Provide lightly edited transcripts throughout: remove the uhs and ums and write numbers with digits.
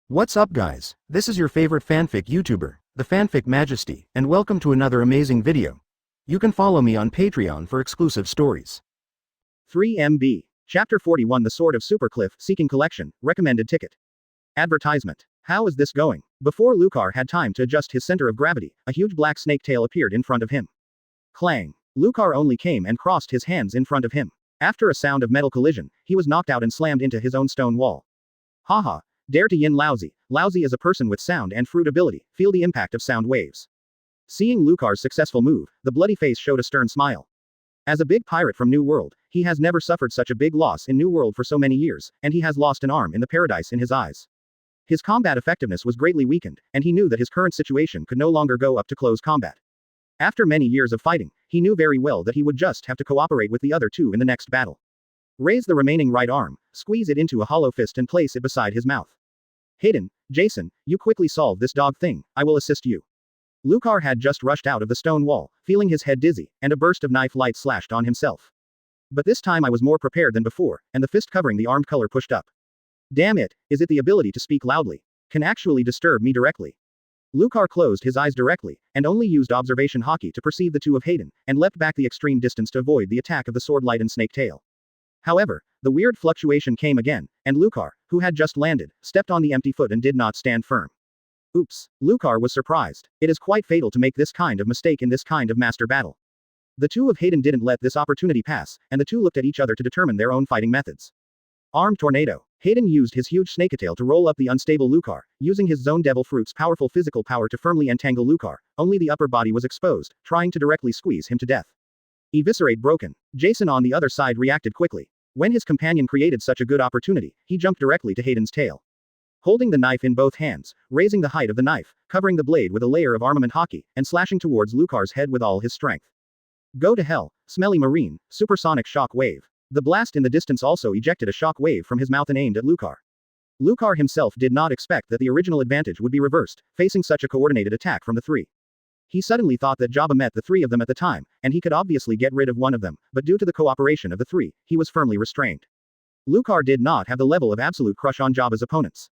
What's up guys, this is your favorite fanfic YouTuber, the Fanfic Majesty, and welcome to another amazing video. You can follow me on Patreon for exclusive stories. 3MB. Chapter 41 The Sword of Supercliff Seeking Collection, Recommended Ticket. Advertisement. How is this going? Before Lucar had time to adjust his center of gravity, a huge black snake tail appeared in front of him. Clang. Lucar only came and crossed his hands in front of him. After a sound of metal collision, he was knocked out and slammed into his own stone wall. Haha. Dare to yin lousy. Lousy is a person with sound and fruit ability, feel the impact of sound waves. Seeing Lucar's successful move, the bloody face showed a stern smile. As a big pirate from New World, he has never suffered such a big loss in New World for so many years, and he has lost an arm in the paradise in his eyes. His combat effectiveness was greatly weakened, and he knew that his current situation could no longer go up to close combat. After many years of fighting, he knew very well that he would just have to cooperate with the other two in the next battle. Raise the remaining right arm, squeeze it into a hollow fist and place it beside his mouth. Hayden, Jason, you quickly solve this dog thing, I will assist you. Lucar had just rushed out of the stone wall, feeling his head dizzy, and a burst of knife light slashed on himself. But this time I was more prepared than before, and the fist covering the armed color pushed up. Damn it, is it the ability to speak loudly? Can actually disturb me directly. Lucar closed his eyes directly, and only used observation hockey to perceive the two of Hayden, and leapt back the extreme distance to avoid the attack of the sword light and snake tail. However, the weird fluctuation came again, and Lucar, who had just landed, stepped on the empty foot and did not stand firm. Oops. Lucar was surprised. It is quite fatal to make this kind of mistake in this kind of master battle. The two of Hayden didn't let this opportunity pass, and the two looked at each other to determine their own fighting methods. Armed tornado. Hayden used his huge snaketail to roll up the unstable Lucar, using his Zone Devil Fruit's powerful physical power to firmly entangle Lucar, only the upper body was exposed, trying to directly squeeze him to death. Eviscerate broken. Jason on the other side reacted quickly. When his companion created such a good opportunity, he jumped directly to Hayden's tail. Holding the knife in both hands, raising the height of the knife, covering the blade with a layer of armament hockey, and slashing towards Lucar's head with all his strength. Go to hell, smelly marine, supersonic shock wave. The blast in the distance also ejected a shock wave from his mouth and aimed at Lucar. Lucar himself did not expect that the original advantage would be reversed, facing such a coordinated attack from the three. He suddenly thought that Jabba met the three of them at the time, and he could obviously get rid of one of them, but due to the cooperation of the three, he was firmly restrained. Lucar did not have the level of absolute crush on Jabba's opponents.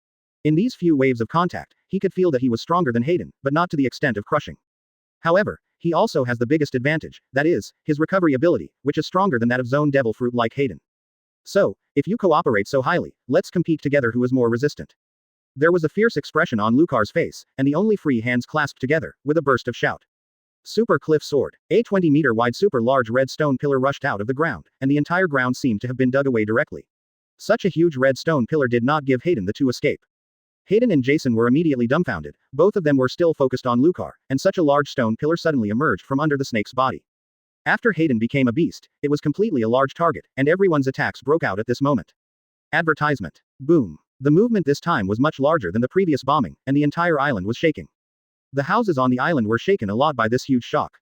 In these few waves of contact, he could feel that he was stronger than Hayden, but not to the extent of crushing. However, he also has the biggest advantage, that is, his recovery ability, which is stronger than that of Zone Devil Fruit like Hayden. So, if you cooperate so highly, let's compete together who is more resistant. There was a fierce expression on Lucar's face, and the only free hands clasped together, with a burst of shout. Super Cliff Sword. A 20-meter wide super large red stone pillar rushed out of the ground, and the entire ground seemed to have been dug away directly. Such a huge red stone pillar did not give Hayden the to escape. Hayden and Jason were immediately dumbfounded, both of them were still focused on Lucar, and such a large stone pillar suddenly emerged from under the snake's body. After Hayden became a beast, it was completely a large target, and everyone's attacks broke out at this moment. Advertisement. Boom. The movement this time was much larger than the previous bombing, and the entire island was shaking. The houses on the island were shaken a lot by this huge shock.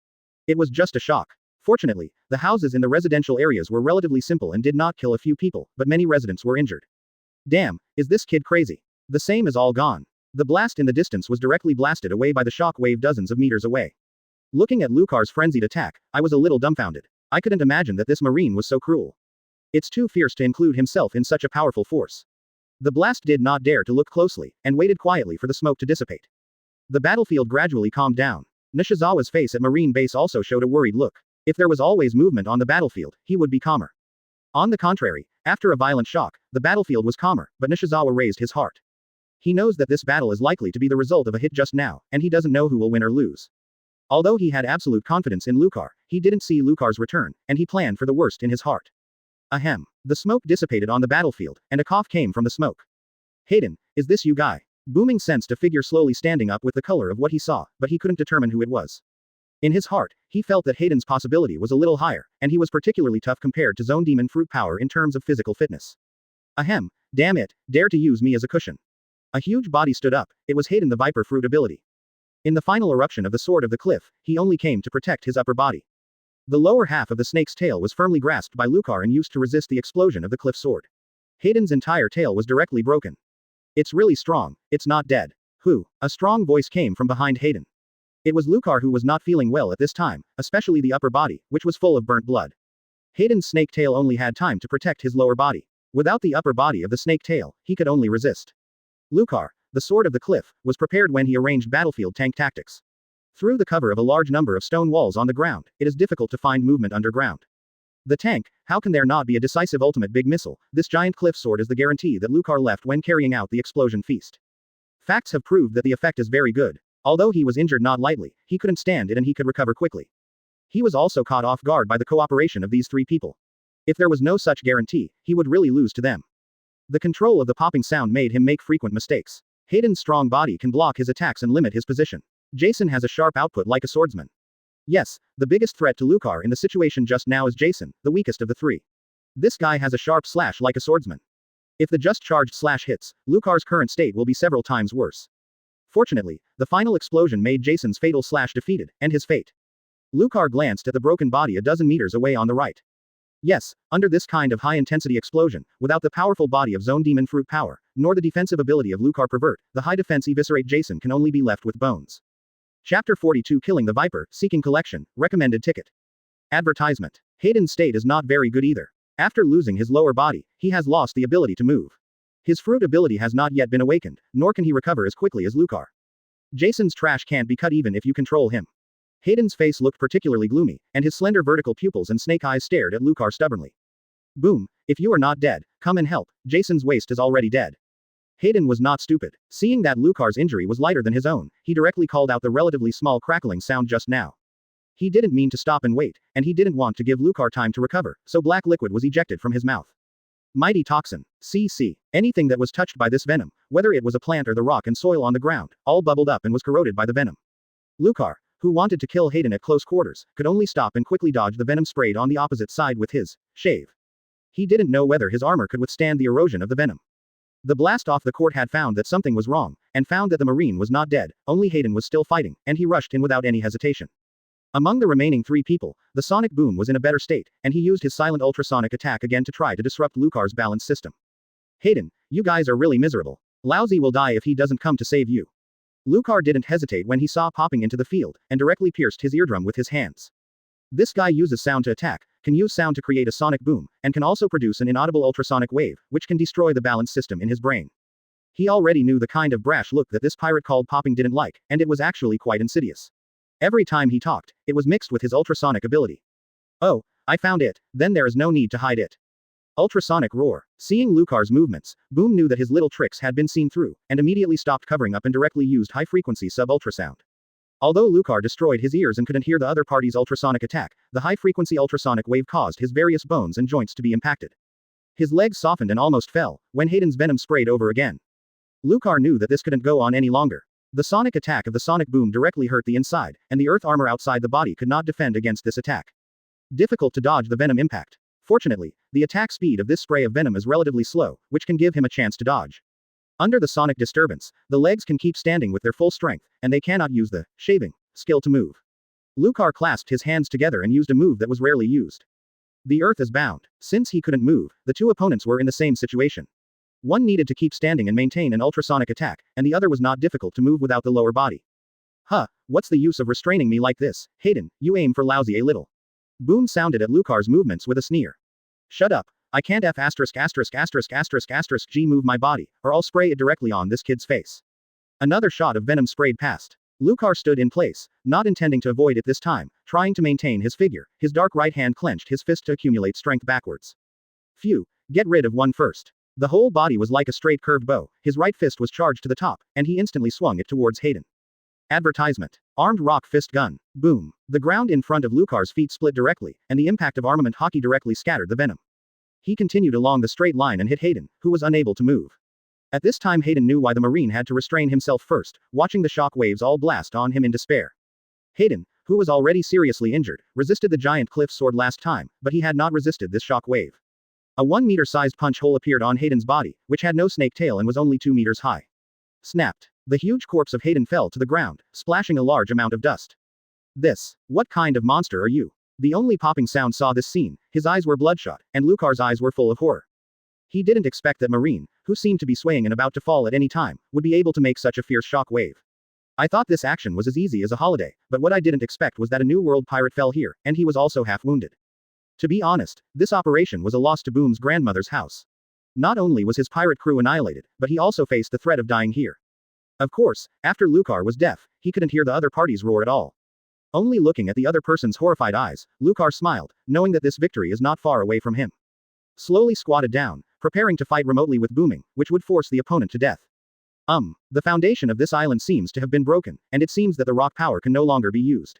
It was just a shock. Fortunately, the houses in the residential areas were relatively simple and did not kill a few people, but many residents were injured. Damn, is this kid crazy? The same is all gone. The blast in the distance was directly blasted away by the shock wave dozens of meters away. Looking at Lucar's frenzied attack, I was a little dumbfounded. I couldn't imagine that this marine was so cruel. It's too fierce to include himself in such a powerful force. The blast did not dare to look closely, and waited quietly for the smoke to dissipate. The battlefield gradually calmed down. Nishizawa's face at Marine Base also showed a worried look. If there was always movement on the battlefield, he would be calmer. On the contrary, after a violent shock, the battlefield was calmer, but Nishizawa raised his heart. He knows that this battle is likely to be the result of a hit just now, and he doesn't know who will win or lose. Although he had absolute confidence in Lucar, he didn't see Lucar's return, and he planned for the worst in his heart. Ahem. The smoke dissipated on the battlefield, and a cough came from the smoke. Hayden, is this you guy? Booming sensed a figure slowly standing up with the color of what he saw, but he couldn't determine who it was. In his heart, he felt that Hayden's possibility was a little higher, and he was particularly tough compared to Zone Demon Fruit power in terms of physical fitness. Ahem. Damn it, dare to use me as a cushion. A huge body stood up. It was Hayden the Viper Fruit ability. In the final eruption of the Sword of the Cliff, he only came to protect his upper body. The lower half of the snake's tail was firmly grasped by Lucar and used to resist the explosion of the cliff sword. Hayden's entire tail was directly broken. It's really strong, it's not dead. Who? A strong voice came from behind Hayden. It was Lucar who was not feeling well at this time, especially the upper body, which was full of burnt blood. Hayden's snake tail only had time to protect his lower body. Without the upper body of the snake tail, he could only resist. Lucar, the sword of the cliff, was prepared when he arranged battlefield tank tactics. Through the cover of a large number of stone walls on the ground, it is difficult to find movement underground. The tank, how can there not be a decisive ultimate big missile? This giant cliff sword is the guarantee that Lucar left when carrying out the explosion feast. Facts have proved that the effect is very good. Although he was injured not lightly, he couldn't stand it and he could recover quickly. He was also caught off guard by the cooperation of these three people. If there was no such guarantee, he would really lose to them. The control of the popping sound made him make frequent mistakes. Hayden's strong body can block his attacks and limit his position. Jason has a sharp output like a swordsman. Yes, the biggest threat to Lucar in the situation just now is Jason, the weakest of the three. This guy has a sharp slash like a swordsman. If the just charged slash hits, Lucar's current state will be several times worse. Fortunately, the final explosion made Jason's fatal slash defeated, and his fate. Lucar glanced at the broken body a dozen meters away on the right. Yes, under this kind of high-intensity explosion, without the powerful body of Zone Demon Fruit power, nor the defensive ability of Lucar Pervert, the high defense eviscerate Jason can only be left with bones. Chapter 42 Killing the Viper, Seeking Collection, Recommended Ticket. Advertisement. Hayden's state is not very good either. After losing his lower body, he has lost the ability to move. His fruit ability has not yet been awakened, nor can he recover as quickly as Lucar. Jason's trash can't be cut even if you control him. Hayden's face looked particularly gloomy, and his slender vertical pupils and snake eyes stared at Lucar stubbornly. Boom, if you are not dead, come and help, Jason's waist is already dead. Hayden was not stupid. Seeing that Lucar's injury was lighter than his own, he directly called out the relatively small crackling sound just now. He didn't mean to stop and wait, and he didn't want to give Lucar time to recover, so black liquid was ejected from his mouth. Mighty toxin. CC. Anything that was touched by this venom, whether it was a plant or the rock and soil on the ground, all bubbled up and was corroded by the venom. Lucar, who wanted to kill Hayden at close quarters, could only stop and quickly dodge the venom sprayed on the opposite side with his shave. He didn't know whether his armor could withstand the erosion of the venom. The blast off the court had found that something was wrong, and found that the Marine was not dead, only Hayden was still fighting, and he rushed in without any hesitation. Among the remaining three people, the sonic boom was in a better state, and he used his silent ultrasonic attack again to try to disrupt Lucar's balance system. Hayden, you guys are really miserable. Lousy will die if he doesn't come to save you. Lucar didn't hesitate when he saw popping into the field, and directly pierced his eardrum with his hands. This guy uses sound to attack, can use sound to create a sonic boom, and can also produce an inaudible ultrasonic wave, which can destroy the balance system in his brain. He already knew the kind of brash look that this pirate called Popping didn't like, and it was actually quite insidious. Every time he talked, it was mixed with his ultrasonic ability. Oh, I found it, then there is no need to hide it. Ultrasonic roar. Seeing Lucar's movements, Boom knew that his little tricks had been seen through, and immediately stopped covering up and directly used high-frequency sub-ultrasound. Although Lucar destroyed his ears and couldn't hear the other party's ultrasonic attack, the high-frequency ultrasonic wave caused his various bones and joints to be impacted. His legs softened and almost fell, when Hayden's venom sprayed over again. Lucar knew that this couldn't go on any longer. The sonic attack of the sonic boom directly hurt the inside, and the earth armor outside the body could not defend against this attack. Difficult to dodge the venom impact. Fortunately, the attack speed of this spray of venom is relatively slow, which can give him a chance to dodge. Under the sonic disturbance, the legs can keep standing with their full strength, and they cannot use the shaving skill to move. Lucar clasped his hands together and used a move that was rarely used. The earth is bound. Since he couldn't move, the two opponents were in the same situation. One needed to keep standing and maintain an ultrasonic attack, and the other was not difficult to move without the lower body. Huh, what's the use of restraining me like this, Hayden, you aim for lousy a little. Boom sounded at Lucar's movements with a sneer. Shut up, I can't G move my body, or I'll spray it directly on this kid's face. Another shot of venom sprayed past. Lucar stood in place, not intending to avoid it this time, trying to maintain his figure, his dark right hand clenched his fist to accumulate strength backwards. Phew, get rid of one first. The whole body was like a straight curved bow, his right fist was charged to the top, and he instantly swung it towards Hayden. Advertisement. Armed rock fist gun. Boom. The ground in front of Lucar's feet split directly, and the impact of armament hockey directly scattered the venom. He continued along the straight line and hit Hayden, who was unable to move. At this time Hayden knew why the Marine had to restrain himself first, watching the shock waves all blast on him in despair. Hayden, who was already seriously injured, resisted the giant cliff sword last time, but he had not resisted this shock wave. A 1-meter-sized punch hole appeared on Hayden's body, which had no snake tail and was only 2 meters high. Snapped. The huge corpse of Hayden fell to the ground, splashing a large amount of dust. What kind of monster are you? The only popping sound saw this scene, his eyes were bloodshot, and Lucar's eyes were full of horror. He didn't expect that Marine, who seemed to be swaying and about to fall at any time, would be able to make such a fierce shock wave. I thought this action was as easy as a holiday, but what I didn't expect was that a New World pirate fell here, and he was also half wounded. To be honest, this operation was a loss to Boom's grandmother's house. Not only was his pirate crew annihilated, but he also faced the threat of dying here. Of course, after Lucar was deaf, he couldn't hear the other party's roar at all. Only looking at the other person's horrified eyes, Lucar smiled, knowing that this victory is not far away from him. Slowly squatted down, preparing to fight remotely with booming, which would force the opponent to death. The foundation of this island seems to have been broken, and it seems that the rock power can no longer be used.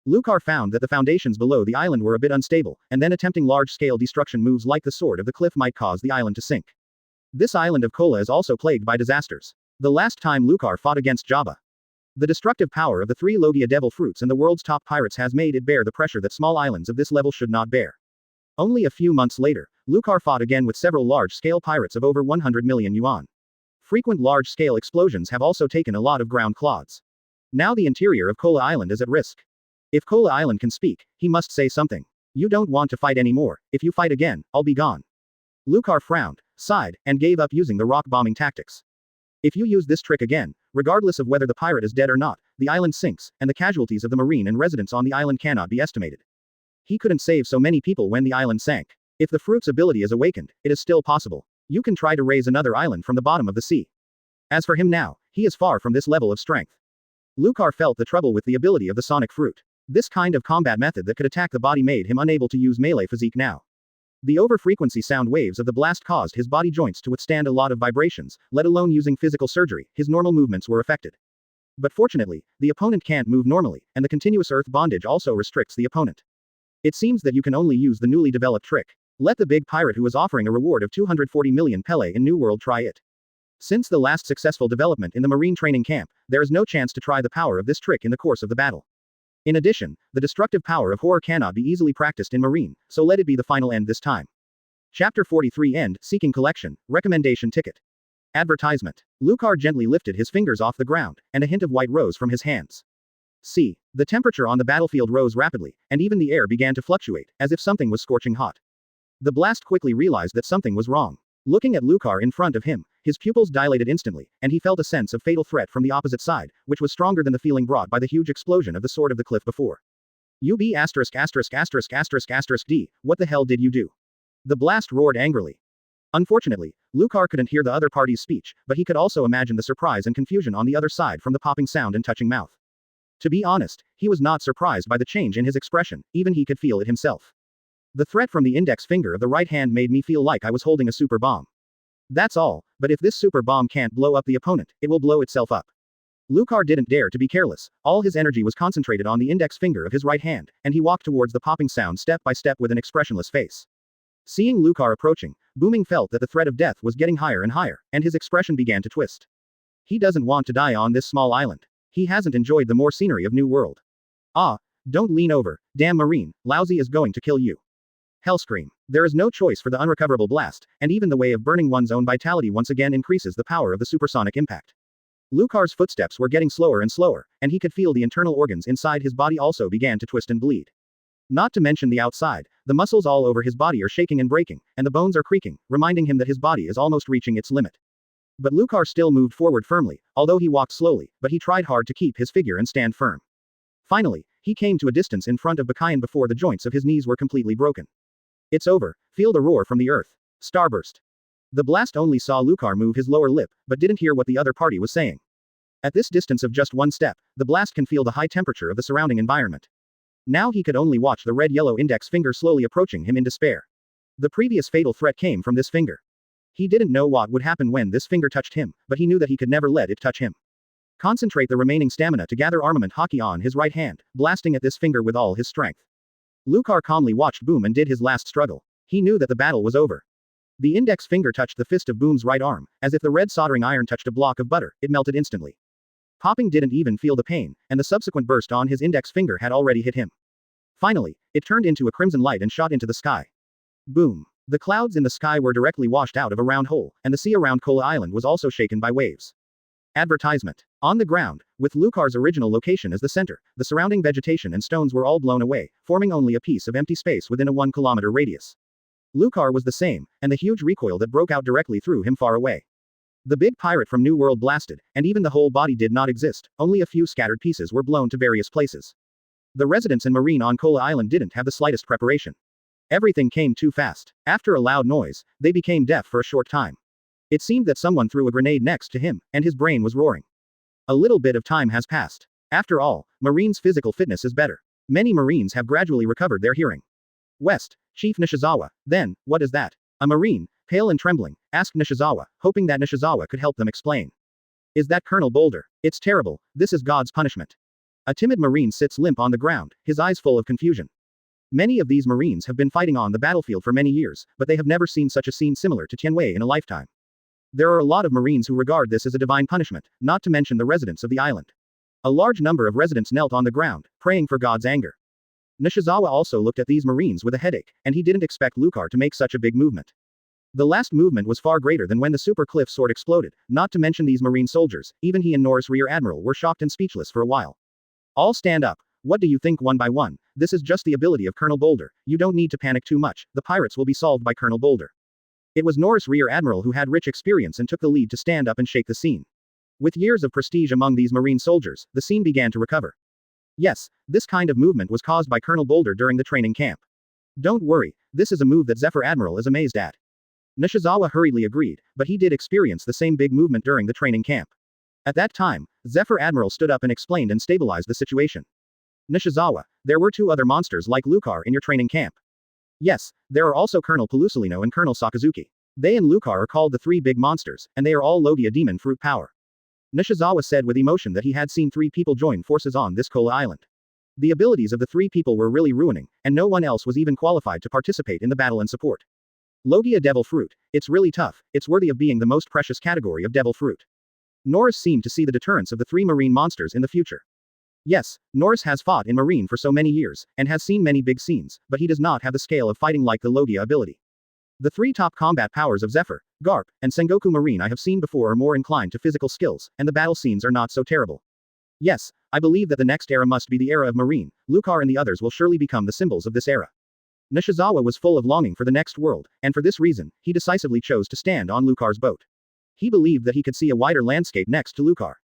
Lucar found that the foundations below the island were a bit unstable, and then attempting large-scale destruction moves like the sword of the cliff might cause the island to sink. This island of Kola is also plagued by disasters. The last time Lucar fought against Jabba, the destructive power of the 3 Logia devil fruits and the world's top pirates has made it bear the pressure that small islands of this level should not bear. Only a few months later, Lucar fought again with several large-scale pirates of over 100 million yuan. Frequent large-scale explosions have also taken a lot of ground clods. Now the interior of Kola Island is at risk. If Kola Island can speak, he must say something. You don't want to fight anymore. If you fight again, I'll be gone. Lucar frowned, sighed, and gave up using the rock bombing tactics. If you use this trick again, regardless of whether the pirate is dead or not, the island sinks, and the casualties of the marine and residents on the island cannot be estimated. He couldn't save so many people when the island sank. If the fruit's ability is awakened, it is still possible. You can try to raise another island from the bottom of the sea. As for him now, he is far from this level of strength. Lucar felt the trouble with the ability of the sonic fruit. This kind of combat method that could attack the body made him unable to use melee physique now. The over-frequency sound waves of the blast caused his body joints to withstand a lot of vibrations, let alone using physical surgery, his normal movements were affected. But fortunately, the opponent can't move normally, and the continuous earth bondage also restricts the opponent. It seems that you can only use the newly developed trick. Let the big pirate who is offering a reward of 240 million Pele in New World try it. Since the last successful development in the marine training camp, there is no chance to try the power of this trick in the course of the battle. In addition, the destructive power of horror cannot be easily practiced in marine, so let it be the final end this time. Chapter 43 End, Seeking Collection, Recommendation Ticket. Advertisement. Lucar gently lifted his fingers off the ground, and a hint of white rose from his hands. See. The temperature on the battlefield rose rapidly, and even the air began to fluctuate, as if something was scorching hot. The blast quickly realized that something was wrong. Looking at Lucar in front of him, his pupils dilated instantly, and he felt a sense of fatal threat from the opposite side, which was stronger than the feeling brought by the huge explosion of the sword of the cliff before. UB***************, D, what the hell did you do? The blast roared angrily. Unfortunately, Lucar couldn't hear the other party's speech, but he could also imagine the surprise and confusion on the other side from the popping sound and touching mouth. To be honest, he was not surprised by the change in his expression, even he could feel it himself. The threat from the index finger of the right hand made me feel like I was holding a super bomb. That's all, but if this super bomb can't blow up the opponent, it will blow itself up. Lucar didn't dare to be careless, all his energy was concentrated on the index finger of his right hand, and he walked towards the popping sound step by step with an expressionless face. Seeing Lucar approaching, Booming felt that the threat of death was getting higher and higher, and his expression began to twist. He doesn't want to die on this small island. He hasn't enjoyed the more scenery of New World. Ah, don't lean over, damn marine, lousy is going to kill you. Hellscream. There is no choice for the unrecoverable blast, and even the way of burning one's own vitality once again increases the power of the supersonic impact. Lucar's footsteps were getting slower and slower, and he could feel the internal organs inside his body also began to twist and bleed. Not to mention the outside, the muscles all over his body are shaking and breaking, and the bones are creaking, reminding him that his body is almost reaching its limit. But Lucar still moved forward firmly, although he walked slowly, but he tried hard to keep his figure and stand firm. Finally, he came to a distance in front of Bakayan before the joints of his knees were completely broken. It's over, feel the roar from the earth. Starburst. The blast only saw Lucar move his lower lip, but didn't hear what the other party was saying. At this distance of just one step, the blast can feel the high temperature of the surrounding environment. Now he could only watch the red-yellow index finger slowly approaching him in despair. The previous fatal threat came from this finger. He didn't know what would happen when this finger touched him, but he knew that he could never let it touch him. Concentrate the remaining stamina to gather armament hockey on his right hand, blasting at this finger with all his strength. Lucar calmly watched Boom and did his last struggle. He knew that the battle was over. The index finger touched the fist of Boom's right arm, as if the red soldering iron touched a block of butter, it melted instantly. Popping didn't even feel the pain, and the subsequent burst on his index finger had already hit him. Finally, it turned into a crimson light and shot into the sky. Boom. The clouds in the sky were directly washed out of a round hole, and the sea around Kola Island was also shaken by waves. Advertisement. On the ground, with Lucar's original location as the center, the surrounding vegetation and stones were all blown away, forming only a piece of empty space within a 1-kilometer radius. Lucar was the same, and the huge recoil that broke out directly threw him far away. The big pirate from New World blasted, and even the whole body did not exist, only a few scattered pieces were blown to various places. The residents and marine on Kola Island didn't have the slightest preparation. Everything came too fast. After a loud noise, they became deaf for a short time. It seemed that someone threw a grenade next to him, and his brain was roaring. A little bit of time has passed. After all, Marines' physical fitness is better. Many Marines have gradually recovered their hearing. West, Chief Nishizawa, then, what is that? A Marine, pale and trembling, asked Nishizawa, hoping that Nishizawa could help them explain. Is that Colonel Boulder? It's terrible, this is God's punishment. A timid Marine sits limp on the ground, his eyes full of confusion. Many of these Marines have been fighting on the battlefield for many years, but they have never seen such a scene similar to Tianwei in a lifetime. There are a lot of Marines who regard this as a divine punishment, not to mention the residents of the island. A large number of residents knelt on the ground, praying for God's anger. Nishizawa also looked at these Marines with a headache, and he didn't expect Lucar to make such a big movement. The last movement was far greater than when the super cliff sword exploded, not to mention these Marine soldiers, even he and Norris Rear Admiral were shocked and speechless for a while. All stand up. What do you think one by one? This is just the ability of Colonel Boulder, you don't need to panic too much, the pirates will be solved by Colonel Boulder. It was Norris Rear Admiral who had rich experience and took the lead to stand up and shake the scene. With years of prestige among these Marine soldiers, the scene began to recover. Yes, this kind of movement was caused by Colonel Boulder during the training camp. Don't worry, this is a move that Zephyr Admiral is amazed at. Nishizawa hurriedly agreed, but he did experience the same big movement during the training camp. At that time, Zephyr Admiral stood up and explained and stabilized the situation. Nishizawa, there were two other monsters like Lucar in your training camp. Yes, there are also Colonel Pelusolino and Colonel Sakazuki. They and Lucar are called the three big monsters, and they are all Logia demon fruit power. Nishizawa said with emotion that he had seen three people join forces on this Kola island. The abilities of the three people were really ruining, and no one else was even qualified to participate in the battle and support. Logia devil fruit, it's really tough, it's worthy of being the most precious category of devil fruit. Norris seemed to see the deterrence of the three marine monsters in the future. Yes, Norris has fought in Marine for so many years, and has seen many big scenes, but he does not have the scale of fighting like the Logia ability. The three top combat powers of Zephyr, Garp, and Sengoku Marine I have seen before are more inclined to physical skills, and the battle scenes are not so terrible. Yes, I believe that the next era must be the era of Marine, Lucar and the others will surely become the symbols of this era. Nishizawa was full of longing for the next world, and for this reason, he decisively chose to stand on Lucar's boat. He believed that he could see a wider landscape next to Lucar.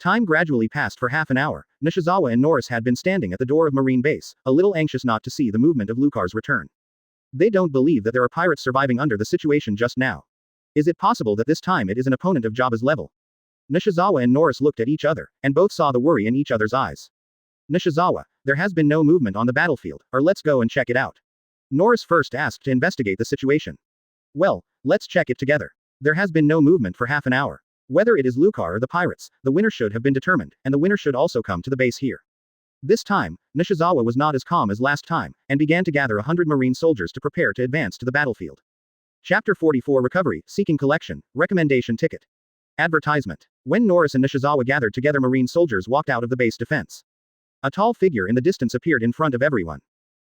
Time gradually passed for half an hour. Nishizawa and Norris had been standing at the door of Marine base, a little anxious not to see the movement of Lucar's return. They don't believe that there are pirates surviving under the situation just now. Is it possible that this time it is an opponent of Jabba's level? Nishizawa and Norris looked at each other, and both saw the worry in each other's eyes. Nishizawa, there has been no movement on the battlefield, or let's go and check it out. Norris first asked to investigate the situation. Well, let's check it together. There has been no movement for half an hour. Whether it is Lucar or the pirates, the winner should have been determined, and the winner should also come to the base here. This time, Nishizawa was not as calm as last time, and began to gather 100 Marine soldiers to prepare to advance to the battlefield. Chapter 44 Recovery, Seeking Collection, Recommendation Ticket. Advertisement. When Norris and Nishizawa gathered together, Marine soldiers walked out of the base defense. A tall figure in the distance appeared in front of everyone.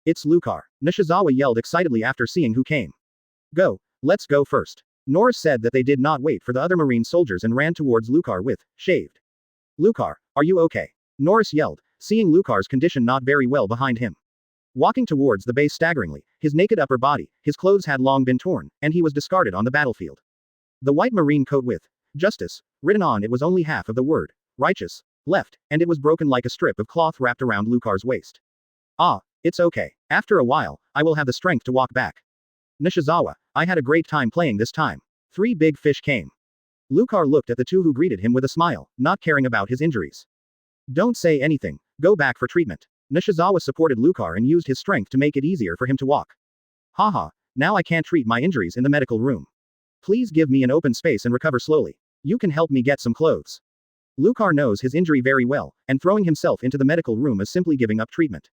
It's Lucar. Nishizawa yelled excitedly after seeing who came. Go, let's go first. Norris said that they did not wait for the other Marine soldiers and ran towards Lucar with, shaved. Lucar, are you okay? Norris yelled, seeing Lucar's condition not very well behind him. Walking towards the base staggeringly, his naked upper body, his clothes had long been torn, and he was discarded on the battlefield. The white Marine coat with, justice, written on it was only half of the word, righteous, left, and it was broken like a strip of cloth wrapped around Lucar's waist. Ah, it's okay. After a while, I will have the strength to walk back. Nishizawa, I had a great time playing this time. 3 big fish came. Lucar looked at the two who greeted him with a smile, not caring about his injuries. Don't say anything, go back for treatment. Nishizawa supported Lucar and used his strength to make it easier for him to walk. Haha, now I can't treat my injuries in the medical room. Please give me an open space and recover slowly. You can help me get some clothes. Lucar knows his injury very well, and throwing himself into the medical room is simply giving up treatment.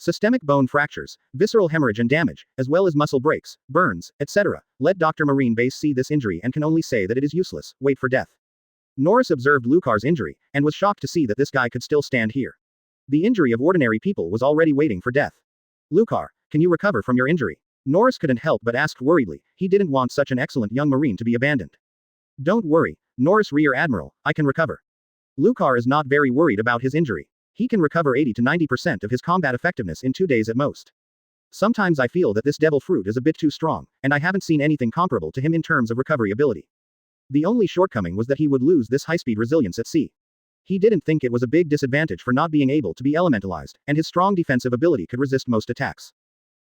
Systemic bone fractures, visceral hemorrhage and damage, as well as muscle breaks, burns, etc. Let Dr. Marine Base see this injury and can only say that it is useless, wait for death. Norris observed Lucar's injury, and was shocked to see that this guy could still stand here. The injury of ordinary people was already waiting for death. Lucar, can you recover from your injury? Norris couldn't help but ask worriedly, he didn't want such an excellent young Marine to be abandoned. Don't worry, Norris Rear Admiral, I can recover. Lucar is not very worried about his injury. He can recover 80 to 90% of his combat effectiveness in 2 days at most. Sometimes I feel that this devil fruit is a bit too strong, and I haven't seen anything comparable to him in terms of recovery ability. The only shortcoming was that he would lose this high-speed resilience at sea. He didn't think it was a big disadvantage for not being able to be elementalized, and his strong defensive ability could resist most attacks.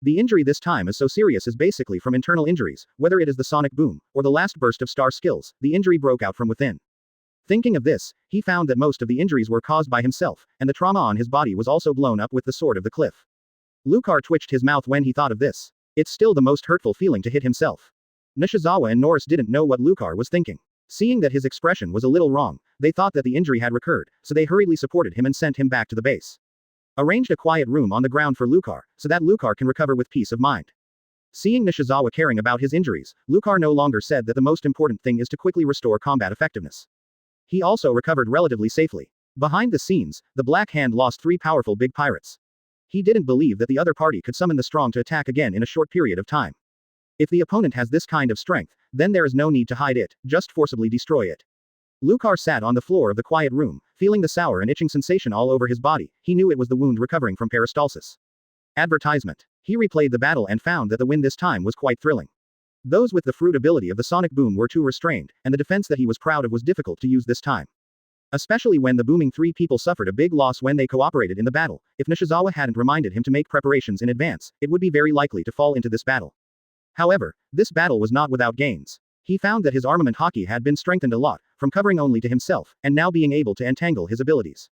The injury this time is so serious is basically from internal injuries, whether it is the sonic boom, or the last burst of star skills, the injury broke out from within. Thinking of this, he found that most of the injuries were caused by himself, and the trauma on his body was also blown up with the sword of the cliff. Lucar twitched his mouth when he thought of this. It's still the most hurtful feeling to hit himself. Nishizawa and Norris didn't know what Lucar was thinking. Seeing that his expression was a little wrong, they thought that the injury had recurred, so they hurriedly supported him and sent him back to the base. Arranged a quiet room on the ground for Lucar, so that Lucar can recover with peace of mind. Seeing Nishizawa caring about his injuries, Lucar no longer said that the most important thing is to quickly restore combat effectiveness. He also recovered relatively safely. Behind the scenes, the Black Hand lost 3 powerful big pirates. He didn't believe that the other party could summon the strong to attack again in a short period of time. If the opponent has this kind of strength, then there is no need to hide it, just forcibly destroy it. Lucar sat on the floor of the quiet room, feeling the sour and itching sensation all over his body. He knew it was the wound recovering from peristalsis. Advertisement. He replayed the battle and found that the win this time was quite thrilling. Those with the fruit ability of the sonic boom were too restrained, and the defense that he was proud of was difficult to use this time. Especially when the booming 3 people suffered a big loss when they cooperated in the battle. If Nishizawa hadn't reminded him to make preparations in advance, it would be very likely to fall into this battle. However, this battle was not without gains. He found that his armament haki had been strengthened a lot, from covering only to himself, and now being able to entangle his abilities.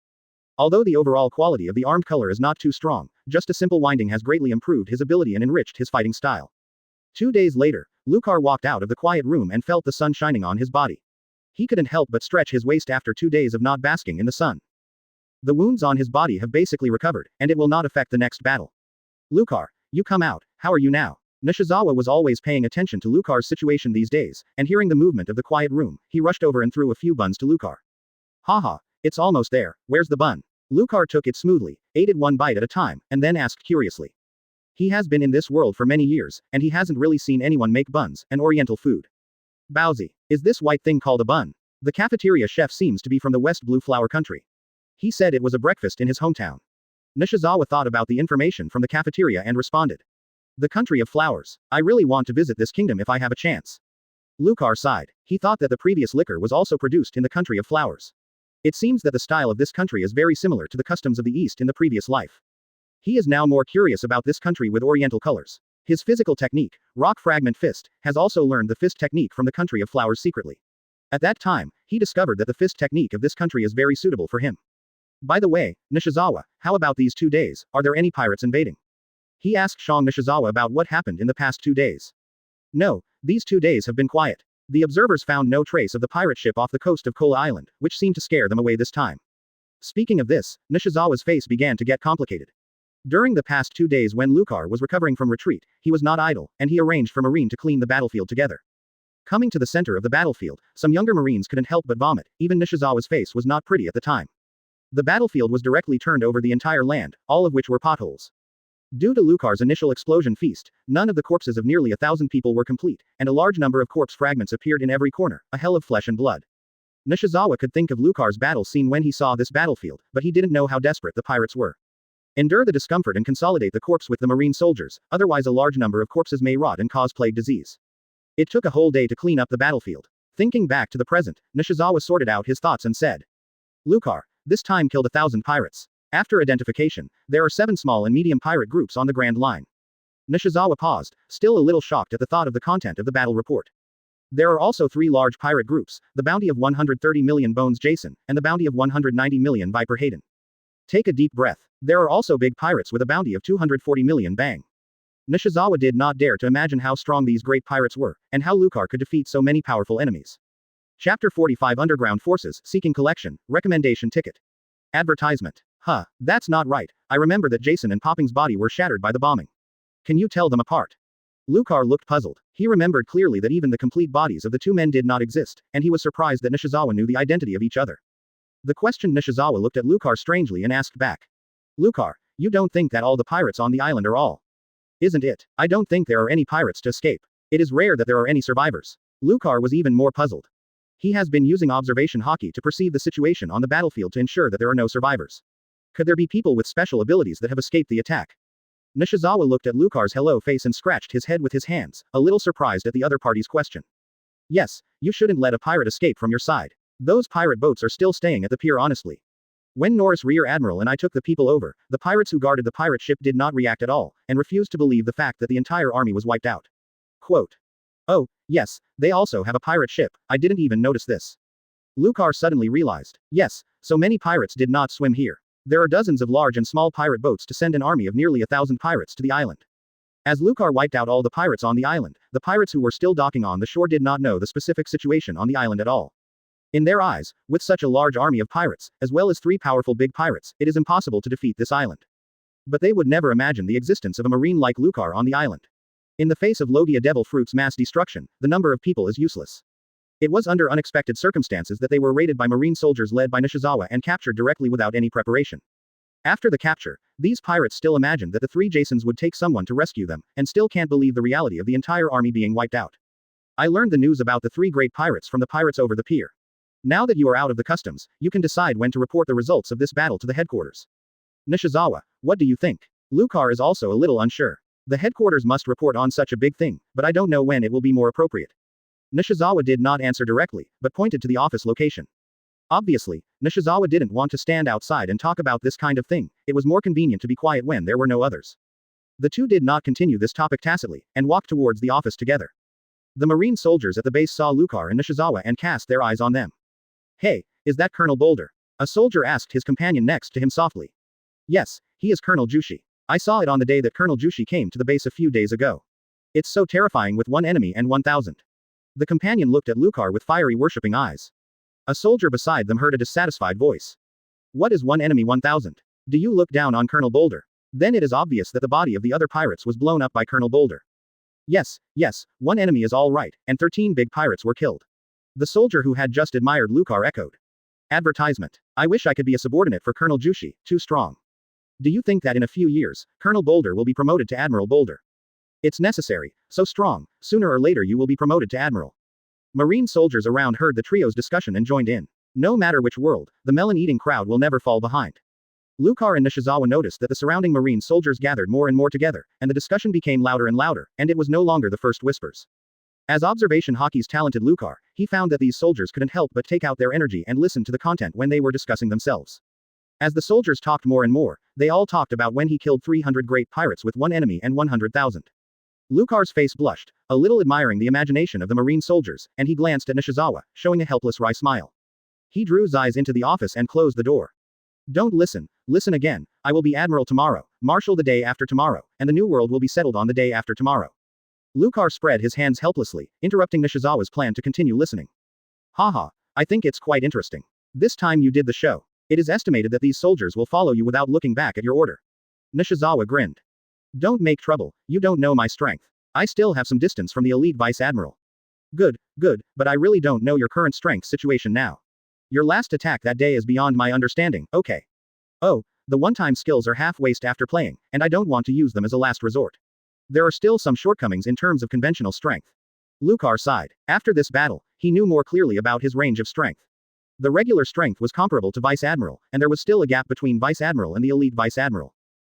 Although the overall quality of the armed color is not too strong, just a simple winding has greatly improved his ability and enriched his fighting style. 2 days later, Lucar walked out of the quiet room and felt the sun shining on his body. He couldn't help but stretch his waist after 2 days of not basking in the sun. The wounds on his body have basically recovered, and it will not affect the next battle. Lucar, you come out, how are you now? Nishizawa was always paying attention to Lucar's situation these days, and hearing the movement of the quiet room, he rushed over and threw a few buns to Lucar. Haha, it's almost there, where's the bun? Lucar took it smoothly, ate it one bite at a time, and then asked curiously. He has been in this world for many years, and he hasn't really seen anyone make buns, an oriental food. Bowsy, is this white thing called a bun? The cafeteria chef seems to be from the West Blue Flower country. He said it was a breakfast in his hometown. Nishizawa thought about the information from the cafeteria and responded. The country of flowers. I really want to visit this kingdom if I have a chance. Lucar sighed. He thought that the previous liquor was also produced in the country of flowers. It seems that the style of this country is very similar to the customs of the East in the previous life. He is now more curious about this country with oriental colors. His physical technique, Rock Fragment Fist, has also learned the fist technique from the country of flowers secretly. At that time, he discovered that the fist technique of this country is very suitable for him. By the way, Nishizawa, how about these 2 days, are there any pirates invading? He asked Shang Nishizawa about what happened in the past 2 days. No, these 2 days have been quiet. The observers found no trace of the pirate ship off the coast of Kola Island, which seemed to scare them away this time. Speaking of this, Nishizawa's face began to get complicated. During the past 2 days when Lucar was recovering from retreat, he was not idle, and he arranged for Marine to clean the battlefield together. Coming to the center of the battlefield, some younger Marines couldn't help but vomit. Even Nishizawa's face was not pretty at the time. The battlefield was directly turned over the entire land, all of which were potholes. Due to Lucar's initial explosion feast, none of the corpses of nearly 1,000 people were complete, and a large number of corpse fragments appeared in every corner, a hell of flesh and blood. Nishizawa could think of Lucar's battle scene when he saw this battlefield, but he didn't know how desperate the pirates were. Endure the discomfort and consolidate the corpse with the marine soldiers, otherwise a large number of corpses may rot and cause plague disease. It took a whole day to clean up the battlefield. Thinking back to the present, Nishizawa sorted out his thoughts and said. Lucar, this time killed 1,000 pirates. After identification, there are 7 small and medium pirate groups on the Grand Line. Nishizawa paused, still a little shocked at the thought of the content of the battle report. There are also 3 large pirate groups, the bounty of 130 million Bones Jason, and the bounty of 190 million Viper Hayden. Take a deep breath. There are also big pirates with a bounty of 240 million Bang. Nishizawa did not dare to imagine how strong these great pirates were, and how Lucar could defeat so many powerful enemies. Chapter 45 Underground Forces, Seeking Collection, Recommendation Ticket. Advertisement. Huh, that's not right. I remember that Jason and Popping's body were shattered by the bombing. Can you tell them apart? Lucar looked puzzled. He remembered clearly that even the complete bodies of the 2 men did not exist, and he was surprised that Nishizawa knew the identity of each other. The questioned Nishizawa looked at Lucar strangely and asked back. Lucar, you don't think that all the pirates on the island are all? Isn't it? I don't think there are any pirates to escape. It is rare that there are any survivors. Lucar was even more puzzled. He has been using observation haki to perceive the situation on the battlefield to ensure that there are no survivors. Could there be people with special abilities that have escaped the attack? Nishizawa looked at Lucar's hello face and scratched his head with his hands, a little surprised at the other party's question. Yes, you shouldn't let a pirate escape from your side. Those pirate boats are still staying at the pier honestly. When Norris Rear Admiral and I took the people over, the pirates who guarded the pirate ship did not react at all, and refused to believe the fact that the entire army was wiped out. Quote. Oh, yes, they also have a pirate ship, I didn't even notice this. Lucar suddenly realized. Yes, so many pirates did not swim here. There are dozens of large and small pirate boats to send an army of nearly 1,000 pirates to the island. As Lucar wiped out all the pirates on the island, the pirates who were still docking on the shore did not know the specific situation on the island at all. In their eyes, with such a large army of pirates, as well as 3 powerful big pirates, it is impossible to defeat this island. But they would never imagine the existence of a marine like Lucar on the island. In the face of Logia Devil Fruit's mass destruction, the number of people is useless. It was under unexpected circumstances that they were raided by marine soldiers led by Nishizawa and captured directly without any preparation. After the capture, these pirates still imagined that the 3 Jasons would take someone to rescue them, and still can't believe the reality of the entire army being wiped out. I learned the news about the 3 great pirates from the pirates over the pier. Now that you are out of the customs, you can decide when to report the results of this battle to the headquarters. Nishizawa, what do you think? Lucar is also a little unsure. The headquarters must report on such a big thing, but I don't know when it will be more appropriate. Nishizawa did not answer directly, but pointed to the office location. Obviously, Nishizawa didn't want to stand outside and talk about this kind of thing, it was more convenient to be quiet when there were no others. The two did not continue this topic tacitly, and walked towards the office together. The marine soldiers at the base saw Lucar and Nishizawa and cast their eyes on them. Hey, is that Colonel Boulder? A soldier asked his companion next to him softly. Yes, he is Colonel Jushi. I saw it on the day that Colonel Jushi came to the base a few days ago. It's so terrifying with 1 enemy and 1,000. The companion looked at Lucar with fiery worshipping eyes. A soldier beside them heard a dissatisfied voice. What is 1 enemy 1,000? Do you look down on Colonel Boulder? Then it is obvious that the body of the other pirates was blown up by Colonel Boulder. Yes, 1 enemy is all right, and 13 big pirates were killed. The soldier who had just admired Lucar echoed. Advertisement. I wish I could be a subordinate for Colonel Jushi, too strong. Do you think that in a few years, Colonel Boulder will be promoted to Admiral Boulder? It's necessary, so strong, sooner or later you will be promoted to Admiral. Marine soldiers around heard the trio's discussion and joined in. No matter which world, the melon-eating crowd will never fall behind. Lucar and Nishizawa noticed that the surrounding marine soldiers gathered more and more together, and the discussion became louder and louder, and it was no longer the first whispers. As observation hockey's talented Lucar, he found that these soldiers couldn't help but take out their energy and listen to the content when they were discussing themselves. As the soldiers talked more and more, they all talked about when he killed 300 great pirates with 1 enemy and 100,000. Lucar's face blushed, a little admiring the imagination of the marine soldiers, and he glanced at Nishizawa, showing a helpless wry smile. He drew Zeiss into the office and closed the door. Don't listen, listen again, I will be Admiral tomorrow, Marshal the day after tomorrow, and the new world will be settled on the day after tomorrow. Lucar spread his hands helplessly, interrupting Nishizawa's plan to continue listening. Haha, I think it's quite interesting. This time you did the show. It is estimated that these soldiers will follow you without looking back at your order. Nishizawa grinned. Don't make trouble, you don't know my strength. I still have some distance from the elite Vice Admiral. Good, but I really don't know your current strength situation now. Your last attack that day is beyond my understanding, okay. Oh, the one-time skills are half-waste after playing, and I don't want to use them as a last resort. There are still some shortcomings in terms of conventional strength. Lucar sighed. After this battle, he knew more clearly about his range of strength. The regular strength was comparable to Vice Admiral, and there was still a gap between Vice Admiral and the elite Vice Admiral.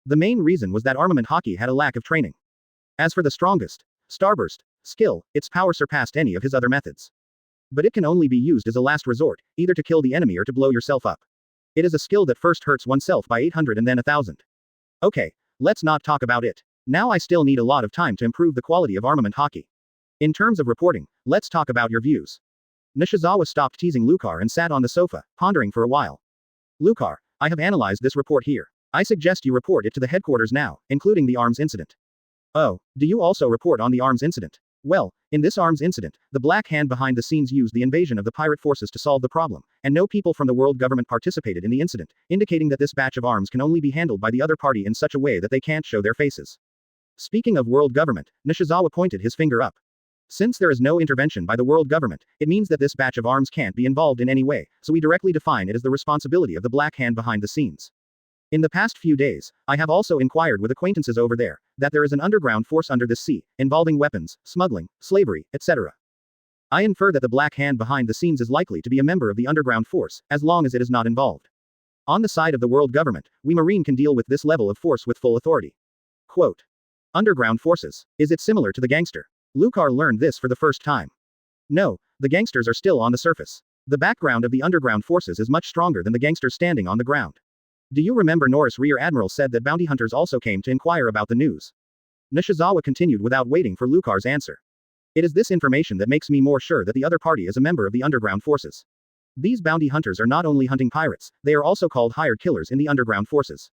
The main reason was that armament hockey had a lack of training. As for the strongest, Starburst, skill, its power surpassed any of his other methods. But it can only be used as a last resort, either to kill the enemy or to blow yourself up. It is a skill that first hurts oneself by 800 and then 1000. Okay, let's not talk about it. Now I still need a lot of time to improve the quality of armament hockey. In terms of reporting, let's talk about your views. Nishizawa stopped teasing Lucar and sat on the sofa, pondering for a while. Lucar, I have analyzed this report here. I suggest you report it to the headquarters now, including the arms incident. Oh, do you also report on the arms incident? Well, in this arms incident, the Black Hand behind the scenes used the invasion of the pirate forces to solve the problem, and no people from the world government participated in the incident, indicating that this batch of arms can only be handled by the other party in such a way that they can't show their faces. Speaking of world government, Nishizawa pointed his finger up. Since there is no intervention by the world government, it means that this batch of arms can't be involved in any way, so we directly define it as the responsibility of the Black Hand behind the scenes. In the past few days, I have also inquired with acquaintances over there, that there is an underground force under this sea, involving weapons, smuggling, slavery, etc. I infer that the Black Hand behind the scenes is likely to be a member of the underground force, as long as it is not involved. On the side of the world government, we Marine can deal with this level of force with full authority. Quote. Underground forces. Is it similar to the gangster? Lucar learned this for the first time. No, the gangsters are still on the surface. The background of the underground forces is much stronger than the gangsters standing on the ground. Do you remember Norris Rear Admiral said that bounty hunters also came to inquire about the news? Nishizawa continued without waiting for Lucar's answer. It is this information that makes me more sure that the other party is a member of the underground forces. These bounty hunters are not only hunting pirates, they are also called hired killers in the underground forces.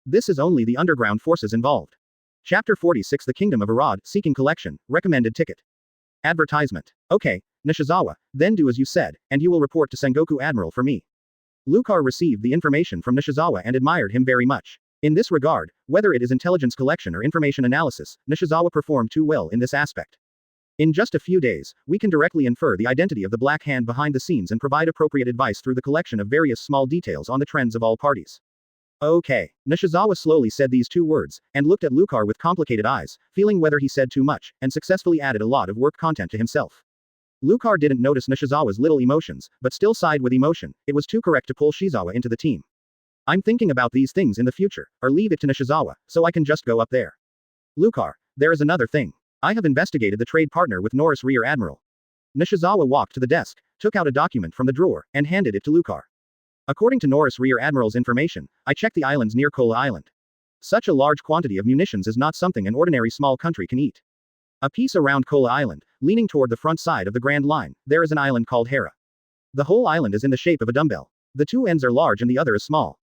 This is only the underground forces involved. Chapter 46 The Kingdom of Arad, Seeking Collection, Recommended Ticket. Advertisement. Okay, Nishizawa, then do as you said, and you will report to Sengoku Admiral for me. Lucar received the information from Nishizawa and admired him very much. In this regard, whether it is intelligence collection or information analysis, Nishizawa performed too well in this aspect. In just a few days, we can directly infer the identity of the Black Hand behind the scenes and provide appropriate advice through the collection of various small details on the trends of all parties. Okay. Nishizawa slowly said these two words, and looked at Lucar with complicated eyes, feeling whether he said too much, and successfully added a lot of work content to himself. Lucar didn't notice Nishizawa's little emotions, but still sighed with emotion. It was too correct to pull Shizawa into the team. I'm thinking about these things in the future, or leave it to Nishizawa, so I can just go up there. Lucar, there is another thing. I have investigated the trade partner with Norris Rear Admiral. Nishizawa walked to the desk, took out a document from the drawer, and handed it to Lucar. According to Norris Rear Admiral's information, I checked the islands near Kola Island. Such a large quantity of munitions is not something an ordinary small country can eat. A piece around Kola Island, leaning toward the front side of the Grand Line, there is an island called Hera. The whole island is in the shape of a dumbbell. The two ends are large and the other is small.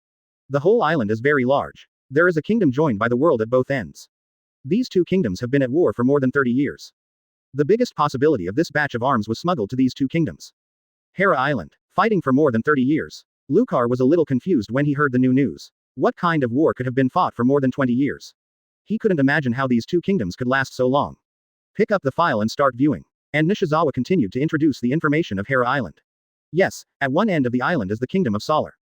The whole island is very large. There is a kingdom joined by the world at both ends. These two kingdoms have been at war for more than 30 years. The biggest possibility of this batch of arms was smuggled to these two kingdoms. Hera Island, fighting for more than 30 years. Lucar was a little confused when he heard the new news. What kind of war could have been fought for more than 20 years? He couldn't imagine how these two kingdoms could last so long. Pick up the file and start viewing. And Nishizawa continued to introduce the information of Hera Island. Yes, at one end of the island is the Kingdom of Solar.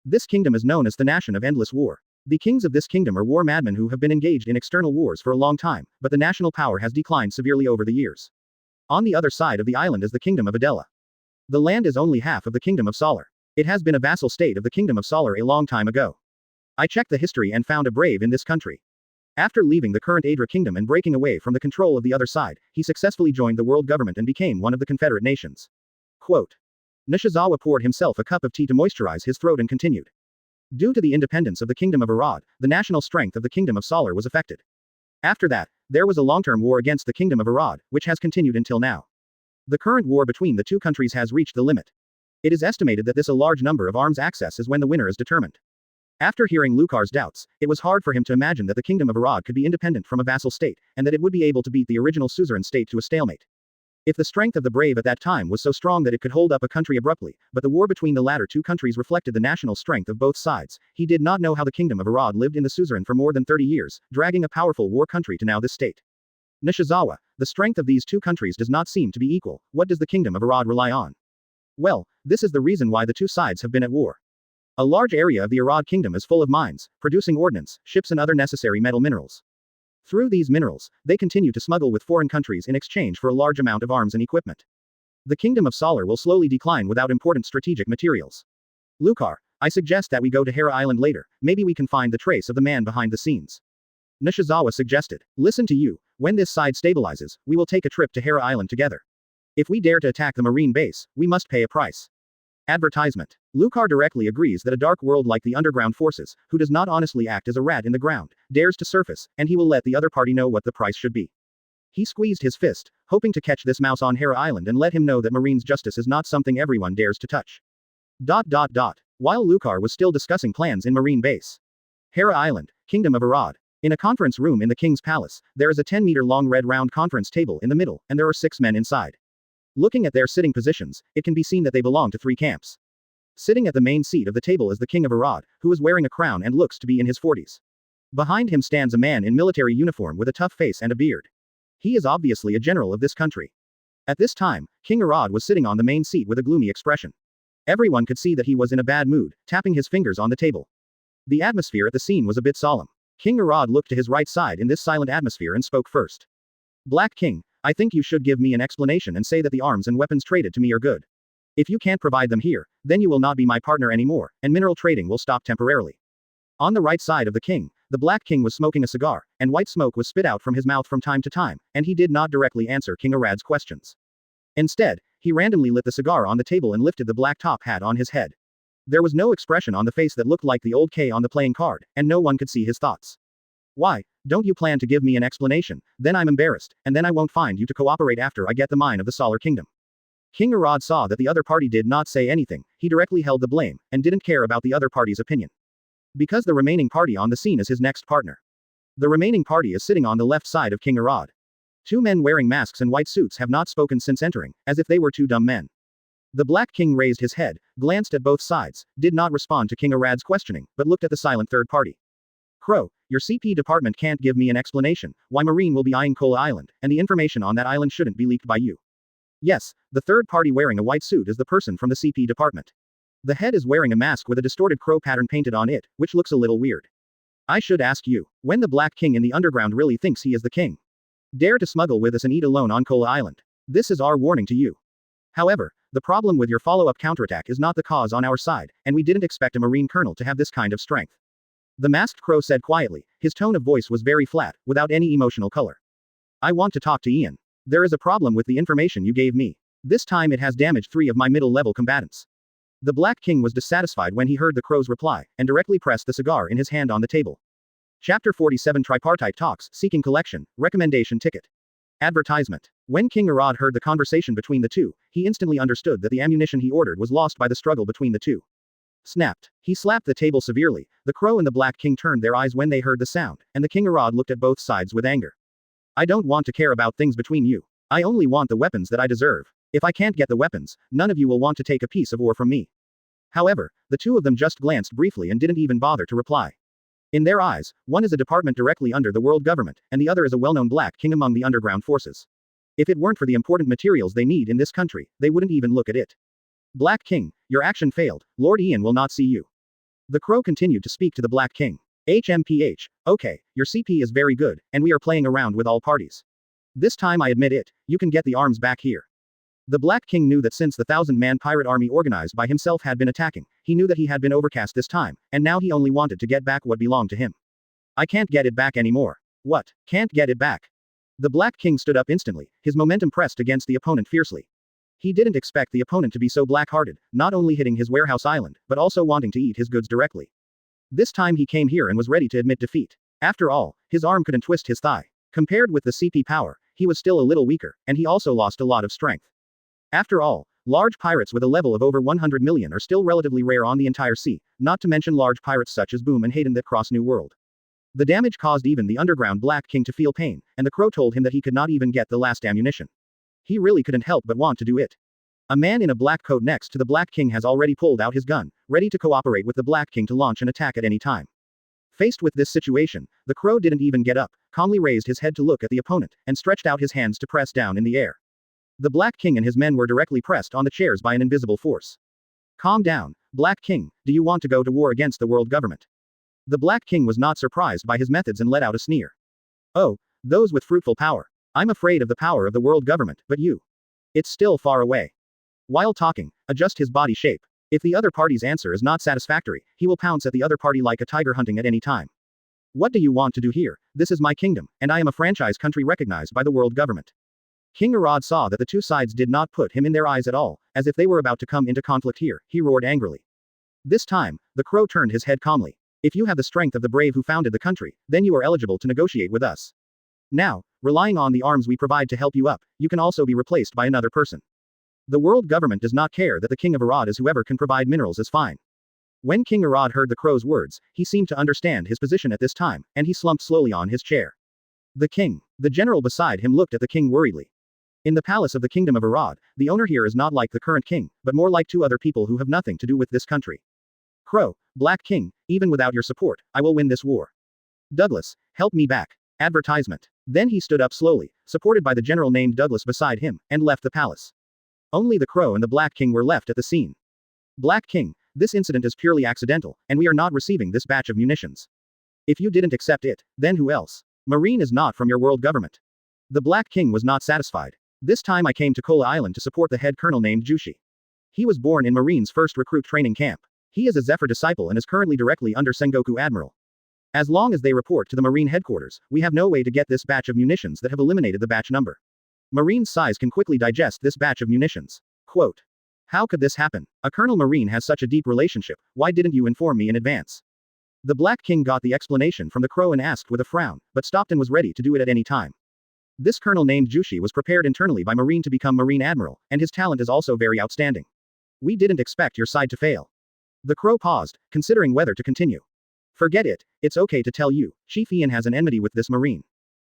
This kingdom is known as the Nation of Endless War. The kings of this kingdom are war madmen who have been engaged in external wars for a long time, but the national power has declined severely over the years. On the other side of the island is the Kingdom of Adela. The land is only half of the Kingdom of Solar. It has been a vassal state of the Kingdom of Solar a long time ago. I checked the history and found a brave in this country. After leaving the current Adra kingdom and breaking away from the control of the other side, he successfully joined the world government and became one of the Confederate nations. Quote. Nishizawa poured himself a cup of tea to moisturize his throat and continued. Due to the independence of the Kingdom of Arad, the national strength of the Kingdom of Solar was affected. After that, there was a long-term war against the Kingdom of Arad, which has continued until now. The current war between the two countries has reached the limit. It is estimated that this a large number of arms access is when the winner is determined. After hearing Lucar's doubts, it was hard for him to imagine that the Kingdom of Arad could be independent from a vassal state, and that it would be able to beat the original suzerain state to a stalemate. If the strength of the brave at that time was so strong that it could hold up a country abruptly, but the war between the latter two countries reflected the national strength of both sides, he did not know how the Kingdom of Arad lived in the suzerain for more than 30 years, dragging a powerful war country to now this state. Nishizawa, the strength of these two countries does not seem to be equal. What does the Kingdom of Arad rely on? Well, this is the reason why the two sides have been at war. A large area of the Arad kingdom is full of mines, producing ordnance, ships and other necessary metal minerals. Through these minerals, they continue to smuggle with foreign countries in exchange for a large amount of arms and equipment. The Kingdom of Solar will slowly decline without important strategic materials. Lucar, I suggest that we go to Hera Island later, maybe we can find the trace of the man behind the scenes. Nishizawa suggested. Listen to you, when this side stabilizes, we will take a trip to Hera Island together. If we dare to attack the marine base, we must pay a price. Advertisement. Lucar directly agrees that a dark world like the underground forces, who does not honestly act as a rat in the ground, dares to surface, and he will let the other party know what the price should be. He squeezed his fist, hoping to catch this mouse on Hera Island and let him know that Marine's justice is not something everyone dares to touch. While Lucar was still discussing plans in Marine Base. Hera Island, Kingdom of Arad. In a conference room in the King's Palace, there is a 10-meter-long red round conference table in the middle, and there are 6 men inside. Looking at their sitting positions, it can be seen that they belong to 3 camps. Sitting at the main seat of the table is the King of Arad, who is wearing a crown and looks to be in his 40s. Behind him stands a man in military uniform with a tough face and a beard. He is obviously a general of this country. At this time, King Arad was sitting on the main seat with a gloomy expression. Everyone could see that he was in a bad mood, tapping his fingers on the table. The atmosphere at the scene was a bit solemn. King Arad looked to his right side in this silent atmosphere and spoke first. Black King, I think you should give me an explanation and say that the arms and weapons traded to me are good. If you can't provide them here, then you will not be my partner anymore, and mineral trading will stop temporarily. On the right side of the king, the Black King was smoking a cigar, and white smoke was spit out from his mouth from time to time, and he did not directly answer King Arad's questions. Instead, he randomly lit the cigar on the table and lifted the black top hat on his head. There was no expression on the face that looked like the old K on the playing card, and no one could see his thoughts. Why, don't you plan to give me an explanation? Then I'm embarrassed, and then I won't find you to cooperate after I get the mine of the Solar Kingdom. King Arad saw that the other party did not say anything, he directly held the blame, and didn't care about the other party's opinion. Because the remaining party on the scene is his next partner. The remaining party is sitting on the left side of King Arad. Two men wearing masks and white suits have not spoken since entering, as if they were two dumb men. The Black King raised his head, glanced at both sides, did not respond to King Arad's questioning, but looked at the silent third party. Crow, your CP department can't give me an explanation why Marine will be eyeing Kola Island, and the information on that island shouldn't be leaked by you. Yes, the third party wearing a white suit is the person from the CP department. The head is wearing a mask with a distorted crow pattern painted on it, which looks a little weird. I should ask you, when the Black King in the underground really thinks he is the king? Dare to smuggle with us and eat alone on Kola Island. This is our warning to you. However, the problem with your follow-up counterattack is not the cause on our side, and we didn't expect a Marine colonel to have this kind of strength. The masked crow said quietly, his tone of voice was very flat, without any emotional color. I want to talk to Ian. There is a problem with the information you gave me. This time it has damaged 3 of my middle-level combatants. The Black King was dissatisfied when he heard the crow's reply, and directly pressed the cigar in his hand on the table. Chapter 47 Tripartite Talks, Seeking Collection, Recommendation Ticket. Advertisement. When King Arad heard the conversation between the two, he instantly understood that the ammunition he ordered was lost by the struggle between the two. Snapped. He slapped the table severely. The crow and the Black King turned their eyes when they heard the sound, and the King Arad looked at both sides with anger. I don't want to care about things between you. I only want the weapons that I deserve. If I can't get the weapons, none of you will want to take a piece of ore from me. However, the two of them just glanced briefly and didn't even bother to reply. In their eyes, one is a department directly under the world government, and the other is a well-known Black King among the underground forces. If it weren't for the important materials they need in this country, they wouldn't even look at it. Black King, your action failed. Lord Ian will not see you. The crow continued to speak to the Black King. HMPH, okay, your CP is very good, and we are playing around with all parties. This time I admit it, you can get the arms back here. The Black King knew that since the 1,000-man pirate army organized by himself had been attacking, he knew that he had been overcast this time, and now he only wanted to get back what belonged to him. I can't get it back anymore. What? Can't get it back? The Black King stood up instantly, his momentum pressed against the opponent fiercely. He didn't expect the opponent to be so black-hearted, not only hitting his warehouse island, but also wanting to eat his goods directly. This time he came here and was ready to admit defeat. After all, his arm couldn't twist his thigh. Compared with the CP power, he was still a little weaker, and he also lost a lot of strength. After all, large pirates with a level of over 100 million are still relatively rare on the entire sea, not to mention large pirates such as Boom and Hayden that cross New World. The damage caused even the underground Black King to feel pain, and the crow told him that he could not even get the last ammunition. He really couldn't help but want to do it. A man in a black coat next to the Black King has already pulled out his gun, ready to cooperate with the Black King to launch an attack at any time. Faced with this situation, the crow didn't even get up, calmly raised his head to look at the opponent, and stretched out his hands to press down in the air. The Black King and his men were directly pressed on the chairs by an invisible force. Calm down, Black King, do you want to go to war against the world government? The Black King was not surprised by his methods and let out a sneer. Oh, those with fruitful power. I'm afraid of the power of the world government, but you. It's still far away. While talking, adjust his body shape. If the other party's answer is not satisfactory, he will pounce at the other party like a tiger hunting at any time. What do you want to do here? This is my kingdom, and I am a franchise country recognized by the world government. King Arad saw that the two sides did not put him in their eyes at all, as if they were about to come into conflict here, he roared angrily. This time, the crow turned his head calmly. If you have the strength of the brave who founded the country, then you are eligible to negotiate with us. Now, relying on the arms we provide to help you up, you can also be replaced by another person. The world government does not care that the King of Arad is whoever can provide minerals is fine. When King Arad heard the crow's words, he seemed to understand his position at this time, and he slumped slowly on his chair. The king. The general beside him looked at the king worriedly. In the palace of the kingdom of Arad, the owner here is not like the current king, but more like 2 other people who have nothing to do with this country. Crow, Black King, even without your support, I will win this war. Douglas, help me back. Advertisement. Then he stood up slowly, supported by the general named Douglas beside him, and left the palace. Only the crow and the Black King were left at the scene. Black King, this incident is purely accidental, and we are not receiving this batch of munitions. If you didn't accept it, then who else? Marine is not from your world government. The Black King was not satisfied. This time I came to Kola Island to support the head colonel named Jushi. He was born in Marine's first recruit training camp. He is a Zephyr disciple and is currently directly under Sengoku Admiral. As long as they report to the Marine headquarters, we have no way to get this batch of munitions that have eliminated the batch number. Marine's size can quickly digest this batch of munitions. Quote. How could this happen? A Colonel Marine has such a deep relationship, why didn't you inform me in advance? The Black King got the explanation from the crow and asked with a frown, but stopped and was ready to do it at any time. This colonel named Jushi was prepared internally by Marine to become Marine Admiral, and his talent is also very outstanding. We didn't expect your side to fail. The crow paused, considering whether to continue. Forget it, it's okay to tell you, Chief Ian has an enmity with this Marine.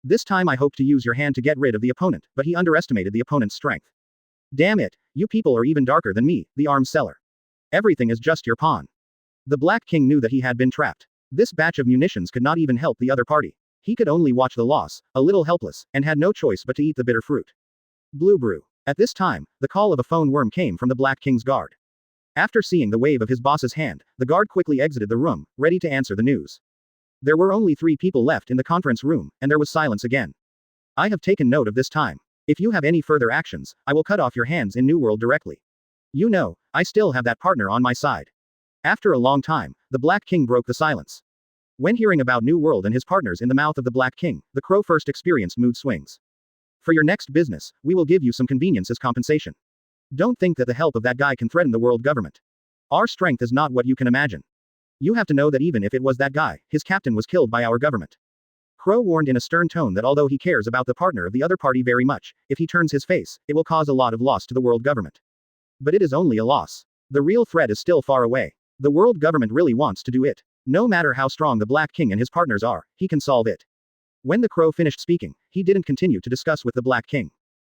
This time I hope to use your hand to get rid of the opponent, but he underestimated the opponent's strength. Damn it, you people are even darker than me, the arms seller. Everything is just your pawn. The Black King knew that he had been trapped. This batch of munitions could not even help the other party. He could only watch the loss, a little helpless, and had no choice but to eat the bitter fruit. Blue brew. At this time, the call of a phone worm came from the Black King's guard. After seeing the wave of his boss's hand, the guard quickly exited the room, ready to answer the news. There were only 3 people left in the conference room, and there was silence again. I have taken note of this time. If you have any further actions, I will cut off your hands in New World directly. You know, I still have that partner on my side. After a long time, the Black King broke the silence. When hearing about New World and his partners in the mouth of the Black King, the crow first experienced mood swings. For your next business, we will give you some convenience as compensation. Don't think that the help of that guy can threaten the world government. Our strength is not what you can imagine. You have to know that even if it was that guy, his captain was killed by our government. Crow warned in a stern tone that although he cares about the partner of the other party very much, if he turns his face, it will cause a lot of loss to the world government. But it is only a loss. The real threat is still far away. The world government really wants to do it. No matter how strong the Black King and his partners are, he can solve it. When the crow finished speaking, he didn't continue to discuss with the Black King.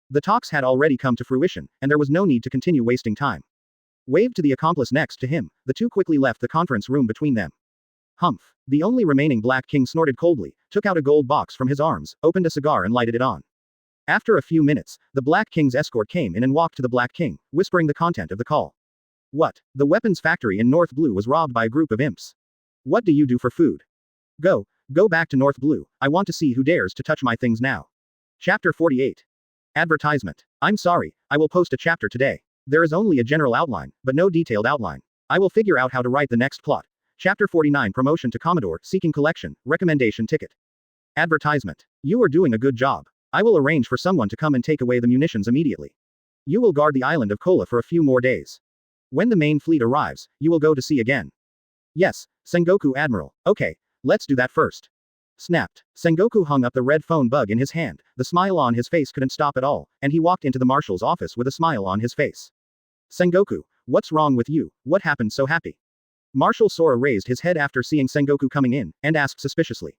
The talks had already come to fruition, and there was no need to continue wasting time. Waved to the accomplice next to him, the two quickly left the conference room between them. Humph. The only remaining Black King snorted coldly, took out a gold box from his arms, opened a cigar and lighted it on. After a few minutes, the Black King's escort came in and walked to the Black King, whispering the content of the call. What? The weapons factory in North Blue was robbed by a group of imps. What do you do for food? Go back to North Blue, I want to see who dares to touch my things now. Chapter 48. Advertisement. I'm sorry, I will post a chapter today. There is only a general outline, but no detailed outline. I will figure out how to write the next plot. Chapter 49 Promotion to Commodore, Seeking Collection, Recommendation Ticket. Advertisement. You are doing a good job. I will arrange for someone to come and take away the munitions immediately. You will guard the island of Kola for a few more days. When the main fleet arrives, you will go to sea again. Yes, Sengoku Admiral. Okay, let's do that first. Snapped. Sengoku hung up the red phone bug in his hand, the smile on his face couldn't stop at all, and he walked into the marshal's office with a smile on his face. Sengoku, what's wrong with you, what happened so happy? Marshal Sora raised his head after seeing Sengoku coming in, and asked suspiciously.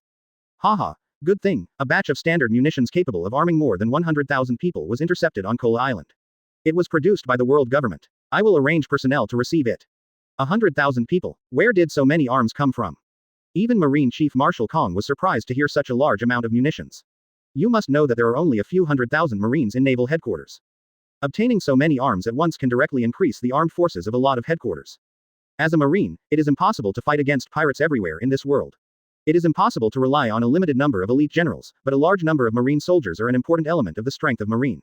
Haha, good thing, a batch of standard munitions capable of arming more than 100,000 people was intercepted on Kola Island. It was produced by the world government. I will arrange personnel to receive it. 100,000 people. Where did so many arms come from? Even Marine Chief Marshal Kong was surprised to hear such a large amount of munitions. You must know that there are only a few 100,000 Marines in naval headquarters. Obtaining so many arms at once can directly increase the armed forces of a lot of headquarters. As a Marine, it is impossible to fight against pirates everywhere in this world. It is impossible to rely on a limited number of elite generals, but a large number of Marine soldiers are an important element of the strength of Marine.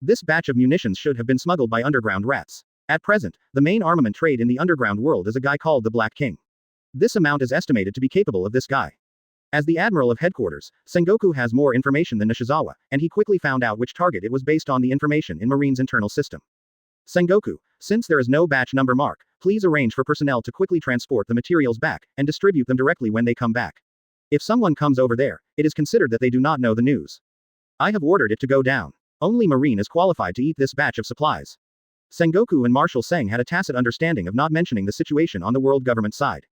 This batch of munitions should have been smuggled by underground rats. At present, the main armament trade in the underground world is a guy called the Black King. This amount is estimated to be capable of this guy. As the Admiral of Headquarters, Sengoku has more information than Nishizawa, and he quickly found out which target it was based on the information in Marine's internal system. Sengoku, since there is no batch number mark, please arrange for personnel to quickly transport the materials back, and distribute them directly when they come back. If someone comes over there, it is considered that they do not know the news. I have ordered it to go down. Only Marine is qualified to eat this batch of supplies. Sengoku and Marshal Seng had a tacit understanding of not mentioning the situation on the world government side.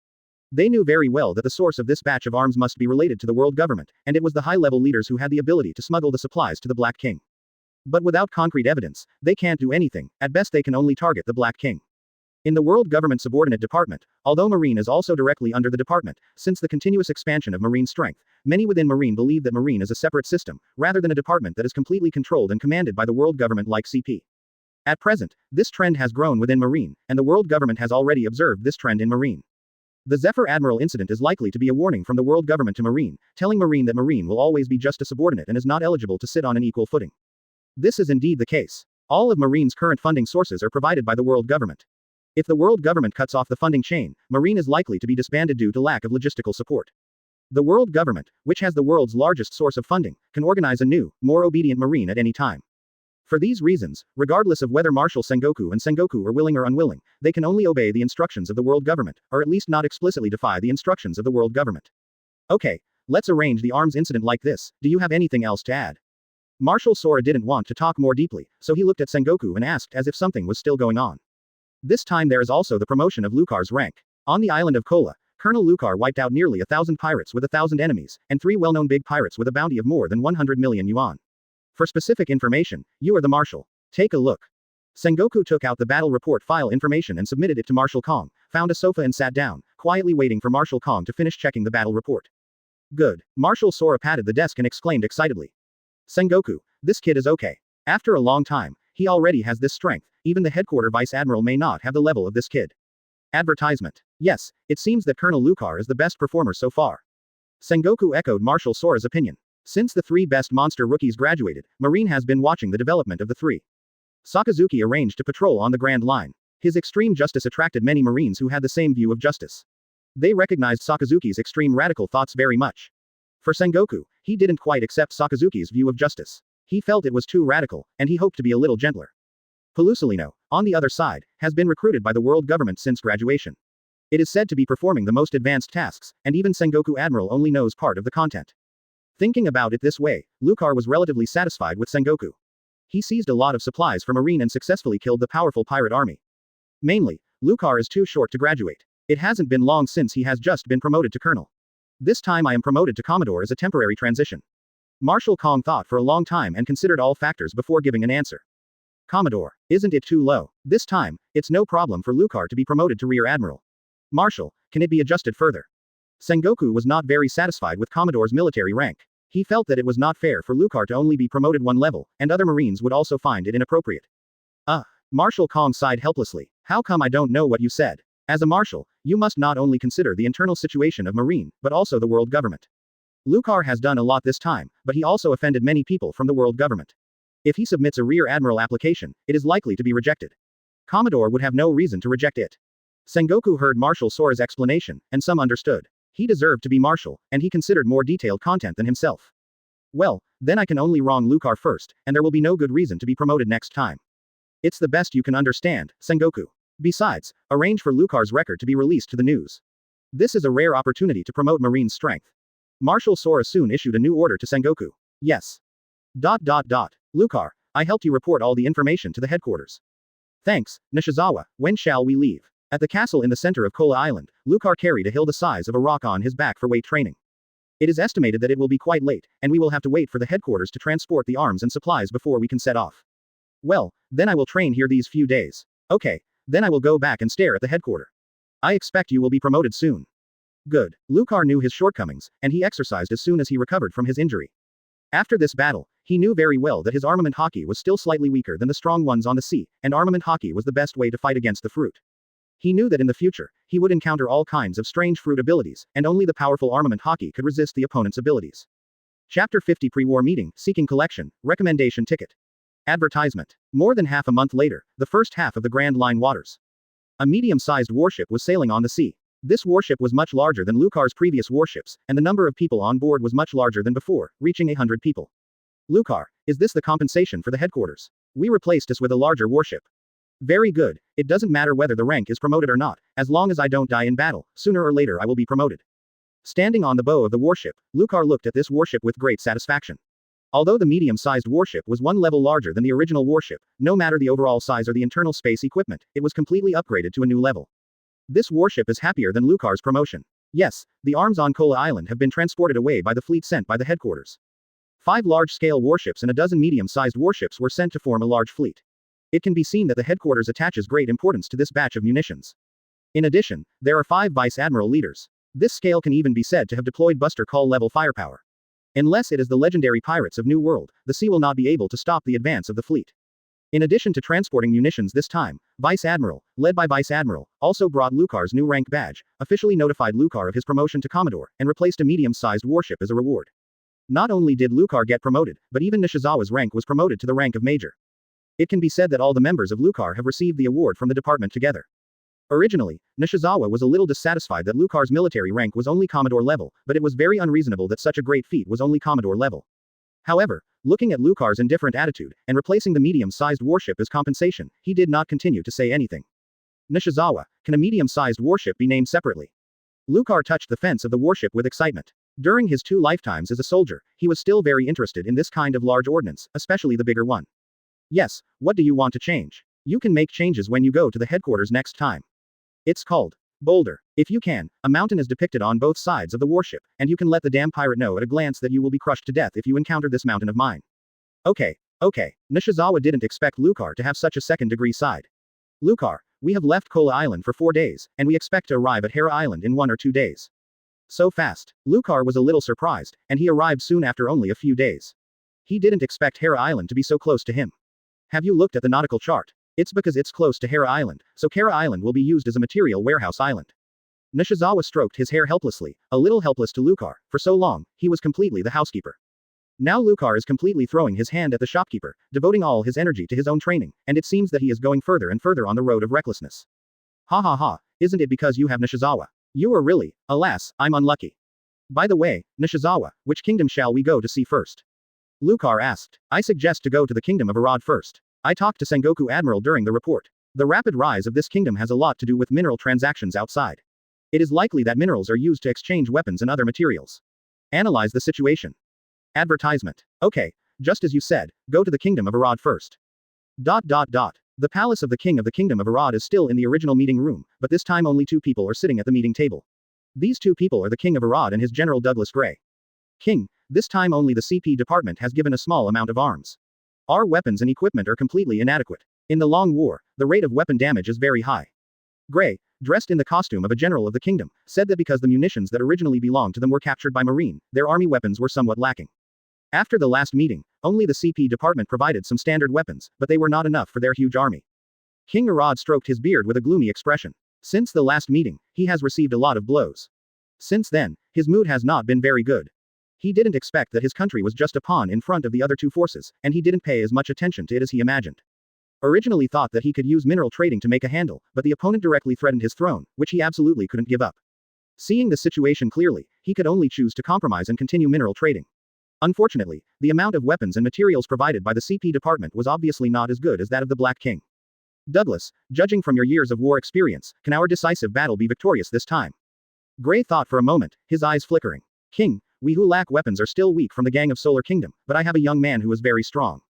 They knew very well that the source of this batch of arms must be related to the world government, and it was the high-level leaders who had the ability to smuggle the supplies to the Black King. But without concrete evidence, they can't do anything, at best they can only target the Black King. In the world government subordinate department, although Marine is also directly under the department, since the continuous expansion of Marine strength, many within Marine believe that Marine is a separate system, rather than a department that is completely controlled and commanded by the world government like CP. At present, this trend has grown within Marine, and the world government has already observed this trend in Marine. The Zephyr Admiral incident is likely to be a warning from the world government to Marine, telling Marine that Marine will always be just a subordinate and is not eligible to sit on an equal footing. This is indeed the case. All of Marine's current funding sources are provided by the world government. If the world government cuts off the funding chain, Marine is likely to be disbanded due to lack of logistical support. The world government, which has the world's largest source of funding, can organize a new, more obedient Marine at any time. For these reasons, regardless of whether Marshal Sengoku and Sengoku are willing or unwilling, they can only obey the instructions of the world government, or at least not explicitly defy the instructions of the world government. Okay, let's arrange the arms incident like this. Do you have anything else to add? Marshal Sora didn't want to talk more deeply, so he looked at Sengoku and asked as if something was still going on. This time there is also the promotion of Lucar's rank. On the island of Kola, Colonel Lucar wiped out nearly 1,000 pirates with 1,000 enemies, and 3 well-known big pirates with a bounty of more than 100 million yuan. For specific information, you are the Marshal. Take a look. Sengoku took out the battle report file information and submitted it to Marshal Kong, found a sofa and sat down, quietly waiting for Marshal Kong to finish checking the battle report. Good. Marshal Sora patted the desk and exclaimed excitedly. Sengoku, this kid is okay. After a long time, he already has this strength, even the headquarter Vice Admiral may not have the level of this kid. Advertisement. Yes, it seems that Colonel Lucar is the best performer so far. Sengoku echoed Marshal Sora's opinion. Since the 3 best monster rookies graduated, Marine has been watching the development of the 3. Sakazuki arranged to patrol on the Grand Line. His extreme justice attracted many Marines who had the same view of justice. They recognized Sakazuki's extreme radical thoughts very much. For Sengoku, he didn't quite accept Sakazuki's view of justice. He felt it was too radical, and he hoped to be a little gentler. Pelusolino, on the other side, has been recruited by the world government since graduation. It is said to be performing the most advanced tasks, and even Sengoku Admiral only knows part of the content. Thinking about it this way, Lucar was relatively satisfied with Sengoku. He seized a lot of supplies from Marine and successfully killed the powerful pirate army. Mainly, Lucar is too short to graduate. It hasn't been long since he has just been promoted to colonel. This time I am promoted to Commodore as a temporary transition. Marshal Kong thought for a long time and considered all factors before giving an answer. Commodore, isn't it too low? This time, it's no problem for Lucar to be promoted to Rear Admiral. Marshal, can it be adjusted further? Sengoku was not very satisfied with Commodore's military rank. He felt that it was not fair for Lucar to only be promoted 1 level, and other Marines would also find it inappropriate. Marshal Kong sighed helplessly. How come I don't know what you said? As a marshal, you must not only consider the internal situation of Marine, but also the world government. Lucar has done a lot this time, but he also offended many people from the world government. If he submits a Rear Admiral application, it is likely to be rejected. Commodore would have no reason to reject it. Sengoku heard Marshal Sora's explanation, and some understood. He deserved to be marshal, and he considered more detailed content than himself. Well, then I can only wrong Lucar first, and there will be no good reason to be promoted next time. It's the best you can understand, Sengoku. Besides, arrange for Lucar's record to be released to the news. This is a rare opportunity to promote Marine's strength. Marshal Sora soon issued a new order to Sengoku. Yes. Lucar, I helped you report all the information to the headquarters. Thanks, Nishizawa. When shall we leave? At the castle in the center of Kola Island, Lucar carried a hill the size of a rock on his back for weight training. It is estimated that it will be quite late, and we will have to wait for the headquarters to transport the arms and supplies before we can set off. Well, then I will train here these few days. Okay, then I will go back and stare at the headquarters. I expect you will be promoted soon. Good. Lucar knew his shortcomings, and he exercised as soon as he recovered from his injury. After this battle, he knew very well that his armament hockey was still slightly weaker than the strong ones on the sea, and armament hockey was the best way to fight against the fruit. He knew that in the future, he would encounter all kinds of strange fruit abilities, and only the powerful armament hockey could resist the opponent's abilities. Chapter 50 Pre-War Meeting, Seeking Collection, Recommendation Ticket. Advertisement. More than half a month later, the first half of the Grand Line waters. A medium-sized warship was sailing on the sea. This warship was much larger than Lucar's previous warships, and the number of people on board was much larger than before, reaching 100 people. Lucar, is this the compensation for the headquarters? We replaced us with a larger warship. Very good, it doesn't matter whether the rank is promoted or not, as long as I don't die in battle, sooner or later I will be promoted. Standing on the bow of the warship, Lucar looked at this warship with great satisfaction. Although the medium-sized warship was 1 level larger than the original warship, no matter the overall size or the internal space equipment, it was completely upgraded to a new level. This warship is happier than Lucar's promotion. Yes, the arms on Kola Island have been transported away by the fleet sent by the headquarters. 5 large-scale warships and a dozen medium-sized warships were sent to form a large fleet. It can be seen that the headquarters attaches great importance to this batch of munitions. In addition, there are 5 Vice Admiral leaders. This scale can even be said to have deployed Buster Call level firepower. Unless it is the legendary pirates of New World, the sea will not be able to stop the advance of the fleet. In addition to transporting munitions this time, Vice Admiral, led by Vice Admiral, also brought Lucar's new rank badge, officially notified Lucar of his promotion to Commodore, and replaced a medium-sized warship as a reward. Not only did Lucar get promoted, but even Nishizawa's rank was promoted to the rank of Major. It can be said that all the members of Lucar have received the award from the department together. Originally, Nishizawa was a little dissatisfied that Lucar's military rank was only Commodore level, but it was very unreasonable that such a great feat was only Commodore level. However, looking at Lucar's indifferent attitude, and replacing the medium-sized warship as compensation, he did not continue to say anything. Nishizawa, can a medium-sized warship be named separately? Lucar touched the fence of the warship with excitement. During his 2 lifetimes as a soldier, he was still very interested in this kind of large ordnance, especially the bigger one. Yes, what do you want to change? You can make changes when you go to the headquarters next time. It's called Boulder. If you can, a mountain is depicted on both sides of the warship, and you can let the damn pirate know at a glance that you will be crushed to death if you encounter this mountain of mine. Okay. Nishizawa didn't expect Lucar to have such a second-degree side. Lucar, we have left Kola Island for 4 days, and we expect to arrive at Hera Island in 1 or 2 days. So fast. Lucar was a little surprised, and he arrived soon after only a few days. He didn't expect Hera Island to be so close to him. Have you looked at the nautical chart? It's because it's close to Hera Island, so Hera Island will be used as a material warehouse island. Nishizawa stroked his hair helplessly, a little helpless to Lucar. For so long, he was completely the housekeeper. Now Lucar is completely throwing his hand at the shopkeeper, devoting all his energy to his own training, and it seems that he is going further and further on the road of recklessness. Ha ha ha, isn't it because you have Nishizawa? You are really, alas, I'm unlucky. By the way, Nishizawa, which kingdom shall we go to see first? Lucar asked. I suggest to go to the kingdom of Arad first. I talked to Sengoku Admiral during the report. The rapid rise of this kingdom has a lot to do with mineral transactions outside. It is likely that minerals are used to exchange weapons and other materials. Analyze the situation. Advertisement. Okay, just as you said, go to the kingdom of Arad first. The palace of the king of the kingdom of Arad is still in the original meeting room, but this time only 2 people are sitting at the meeting table. These 2 people are the king of Arad and his general Douglas Gray. King, this time only the CP department has given a small amount of arms. Our weapons and equipment are completely inadequate. In the long war, the rate of weapon damage is very high. Gray, dressed in the costume of a general of the kingdom, said that because the munitions that originally belonged to them were captured by Marine, their army weapons were somewhat lacking. After the last meeting, only the CP department provided some standard weapons, but they were not enough for their huge army. King Arad stroked his beard with a gloomy expression. Since the last meeting, he has received a lot of blows. Since then, his mood has not been very good. He didn't expect that his country was just a pawn in front of the other 2 forces, and he didn't pay as much attention to it as he imagined. Originally thought that he could use mineral trading to make a handle, but the opponent directly threatened his throne, which he absolutely couldn't give up. Seeing the situation clearly, he could only choose to compromise and continue mineral trading. Unfortunately, the amount of weapons and materials provided by the CP department was obviously not as good as that of the Black King. Douglas, judging from your years of war experience, can our decisive battle be victorious this time? Gray thought for a moment, his eyes flickering. King, we who lack weapons are still weak from the gang of Solar Kingdom, but I have a young man who is very strong.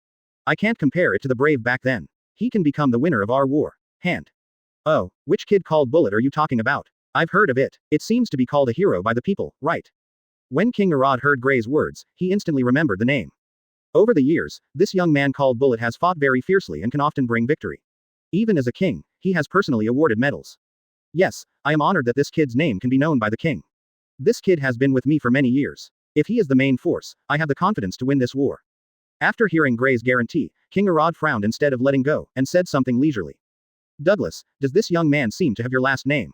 I can't compare it to the brave back then. He can become the winner of our war. Hand. Oh, which kid called Bullet are you talking about? I've heard of it. It seems to be called a hero by the people, right? When King Arad heard Gray's words, he instantly remembered the name. Over the years, this young man called Bullet has fought very fiercely and can often bring victory. Even as a king, he has personally awarded medals. Yes, I am honored that this kid's name can be known by the king. This kid has been with me for many years. If he is the main force, I have the confidence to win this war. After hearing Gray's guarantee, King Arad frowned instead of letting go, and said something leisurely. Douglas, does this young man seem to have your last name?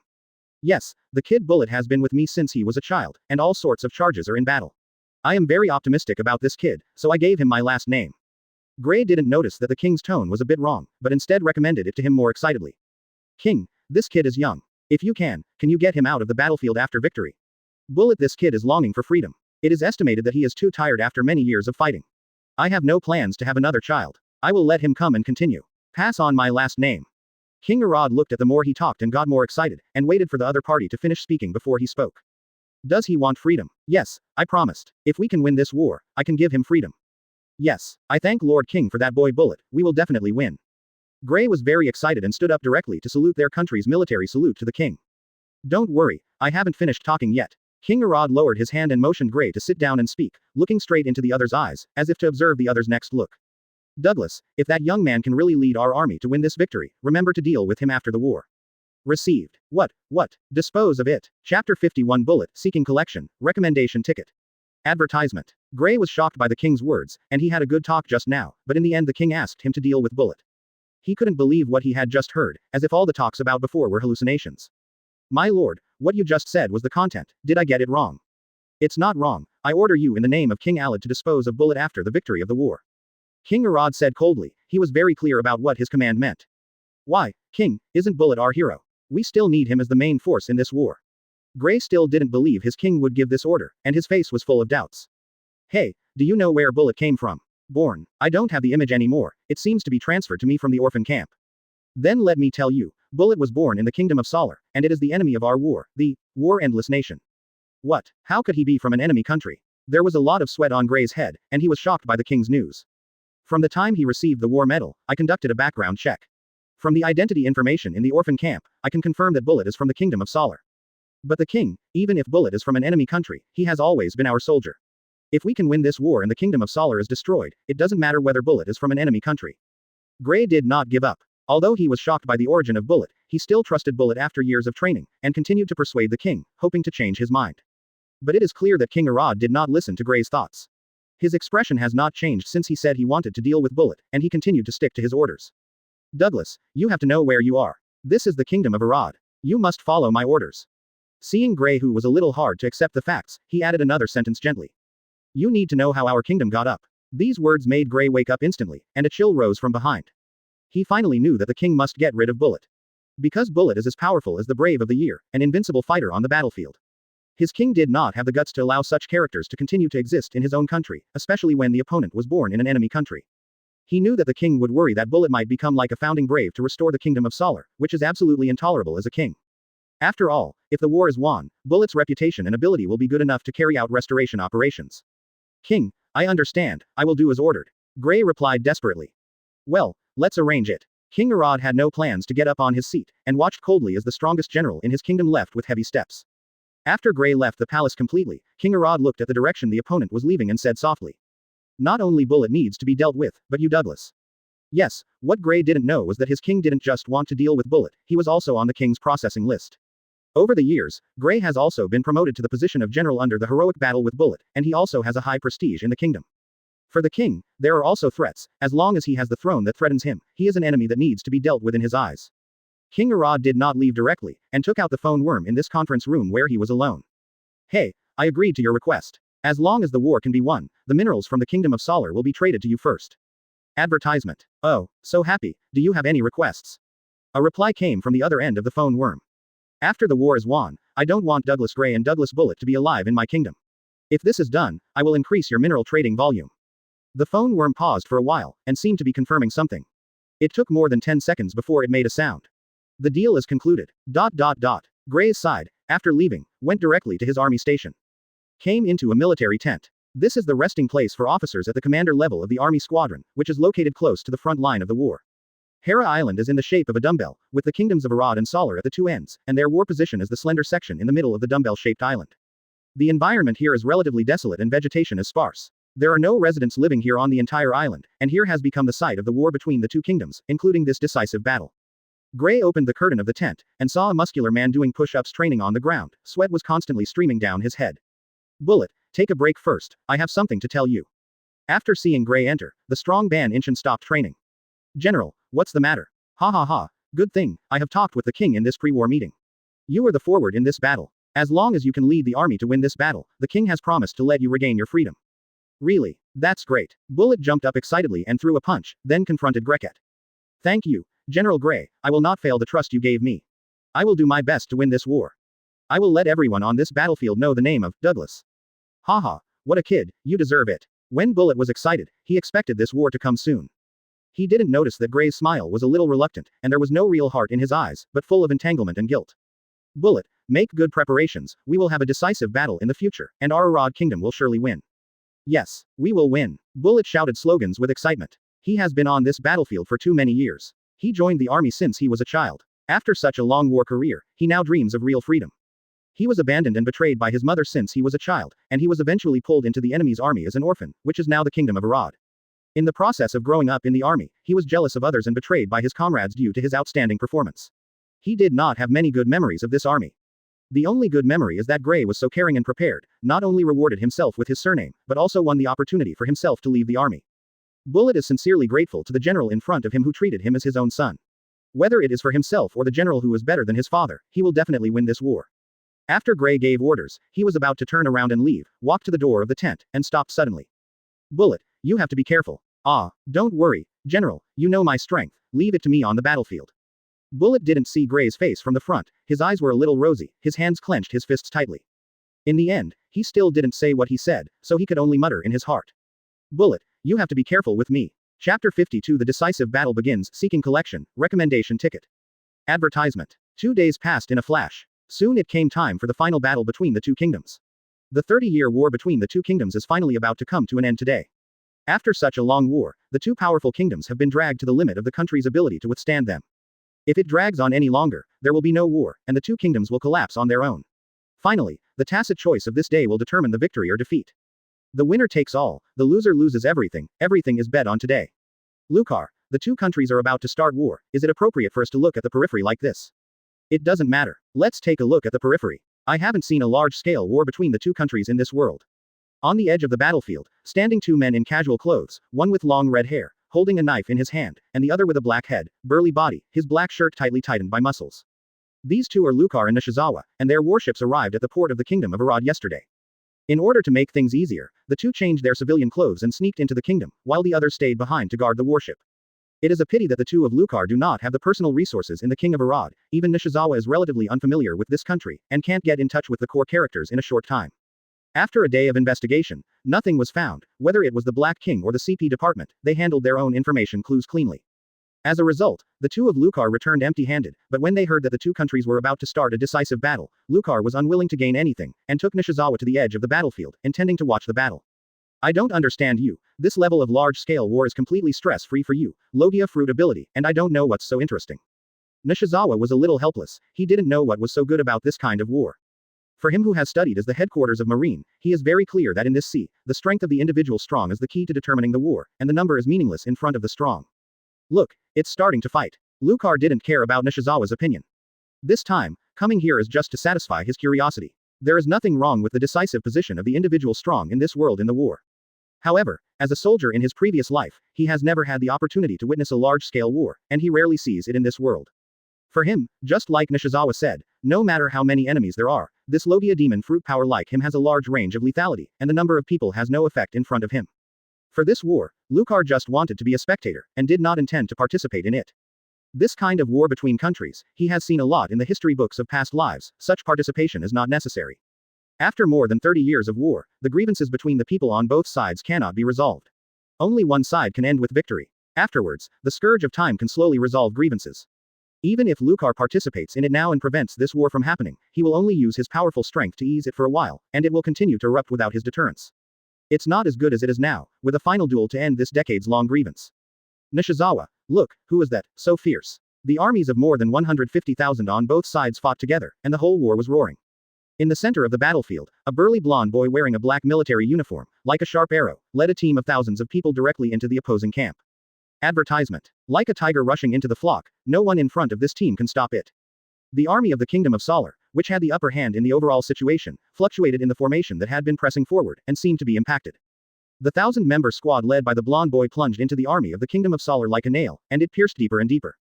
Yes, the kid Bullet has been with me since he was a child, and all sorts of charges are in battle. I am very optimistic about this kid, so I gave him my last name. Gray didn't notice that the king's tone was a bit wrong, but instead recommended it to him more excitedly. King, this kid is young. If you can you get him out of the battlefield after victory? Bullet, this kid is longing for freedom. It is estimated that he is too tired after many years of fighting. I have no plans to have another child. I will let him come and continue. Pass on my last name. King Arad looked at the more he talked and got more excited, and waited for the other party to finish speaking before he spoke. Does he want freedom? Yes, I promised. If we can win this war, I can give him freedom. Yes, I thank Lord King for that boy Bullet, we will definitely win. Gray was very excited and stood up directly to salute their country's military salute to the king. Don't worry, I haven't finished talking yet. King Arad lowered his hand and motioned Gray to sit down and speak, looking straight into the other's eyes, as if to observe the other's next look. Douglas, if that young man can really lead our army to win this victory, remember to deal with him after the war. Received. What? Dispose of it. Chapter 51 Bullet, Seeking Collection, Recommendation Ticket. Advertisement. Gray was shocked by the king's words, and he had a good talk just now, but in the end the king asked him to deal with Bullet. He couldn't believe what he had just heard, as if all the talks about before were hallucinations. My lord, what you just said was the content, did I get it wrong? It's not wrong, I order you in the name of King Alad to dispose of Bullet after the victory of the war. King Arad said coldly, he was very clear about what his command meant. Why, King, isn't Bullet our hero? We still need him as the main force in this war. Gray still didn't believe his king would give this order, and his face was full of doubts. Hey, do you know where Bullet came from? Born. I don't have the image anymore, it seems to be transferred to me from the orphan camp. Then let me tell you, Bullet was born in the kingdom of Solar, and it is the enemy of our war, the War Endless Nation. What? How could he be from an enemy country? There was a lot of sweat on Gray's head, and he was shocked by the king's news. From the time he received the war medal, I conducted a background check. From the identity information in the orphan camp, I can confirm that Bullet is from the kingdom of Solar. But the king, even if Bullet is from an enemy country, he has always been our soldier. If we can win this war and the kingdom of Solar is destroyed, it doesn't matter whether Bullet is from an enemy country. Gray did not give up. Although he was shocked by the origin of Bullet, he still trusted Bullet after years of training, and continued to persuade the king, hoping to change his mind. But it is clear that King Arad did not listen to Gray's thoughts. His expression has not changed since he said he wanted to deal with Bullet, and he continued to stick to his orders. Douglas, you have to know where you are. This is the kingdom of Arad. You must follow my orders. Seeing Gray, who was a little hard to accept the facts, he added another sentence gently. You need to know how our kingdom got up. These words made Gray wake up instantly, and a chill rose from behind. He finally knew that the king must get rid of Bullet. Because Bullet is as powerful as the Brave of the Year, an invincible fighter on the battlefield. His king did not have the guts to allow such characters to continue to exist in his own country, especially when the opponent was born in an enemy country. He knew that the king would worry that Bullet might become like a founding brave to restore the kingdom of Solar, which is absolutely intolerable as a king. After all, if the war is won, Bullet's reputation and ability will be good enough to carry out restoration operations. King, I understand, I will do as ordered. Gray replied desperately. Well, let's arrange it. King Arad had no plans to get up on his seat, and watched coldly as the strongest general in his kingdom left with heavy steps. After Gray left the palace completely, King Arad looked at the direction the opponent was leaving and said softly. Not only Bullet needs to be dealt with, but you Douglas. Yes, what Gray didn't know was that his king didn't just want to deal with Bullet, he was also on the king's processing list. Over the years, Gray has also been promoted to the position of general under the heroic battle with Bullet, and he also has a high prestige in the kingdom. For the king, there are also threats. As long as he has the throne that threatens him, he is an enemy that needs to be dealt with in his eyes. King Arad did not leave directly, and took out the phone worm in this conference room where he was alone. Hey, I agreed to your request. As long as the war can be won, the minerals from the kingdom of Solar will be traded to you first. Advertisement. Oh, so happy. Do you have any requests? A reply came from the other end of the phone worm. After the war is won, I don't want Douglas Gray and Douglas Bullet to be alive in my kingdom. If this is done, I will increase your mineral trading volume. The phone worm paused for a while, and seemed to be confirming something. It took more than 10 seconds before it made a sound. The deal is concluded. Gray's side, after leaving, went directly to his army station. Came into a military tent. This is the resting place for officers at the commander level of the army squadron, which is located close to the front line of the war. Hera Island is in the shape of a dumbbell, with the kingdoms of Arad and Solar at the two ends, and their war position is the slender section in the middle of the dumbbell-shaped island. The environment here is relatively desolate and vegetation is sparse. There are no residents living here on the entire island, and here has become the site of the war between the two kingdoms, including this decisive battle. Gray opened the curtain of the tent, and saw a muscular man doing push-ups training on the ground. Sweat was constantly streaming down his head. Bullet, take a break first, I have something to tell you. After seeing Gray enter, the strong Ban Inchin stopped training. General, what's the matter? Ha ha ha, good thing, I have talked with the king in this pre-war meeting. You are the forward in this battle. As long as you can lead the army to win this battle, the king has promised to let you regain your freedom. Really? That's great. Bullet jumped up excitedly and threw a punch, then confronted Grekett. Thank you, General Gray, I will not fail the trust you gave me. I will do my best to win this war. I will let everyone on this battlefield know the name of Douglas. Haha, what a kid, you deserve it. When Bullet was excited, he expected this war to come soon. He didn't notice that Gray's smile was a little reluctant, and there was no real heart in his eyes, but full of entanglement and guilt. Bullet, make good preparations, we will have a decisive battle in the future, and our Arad kingdom will surely win. Yes, we will win. Bullet shouted slogans with excitement. He has been on this battlefield for too many years. He joined the army since he was a child. After such a long war career, he now dreams of real freedom. He was abandoned and betrayed by his mother since he was a child, and he was eventually pulled into the enemy's army as an orphan, which is now the kingdom of Arad. In the process of growing up in the army, he was jealous of others and betrayed by his comrades due to his outstanding performance. He did not have many good memories of this army. The only good memory is that Gray was so caring and prepared, not only rewarded himself with his surname, but also won the opportunity for himself to leave the army. Bullet is sincerely grateful to the general in front of him who treated him as his own son. Whether it is for himself or the general who is better than his father, he will definitely win this war. After Gray gave orders, he was about to turn around and leave, walked to the door of the tent, and stopped suddenly. Bullet, you have to be careful. Don't worry, General, you know my strength, leave it to me on the battlefield. Bullet didn't see Gray's face from the front, his eyes were a little rosy, his hands clenched his fists tightly. In the end, he still didn't say what he said, so he could only mutter in his heart. Bullet, you have to be careful with me. Chapter 52 The decisive battle begins, seeking collection, recommendation ticket. Advertisement. 2 days passed in a flash. Soon it came time for the final battle between the two kingdoms. The 30-year war between the two kingdoms is finally about to come to an end today. After such a long war, the two powerful kingdoms have been dragged to the limit of the country's ability to withstand them. If it drags on any longer, there will be no war, and the two kingdoms will collapse on their own. Finally, the tacit choice of this day will determine the victory or defeat. The winner takes all, the loser loses everything, everything is bet on today. Lucar, the two countries are about to start war, is it appropriate for us to look at the periphery like this? It doesn't matter. Let's take a look at the periphery. I haven't seen a large-scale war between the two countries in this world. On the edge of the battlefield, standing two men in casual clothes, one with long red hair, holding a knife in his hand, and the other with a black head, burly body, his black shirt tightly tightened by muscles. These two are Lucar and Nishizawa, and their warships arrived at the port of the Kingdom of Arad yesterday. In order to make things easier, the two changed their civilian clothes and sneaked into the kingdom, while the other stayed behind to guard the warship. It is a pity that the two of Lucar do not have the personal resources in the King of Arad. Even Nishizawa is relatively unfamiliar with this country, and can't get in touch with the core characters in a short time. After a day of investigation, nothing was found. Whether it was the Black King or the CP department, they handled their own information clues cleanly. As a result, the two of Lucar returned empty-handed, but when they heard that the two countries were about to start a decisive battle, Lucar was unwilling to gain anything, and took Nishizawa to the edge of the battlefield, intending to watch the battle. I don't understand you. This level of large-scale war is completely stress-free for you, Logia fruit ability, and I don't know what's so interesting. Nishizawa was a little helpless. He didn't know what was so good about this kind of war. For him who has studied as the headquarters of Marine, he is very clear that in this sea, the strength of the individual strong is the key to determining the war, and the number is meaningless in front of the strong. Look, it's starting to fight. Lucar didn't care about Nishizawa's opinion. This time, coming here is just to satisfy his curiosity. There is nothing wrong with the decisive position of the individual strong in this world in the war. However, as a soldier in his previous life, he has never had the opportunity to witness a large-scale war, and he rarely sees it in this world. For him, just like Nishizawa said, no matter how many enemies there are, this Logia demon fruit power like him has a large range of lethality, and the number of people has no effect in front of him. For this war, Lucar just wanted to be a spectator, and did not intend to participate in it. This kind of war between countries, he has seen a lot in the history books of past lives, such participation is not necessary. After more than 30 years of war, the grievances between the people on both sides cannot be resolved. Only one side can end with victory. Afterwards, the scourge of time can slowly resolve grievances. Even if Lucar participates in it now and prevents this war from happening, he will only use his powerful strength to ease it for a while, and it will continue to erupt without his deterrence. It's not as good as it is now, with a final duel to end this decades-long grievance. Nishizawa, look, who is that, so fierce? The armies of more than 150,000 on both sides fought together, and the whole war was roaring. In the center of the battlefield, a burly blonde boy wearing a black military uniform, like a sharp arrow, led a team of thousands of people directly into the opposing camp. Advertisement. Like a tiger rushing into the flock, no one in front of this team can stop it. The army of the Kingdom of Solar, which had the upper hand in the overall situation, fluctuated in the formation that had been pressing forward, and seemed to be impacted. The 1,000-member squad led by the blonde boy plunged into the army of the Kingdom of Solar like a nail, and it pierced deeper and deeper.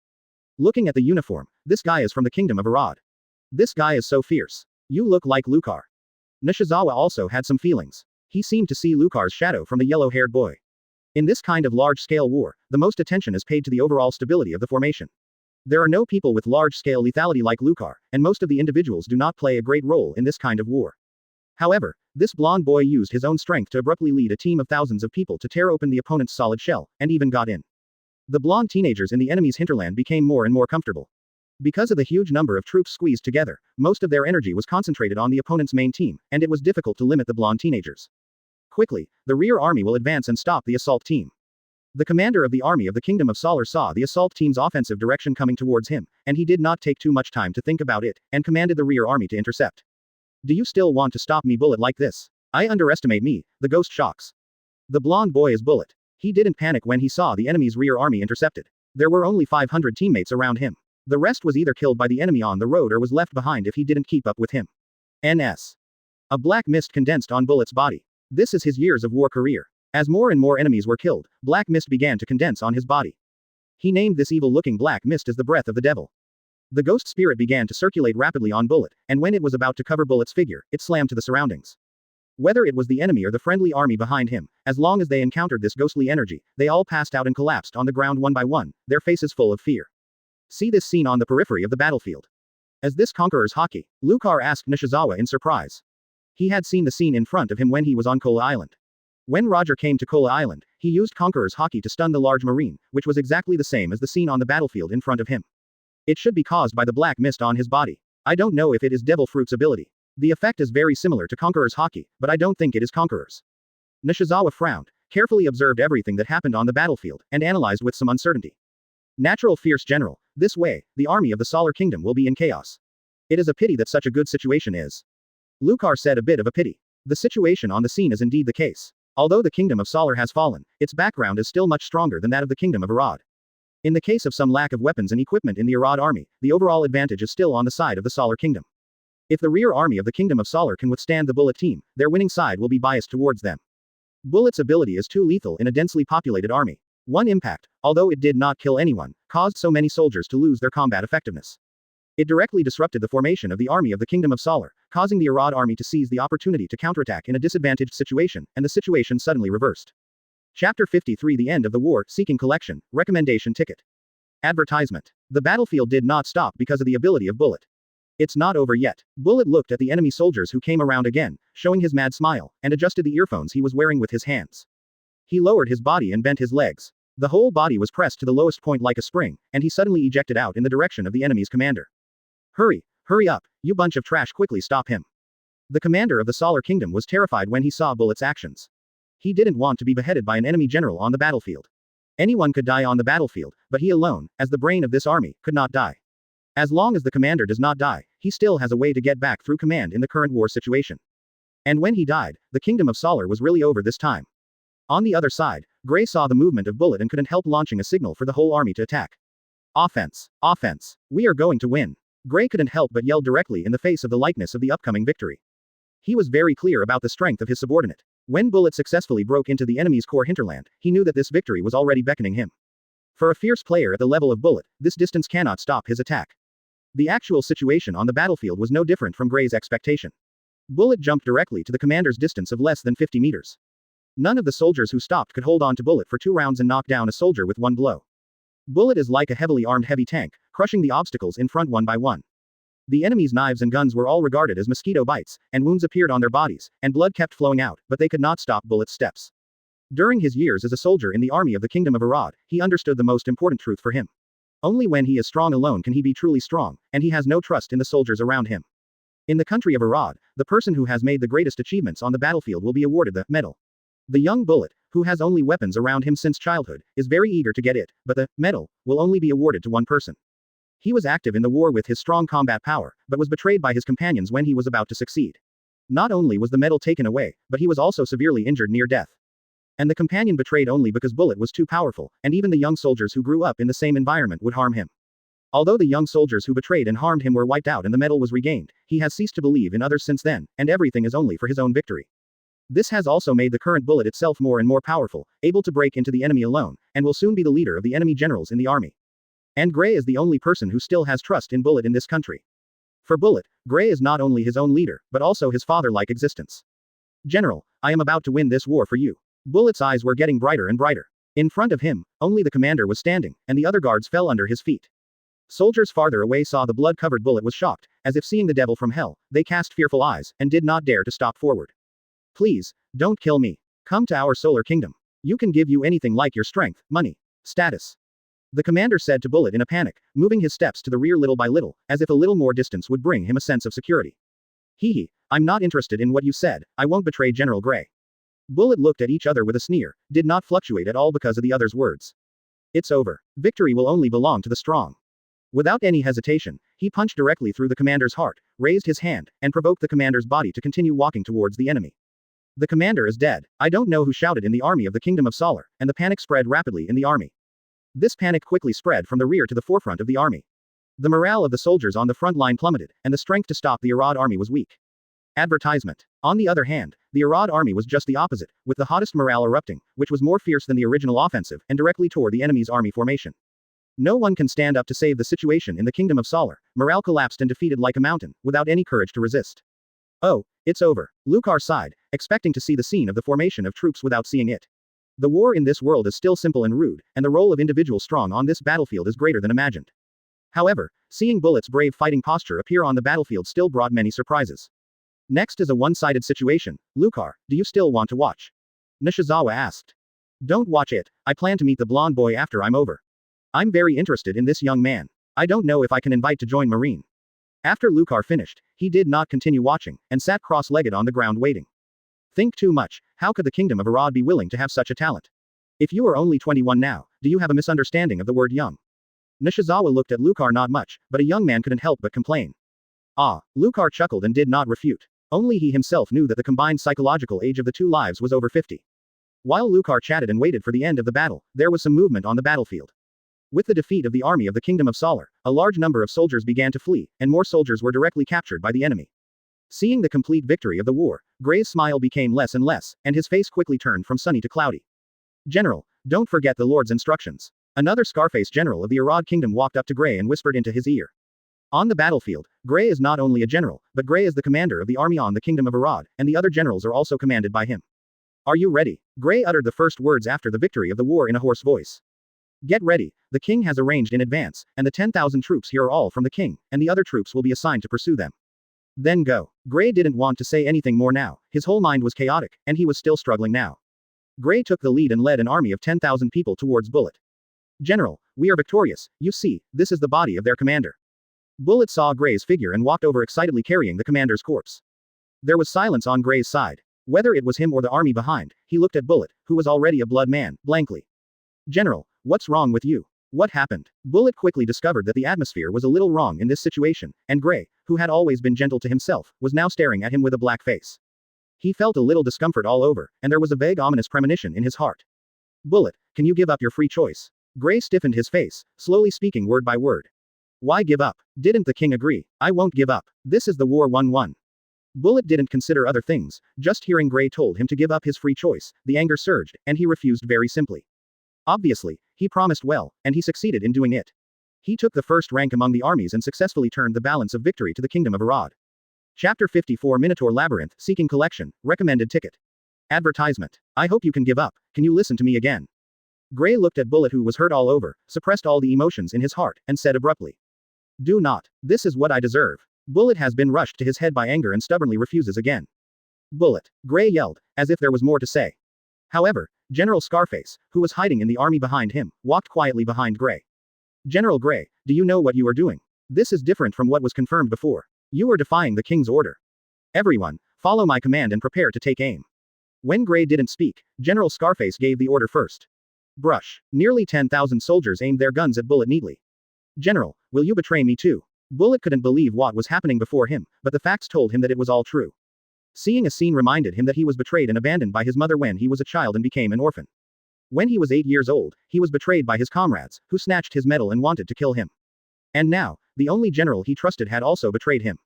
Looking at the uniform, this guy is from the Kingdom of Arad. This guy is so fierce. You look like Lucar. Nishizawa also had some feelings. He seemed to see Lucar's shadow from the yellow-haired boy. In this kind of large-scale war, the most attention is paid to the overall stability of the formation. There are no people with large-scale lethality like Lucar, and most of the individuals do not play a great role in this kind of war. However, this blonde boy used his own strength to abruptly lead a team of thousands of people to tear open the opponent's solid shell, and even got in. The blonde teenagers in the enemy's hinterland became more and more comfortable. Because of the huge number of troops squeezed together, most of their energy was concentrated on the opponent's main team, and it was difficult to limit the blonde teenagers. Quickly, the rear army will advance and stop the assault team. The commander of the army of the Kingdom of Solar saw the assault team's offensive direction coming towards him, and he did not take too much time to think about it, and commanded the rear army to intercept. Do you still want to stop me, Bullet, like this? I underestimate me, the ghost shocks. The blonde boy is Bullet. He didn't panic when he saw the enemy's rear army intercepted. There were only 500 teammates around him. The rest was either killed by the enemy on the road or was left behind if he didn't keep up with him. NS. A black mist condensed on Bullet's body. This is his years of war career. As more and more enemies were killed, black mist began to condense on his body. He named this evil-looking black mist as the breath of the devil. The ghost spirit began to circulate rapidly on Bullet, and when it was about to cover Bullet's figure, it slammed to the surroundings. Whether it was the enemy or the friendly army behind him, as long as they encountered this ghostly energy, they all passed out and collapsed on the ground one by one, their faces full of fear. See this scene on the periphery of the battlefield. Is this Conqueror's Haki? Lucar asked Nishizawa in surprise. He had seen the scene in front of him when he was on Kola Island. When Roger came to Kola Island, he used Conqueror's Haki to stun the large marine, which was exactly the same as the scene on the battlefield in front of him. It should be caused by the black mist on his body. I don't know if it is Devil Fruit's ability. The effect is very similar to Conqueror's Haki, but I don't think it is Conqueror's. Nishizawa frowned, carefully observed everything that happened on the battlefield, and analyzed with some uncertainty. Natural fierce general, this way, the army of the Solar Kingdom will be in chaos. It is a pity that such a good situation is. Lucar said, a bit of a pity. The situation on the scene is indeed the case. Although the kingdom of Solar has fallen, its background is still much stronger than that of the kingdom of Arad. In the case of some lack of weapons and equipment in the Arad army, the overall advantage is still on the side of the Solar Kingdom. If the rear army of the Kingdom of Solar can withstand the Bullet team, their winning side will be biased towards them. Bullet's ability is too lethal in a densely populated army. One impact, although it did not kill anyone, caused so many soldiers to lose their combat effectiveness. It directly disrupted the formation of the army of the Kingdom of Solar, causing the Arad army to seize the opportunity to counterattack in a disadvantaged situation, and the situation suddenly reversed. Chapter 53 The End of the War, Seeking Collection, Recommendation Ticket. Advertisement. The battlefield did not stop because of the ability of Bullet. It's not over yet. Bullet looked at the enemy soldiers who came around again, showing his mad smile, and adjusted the earphones he was wearing with his hands. He lowered his body and bent his legs. The whole body was pressed to the lowest point like a spring, and he suddenly ejected out in the direction of the enemy's commander. Hurry up, you bunch of trash, quickly stop him. The commander of the Solar Kingdom was terrified when he saw Bullet's actions. He didn't want to be beheaded by an enemy general on the battlefield. Anyone could die on the battlefield, but he alone, as the brain of this army, could not die. As long as the commander does not die, he still has a way to get back through command in the current war situation. And when he died, the Kingdom of Solar was really over this time. On the other side, Gray saw the movement of Bullet and couldn't help launching a signal for the whole army to attack. Offense! Offense! We are going to win! Gray couldn't help but yell directly in the face of the likeness of the upcoming victory. He was very clear about the strength of his subordinate. When Bullet successfully broke into the enemy's core hinterland, he knew that this victory was already beckoning him. For a fierce player at the level of Bullet, this distance cannot stop his attack. The actual situation on the battlefield was no different from Gray's expectation. Bullet jumped directly to the commander's distance of less than 50 meters. None of the soldiers who stopped could hold on to Bullet for 2 rounds and knock down a soldier with one blow. Bullet is like a heavily armed heavy tank, crushing the obstacles in front one by one. The enemy's knives and guns were all regarded as mosquito bites, and wounds appeared on their bodies, and blood kept flowing out, but they could not stop Bullet's steps. During his years as a soldier in the army of the Kingdom of Arad, he understood the most important truth for him. Only when he is strong alone can he be truly strong, and he has no trust in the soldiers around him. In the country of Arad, the person who has made the greatest achievements on the battlefield will be awarded the medal. The young Bullet, who has only weapons around him since childhood, is very eager to get it, but the medal will only be awarded to one person. He was active in the war with his strong combat power, but was betrayed by his companions when he was about to succeed. Not only was the medal taken away, but he was also severely injured near death. And the companion betrayed only because Bullet was too powerful, and even the young soldiers who grew up in the same environment would harm him. Although the young soldiers who betrayed and harmed him were wiped out and the medal was regained, he has ceased to believe in others since then, and everything is only for his own victory. This has also made the current Bullet itself more and more powerful, able to break into the enemy alone, and will soon be the leader of the enemy generals in the army. And Gray is the only person who still has trust in Bullet in this country. For Bullet, Gray is not only his own leader, but also his father-like existence. General, I am about to win this war for you. Bullet's eyes were getting brighter and brighter. In front of him, only the commander was standing, and the other guards fell under his feet. Soldiers farther away saw the blood-covered Bullet was shocked, as if seeing the devil from hell, they cast fearful eyes, and did not dare to stop forward. Please, don't kill me. Come to our Solar Kingdom. You can give you anything like your strength, money, status. The commander said to Bullet in a panic, moving his steps to the rear little by little, as if a little more distance would bring him a sense of security. I'm not interested in what you said, I won't betray General Gray. Bullet looked at each other with a sneer, did not fluctuate at all because of the other's words. It's over. Victory will only belong to the strong. Without any hesitation, he punched directly through the commander's heart, raised his hand, and provoked the commander's body to continue walking towards the enemy. The commander is dead. I don't know who shouted in the army of the Kingdom of Solar, and the panic spread rapidly in the army. This panic quickly spread from the rear to the forefront of the army. The morale of the soldiers on the front line plummeted, and the strength to stop the Arad army was weak. Advertisement. On the other hand, the Arad army was just the opposite, with the hottest morale erupting, which was more fierce than the original offensive, and directly toward the enemy's army formation. No one can stand up to save the situation in the Kingdom of Solar. Morale collapsed and defeated like a mountain, without any courage to resist. Oh, it's over. Lucar sighed, expecting to see the scene of the formation of troops without seeing it. The war in this world is still simple and rude, and the role of individual strong on this battlefield is greater than imagined. However, seeing Bullet's brave fighting posture appear on the battlefield still brought many surprises. Next is a one-sided situation. Lucar, do you still want to watch? Nishizawa asked. Don't watch it. I plan to meet the blonde boy after I'm over. I'm very interested in this young man. I don't know if I can invite to join Marine. After Lucar finished, he did not continue watching, and sat cross-legged on the ground waiting. Think too much, how could the kingdom of Arad be willing to have such a talent? If you are only 21 now, do you have a misunderstanding of the word young? Nishizawa looked at Lucar not much, but a young man couldn't help but complain. Ah, Lucar chuckled and did not refute. Only he himself knew that the combined psychological age of the two lives was over 50. While Lucar chatted and waited for the end of the battle, there was some movement on the battlefield. With the defeat of the army of the Kingdom of Solar, a large number of soldiers began to flee, and more soldiers were directly captured by the enemy. Seeing the complete victory of the war, Gray's smile became less and less, and his face quickly turned from sunny to cloudy. General, don't forget the Lord's instructions. Another Scarface general of the Arad Kingdom walked up to Gray and whispered into his ear. On the battlefield, Gray is not only a general, but Gray is the commander of the army on the Kingdom of Arad, and the other generals are also commanded by him. Are you ready? Gray uttered the first words after the victory of the war in a hoarse voice. Get ready, the king has arranged in advance, and the 10,000 troops here are all from the king, and the other troops will be assigned to pursue them. Then go. Gray didn't want to say anything more now, his whole mind was chaotic, and he was still struggling now. Gray took the lead and led an army of 10,000 people towards Bullet. General, we are victorious, you see, this is the body of their commander. Bullet saw Gray's figure and walked over excitedly carrying the commander's corpse. There was silence on Gray's side. Whether it was him or the army behind, he looked at Bullet, who was already a blood man, blankly. General, what's wrong with you? What happened? Bullet quickly discovered that the atmosphere was a little wrong in this situation, and Gray, who had always been gentle to himself, was now staring at him with a black face. He felt a little discomfort all over, and there was a vague ominous premonition in his heart. Bullet, can you give up your free choice? Gray stiffened his face, slowly speaking word by word. Why give up? Didn't the king agree? I won't give up. This is the war 1-1. Bullet didn't consider other things, just hearing Gray told him to give up his free choice, the anger surged, and he refused very simply. Obviously, he promised well, and he succeeded in doing it. He took the first rank among the armies and successfully turned the balance of victory to the Kingdom of Arad. Chapter 54 Minotaur Labyrinth, Seeking Collection, Recommended Ticket. Advertisement. I hope you can give up, can you listen to me again? Gray looked at Bullet, who was hurt all over, suppressed all the emotions in his heart, and said abruptly. Do not. This is what I deserve. Bullet has been rushed to his head by anger and stubbornly refuses again. Bullet. Gray yelled, as if there was more to say. However, General Scarface, who was hiding in the army behind him, walked quietly behind Gray. General Gray, do you know what you are doing? This is different from what was confirmed before. You are defying the king's order. Everyone, follow my command and prepare to take aim. When Gray didn't speak, General Scarface gave the order first. Brush. Nearly 10,000 soldiers aimed their guns at Bullet neatly. General, will you betray me too? Bullet couldn't believe what was happening before him, but the facts told him that it was all true. Seeing a scene reminded him that he was betrayed and abandoned by his mother when he was a child and became an orphan. When he was 8 years old, he was betrayed by his comrades, who snatched his medal and wanted to kill him. And now, the only general he trusted had also betrayed him.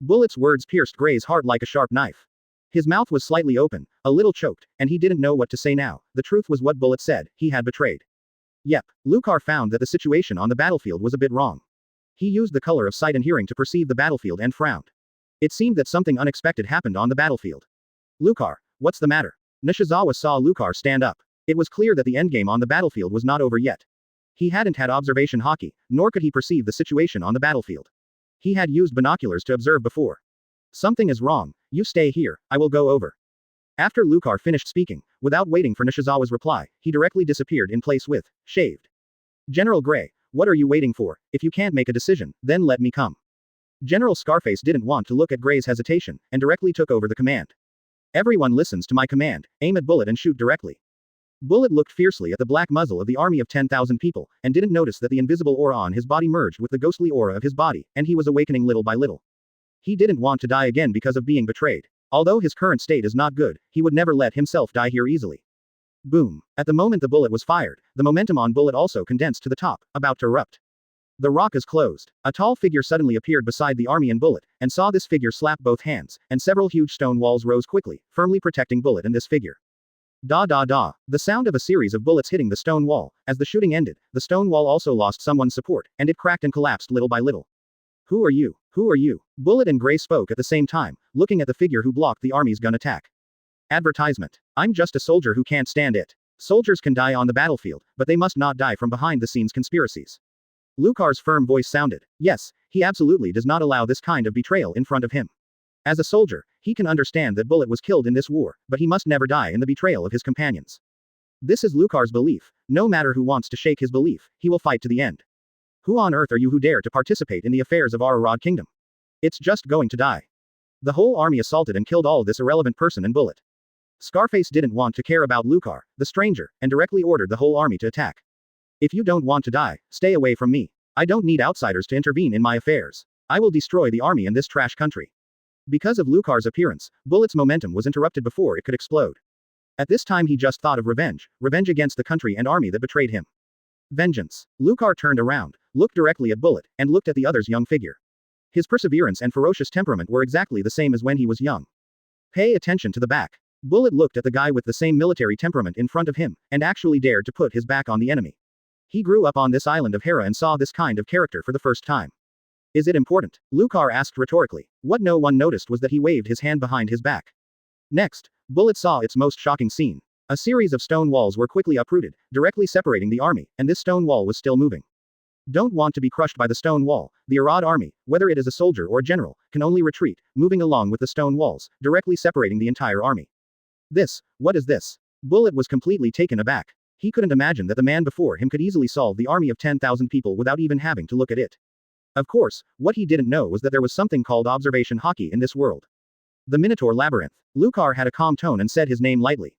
Bullet's words pierced Gray's heart like a sharp knife. His mouth was slightly open, a little choked, and he didn't know what to say now. The truth was what Bullet said, he had betrayed. Yep, Lucar found that the situation on the battlefield was a bit wrong. He used the color of sight and hearing to perceive the battlefield and frowned. It seemed that something unexpected happened on the battlefield. Lucar, what's the matter? Nishizawa saw Lucar stand up. It was clear that the endgame on the battlefield was not over yet. He hadn't had observation hockey, nor could he perceive the situation on the battlefield. He had used binoculars to observe before. Something is wrong, you stay here, I will go over. After Lucar finished speaking, without waiting for Nishizawa's reply, he directly disappeared in place with, shaved. General Gray, what are you waiting for? If you can't make a decision, then let me come. General Scarface didn't want to look at Gray's hesitation, and directly took over the command. Everyone listens to my command, aim at Bullet and shoot directly. Bullet looked fiercely at the black muzzle of the army of 10,000 people, and didn't notice that the invisible aura on his body merged with the ghostly aura of his body, and he was awakening little by little. He didn't want to die again because of being betrayed. Although his current state is not good, he would never let himself die here easily. Boom. At the moment the bullet was fired, the momentum on Bullet also condensed to the top, about to erupt. The rock is closed. A tall figure suddenly appeared beside the army and Bullet, and saw this figure slap both hands, and several huge stone walls rose quickly, firmly protecting Bullet and this figure. Da da da. The sound of a series of bullets hitting the stone wall. As the shooting ended, the stone wall also lost someone's support, and it cracked and collapsed little by little. Who are you? Who are you? Bullet and Gray spoke at the same time, looking at the figure who blocked the army's gun attack. Advertisement. I'm just a soldier who can't stand it. Soldiers can die on the battlefield, but they must not die from behind-the-scenes conspiracies. Lucar's firm voice sounded. Yes, he absolutely does not allow this kind of betrayal in front of him. As a soldier, he can understand that Bullet was killed in this war, but he must never die in the betrayal of his companions. This is Lucar's belief. No matter who wants to shake his belief, he will fight to the end. Who on earth are you who dare to participate in the affairs of our Arad Kingdom? It's just going to die. The whole army assaulted and killed all this irrelevant person and Bullet. Scarface didn't want to care about Lucar, the stranger, and directly ordered the whole army to attack. If you don't want to die, stay away from me. I don't need outsiders to intervene in my affairs. I will destroy the army in this trash country. Because of Lucar's appearance, Bullet's momentum was interrupted before it could explode. At this time he just thought of revenge against the country and army that betrayed him. Vengeance. Lucar turned around, looked directly at Bullet, and looked at the other's young figure. His perseverance and ferocious temperament were exactly the same as when he was young. Pay attention to the back. Bullet looked at the guy with the same military temperament in front of him, and actually dared to put his back on the enemy. He grew up on this island of Hera and saw this kind of character for the first time. Is it important? Lucar asked rhetorically. What no one noticed was that he waved his hand behind his back. Next, Bullet saw its most shocking scene. A series of stone walls were quickly uprooted, directly separating the army, and this stone wall was still moving. Don't want to be crushed by the stone wall. The Arad army, whether it is a soldier or a general, can only retreat, moving along with the stone walls, directly separating the entire army. What is this? Bullet was completely taken aback. He couldn't imagine that the man before him could easily solve the army of 10,000 people without even having to look at it. Of course, what he didn't know was that there was something called observation hockey in this world. The Minotaur Labyrinth. Lucar had a calm tone and said his name lightly.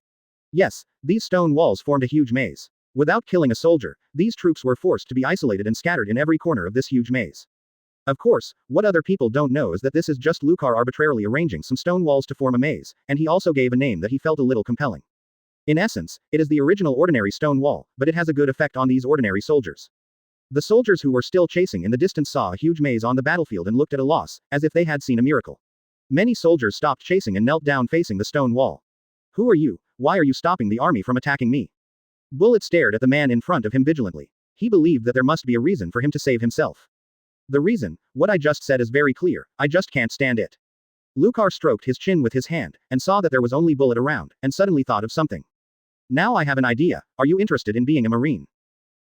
Yes, these stone walls formed a huge maze. Without killing a soldier, these troops were forced to be isolated and scattered in every corner of this huge maze. Of course, what other people don't know is that this is just Lucar arbitrarily arranging some stone walls to form a maze, and he also gave a name that he felt a little compelling. In essence, it is the original ordinary stone wall, but it has a good effect on these ordinary soldiers. The soldiers who were still chasing in the distance saw a huge maze on the battlefield and looked at a loss, as if they had seen a miracle. Many soldiers stopped chasing and knelt down facing the stone wall. Who are you? Why are you stopping the army from attacking me? Bullet stared at the man in front of him vigilantly. He believed that there must be a reason for him to save himself. The reason, what I just said is very clear, I just can't stand it. Lucar stroked his chin with his hand, and saw that there was only Bullet around, and suddenly thought of something. Now I have an idea. Are you interested in being a Marine?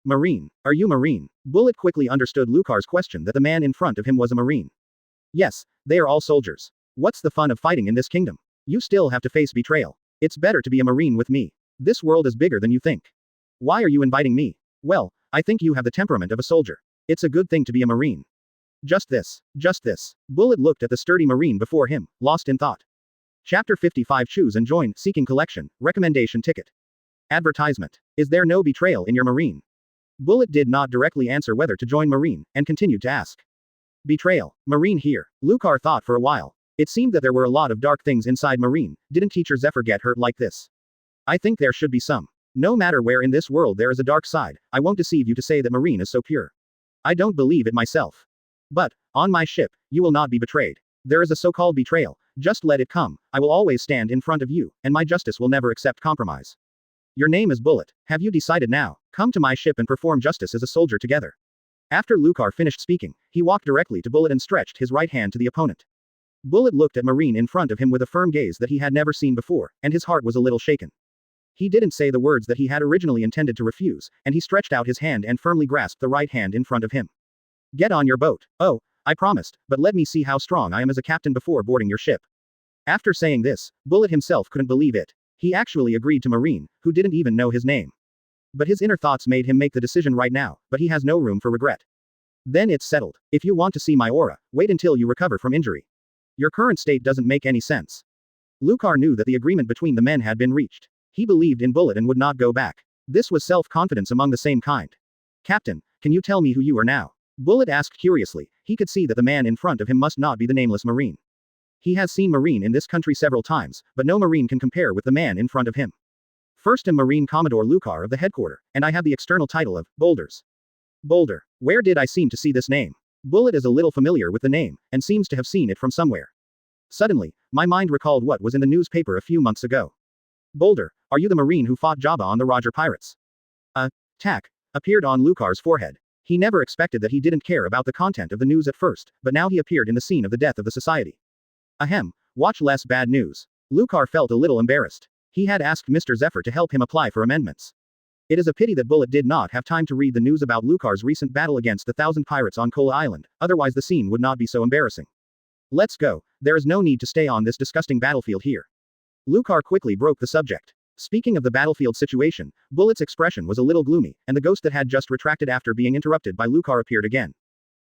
Marine. Are you Marine? Bullet quickly understood Lucar's question that the man in front of him was a Marine. Yes, they are all soldiers. What's the fun of fighting in this kingdom? You still have to face betrayal. It's better to be a Marine with me. This world is bigger than you think. Why are you inviting me? Well, I think you have the temperament of a soldier. It's a good thing to be a Marine. Just this. Bullet looked at the sturdy Marine before him, lost in thought. Chapter 55 Choose and Join, Seeking Collection, Recommendation Ticket. Advertisement. Is there no betrayal in your Marine? Bullet did not directly answer whether to join Marine, and continued to ask. Betrayal. Marine here. Lucar thought for a while. It seemed that there were a lot of dark things inside Marine. Didn't Teacher Zephyr get hurt like this? I think there should be some. No matter where in this world there is a dark side, I won't deceive you to say that Marine is so pure. I don't believe it myself. But, on my ship, you will not be betrayed. There is a so-called betrayal, just let it come. I will always stand in front of you, and my justice will never accept compromise. Your name is Bullet. Have you decided now? Come to my ship and perform justice as a soldier together. After Lucar finished speaking, he walked directly to Bullet and stretched his right hand to the opponent. Bullet looked at Marine in front of him with a firm gaze that he had never seen before, and his heart was a little shaken. He didn't say the words that he had originally intended to refuse, and he stretched out his hand and firmly grasped the right hand in front of him. Get on your boat. Oh, I promised, but let me see how strong I am as a captain before boarding your ship. After saying this, Bullet himself couldn't believe it. He actually agreed to Marine, who didn't even know his name. But his inner thoughts made him make the decision right now, but he has no room for regret. Then it's settled. If you want to see my aura, wait until you recover from injury. Your current state doesn't make any sense. Lucar knew that the agreement between the men had been reached. He believed in Bullet and would not go back. This was self-confidence among the same kind. Captain, can you tell me who you are now? Bullet asked curiously. He could see that the man in front of him must not be the nameless Marine. He has seen Marine in this country several times, but no Marine can compare with the man in front of him. First am Marine Commodore Lucar of the headquarters, and I have the external title of Boulders. Boulder. Where did I seem to see this name? Bullet is a little familiar with the name, and seems to have seen it from somewhere. Suddenly, my mind recalled what was in the newspaper a few months ago. Boulder, are you the Marine who fought Jabba on the Roger pirates? A tack appeared on Lucar's forehead. He never expected that he didn't care about the content of the news at first, but now he appeared in the scene of the death of the society. Ahem, watch less bad news. Lucar felt a little embarrassed. He had asked Mr. Zephyr to help him apply for amendments. It is a pity that Bullet did not have time to read the news about Lucar's recent battle against the 1,000 pirates on Kola Island, otherwise the scene would not be so embarrassing. Let's go, there is no need to stay on this disgusting battlefield here. Lucar quickly broke the subject. Speaking of the battlefield situation, Bullet's expression was a little gloomy, and the ghost that had just retracted after being interrupted by Lucar appeared again.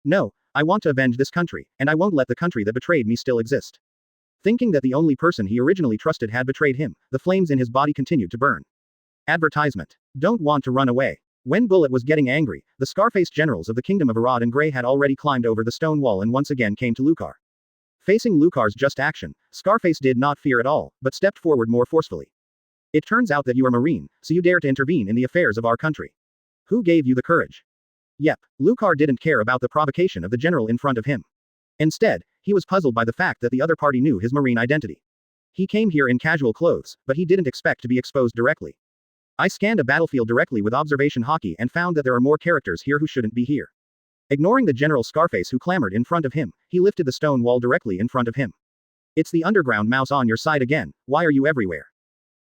No, I want to avenge this country, and I won't let the country that betrayed me still exist. Thinking that the only person he originally trusted had betrayed him, the flames in his body continued to burn. Advertisement. Don't want to run away. When Bullet was getting angry, the scar-faced generals of the kingdom of Arad and Grey had already climbed over the stone wall and once again came to Lucar. Facing Lucar's just action, Scarface did not fear at all, but stepped forward more forcefully. It turns out that you are Marine, so you dare to intervene in the affairs of our country. Who gave you the courage? Yep, Lucar didn't care about the provocation of the general in front of him. Instead, he was puzzled by the fact that the other party knew his Marine identity. He came here in casual clothes, but he didn't expect to be exposed directly. I scanned a battlefield directly with observation hockey and found that there are more characters here who shouldn't be here. Ignoring the General Scarface who clamored in front of him, he lifted the stone wall directly in front of him. It's the underground mouse on your side again, why are you everywhere?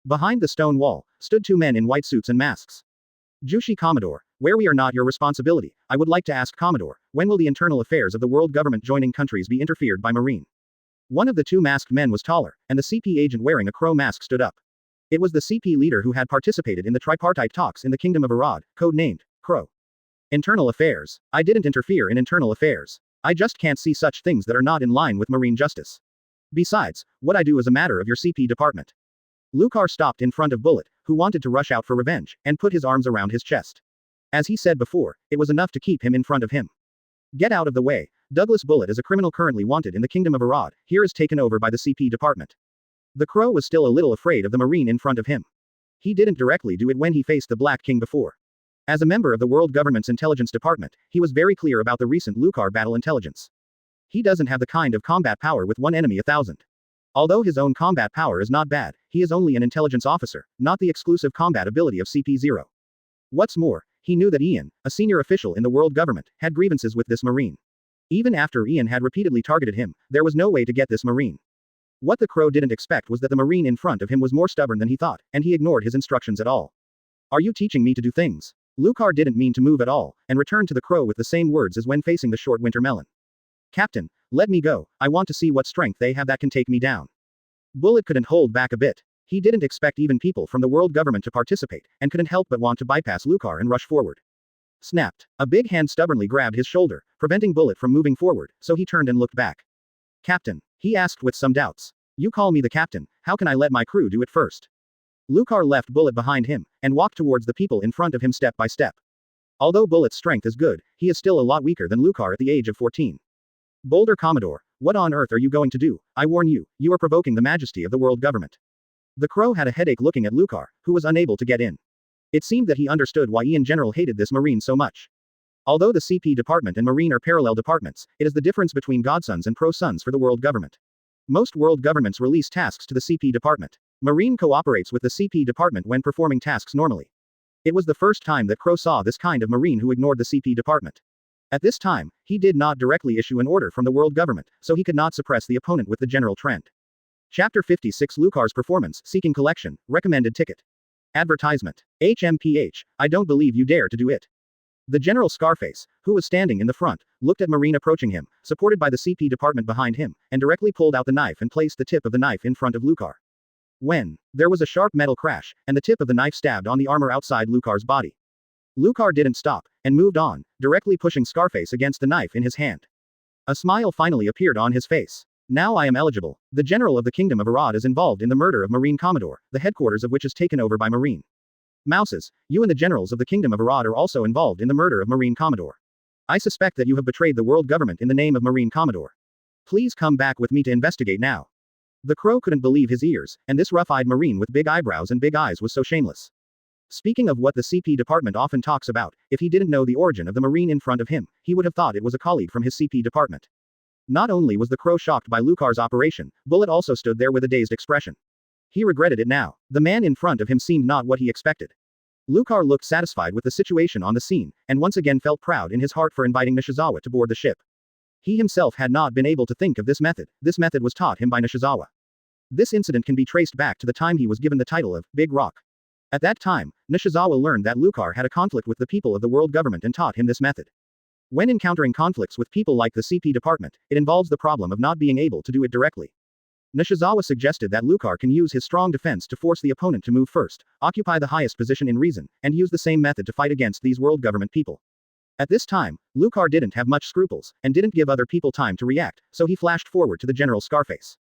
Behind the stone wall, stood two men in white suits and masks. Jushi Commodore, where we are not your responsibility, I would like to ask Commodore, when will the internal affairs of the world government joining countries be interfered by Marine? One of the two masked men was taller, and the CP agent wearing a crow mask stood up. It was the CP leader who had participated in the tripartite talks in the Kingdom of Arad, codenamed Crow. Internal affairs. I didn't interfere in internal affairs. I just can't see such things that are not in line with Marine justice. Besides, what I do is a matter of your CP department. Lucar stopped in front of Bullet, who wanted to rush out for revenge, and put his arms around his chest. As he said before, it was enough to keep him in front of him. Get out of the way. Douglas Bullet is a criminal currently wanted in the Kingdom of Arad, here is taken over by the CP department. The Crow was still a little afraid of the Marine in front of him. He didn't directly do it when he faced the Black King before. As a member of the world government's intelligence department, he was very clear about the recent Lucar battle intelligence. He doesn't have the kind of combat power with one enemy 1,000. Although his own combat power is not bad, he is only an intelligence officer, not the exclusive combat ability of CP0. What's more, he knew that Ian, a senior official in the world government, had grievances with this Marine. Even after Ian had repeatedly targeted him, there was no way to get this Marine. What the Crow didn't expect was that the Marine in front of him was more stubborn than he thought, and he ignored his instructions at all. Are you teaching me to do things? Lucar didn't mean to move at all, and returned to the Crow with the same words as when facing the short winter melon. Captain, let me go, I want to see what strength they have that can take me down. Bullet couldn't hold back a bit. He didn't expect even people from the world government to participate, and couldn't help but want to bypass Lucar and rush forward. Snapped. A big hand stubbornly grabbed his shoulder, preventing Bullet from moving forward, so he turned and looked back. Captain, he asked with some doubts. You call me the captain, how can I let my crew do it first? Lucar left Bullet behind him, and walked towards the people in front of him step by step. Although Bullet's strength is good, he is still a lot weaker than Lucar at the age of 14. Boulder Commodore, what on earth are you going to do? I warn you, you are provoking the majesty of the world government. The Crow had a headache looking at Lucar, who was unable to get in. It seemed that he understood why Ian General hated this Marine so much. Although the CP department and Marine are parallel departments, it is the difference between godsons and pro-sons for the world government. Most world governments release tasks to the CP department. Marine cooperates with the CP department when performing tasks normally. It was the first time that Crow saw this kind of Marine who ignored the CP department. At this time, he did not directly issue an order from the world government, so he could not suppress the opponent with the general trend. Chapter 56 Lucar's Performance, Seeking Collection, Recommended Ticket. Advertisement. HMPH, I don't believe you dare to do it. The General Scarface, who was standing in the front, looked at Marine approaching him, supported by the CP department behind him, and directly pulled out the knife and placed the tip of the knife in front of Lucar. When there was a sharp metal crash, and the tip of the knife stabbed on the armor outside Lucar's body. Lucar didn't stop, and moved on, directly pushing Scarface against the knife in his hand. A smile finally appeared on his face. Now I am eligible. The general of the Kingdom of Arad is involved in the murder of Marine Commodore, the headquarters of which is taken over by Marine. Mouses, you and the generals of the Kingdom of Arad are also involved in the murder of Marine Commodore. I suspect that you have betrayed the world government in the name of Marine Commodore. Please come back with me to investigate now. The Crow couldn't believe his ears, and this rough-eyed Marine with big eyebrows and big eyes was so shameless. Speaking of what the CP department often talks about, if he didn't know the origin of the Marine in front of him, he would have thought it was a colleague from his CP department. Not only was the Crow shocked by Lucar's operation, Bullet also stood there with a dazed expression. He regretted it now. The man in front of him seemed not what he expected. Lucar looked satisfied with the situation on the scene, and once again felt proud in his heart for inviting Nishizawa to board the ship. He himself had not been able to think of this method was taught him by Nishizawa. This incident can be traced back to the time he was given the title of Big Rock. At that time, Nishizawa learned that Lucar had a conflict with the people of the world government and taught him this method. When encountering conflicts with people like the CP department, it involves the problem of not being able to do it directly. Nishizawa suggested that Lucar can use his strong defense to force the opponent to move first, occupy the highest position in reason, and use the same method to fight against these world government people. At this time, Lucar didn't have much scruples, and didn't give other people time to react, so he flashed forward to the General Scarface.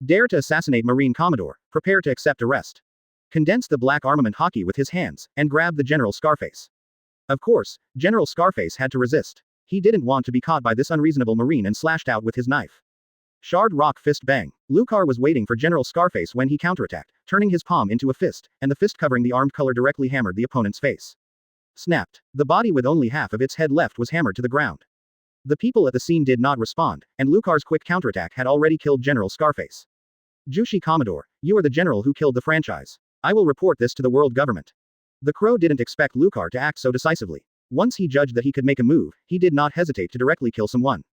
Dare to assassinate Marine Commodore, prepare to accept arrest. Condense the black armament hockey with his hands, and grab the General Scarface. Of course, General Scarface had to resist. He didn't want to be caught by this unreasonable Marine and slashed out with his knife. Shard rock fist bang. Lucar was waiting for General Scarface when he counterattacked, turning his palm into a fist, and the fist covering the armed color directly hammered the opponent's face. Snapped. The body with only half of its head left was hammered to the ground. The people at the scene did not respond, and Lucar's quick counterattack had already killed General Scarface. Jushi Commodore, you are the general who killed the franchise. I will report this to the world government. The Crow didn't expect Lucar to act so decisively. Once he judged that he could make a move, he did not hesitate to directly kill someone.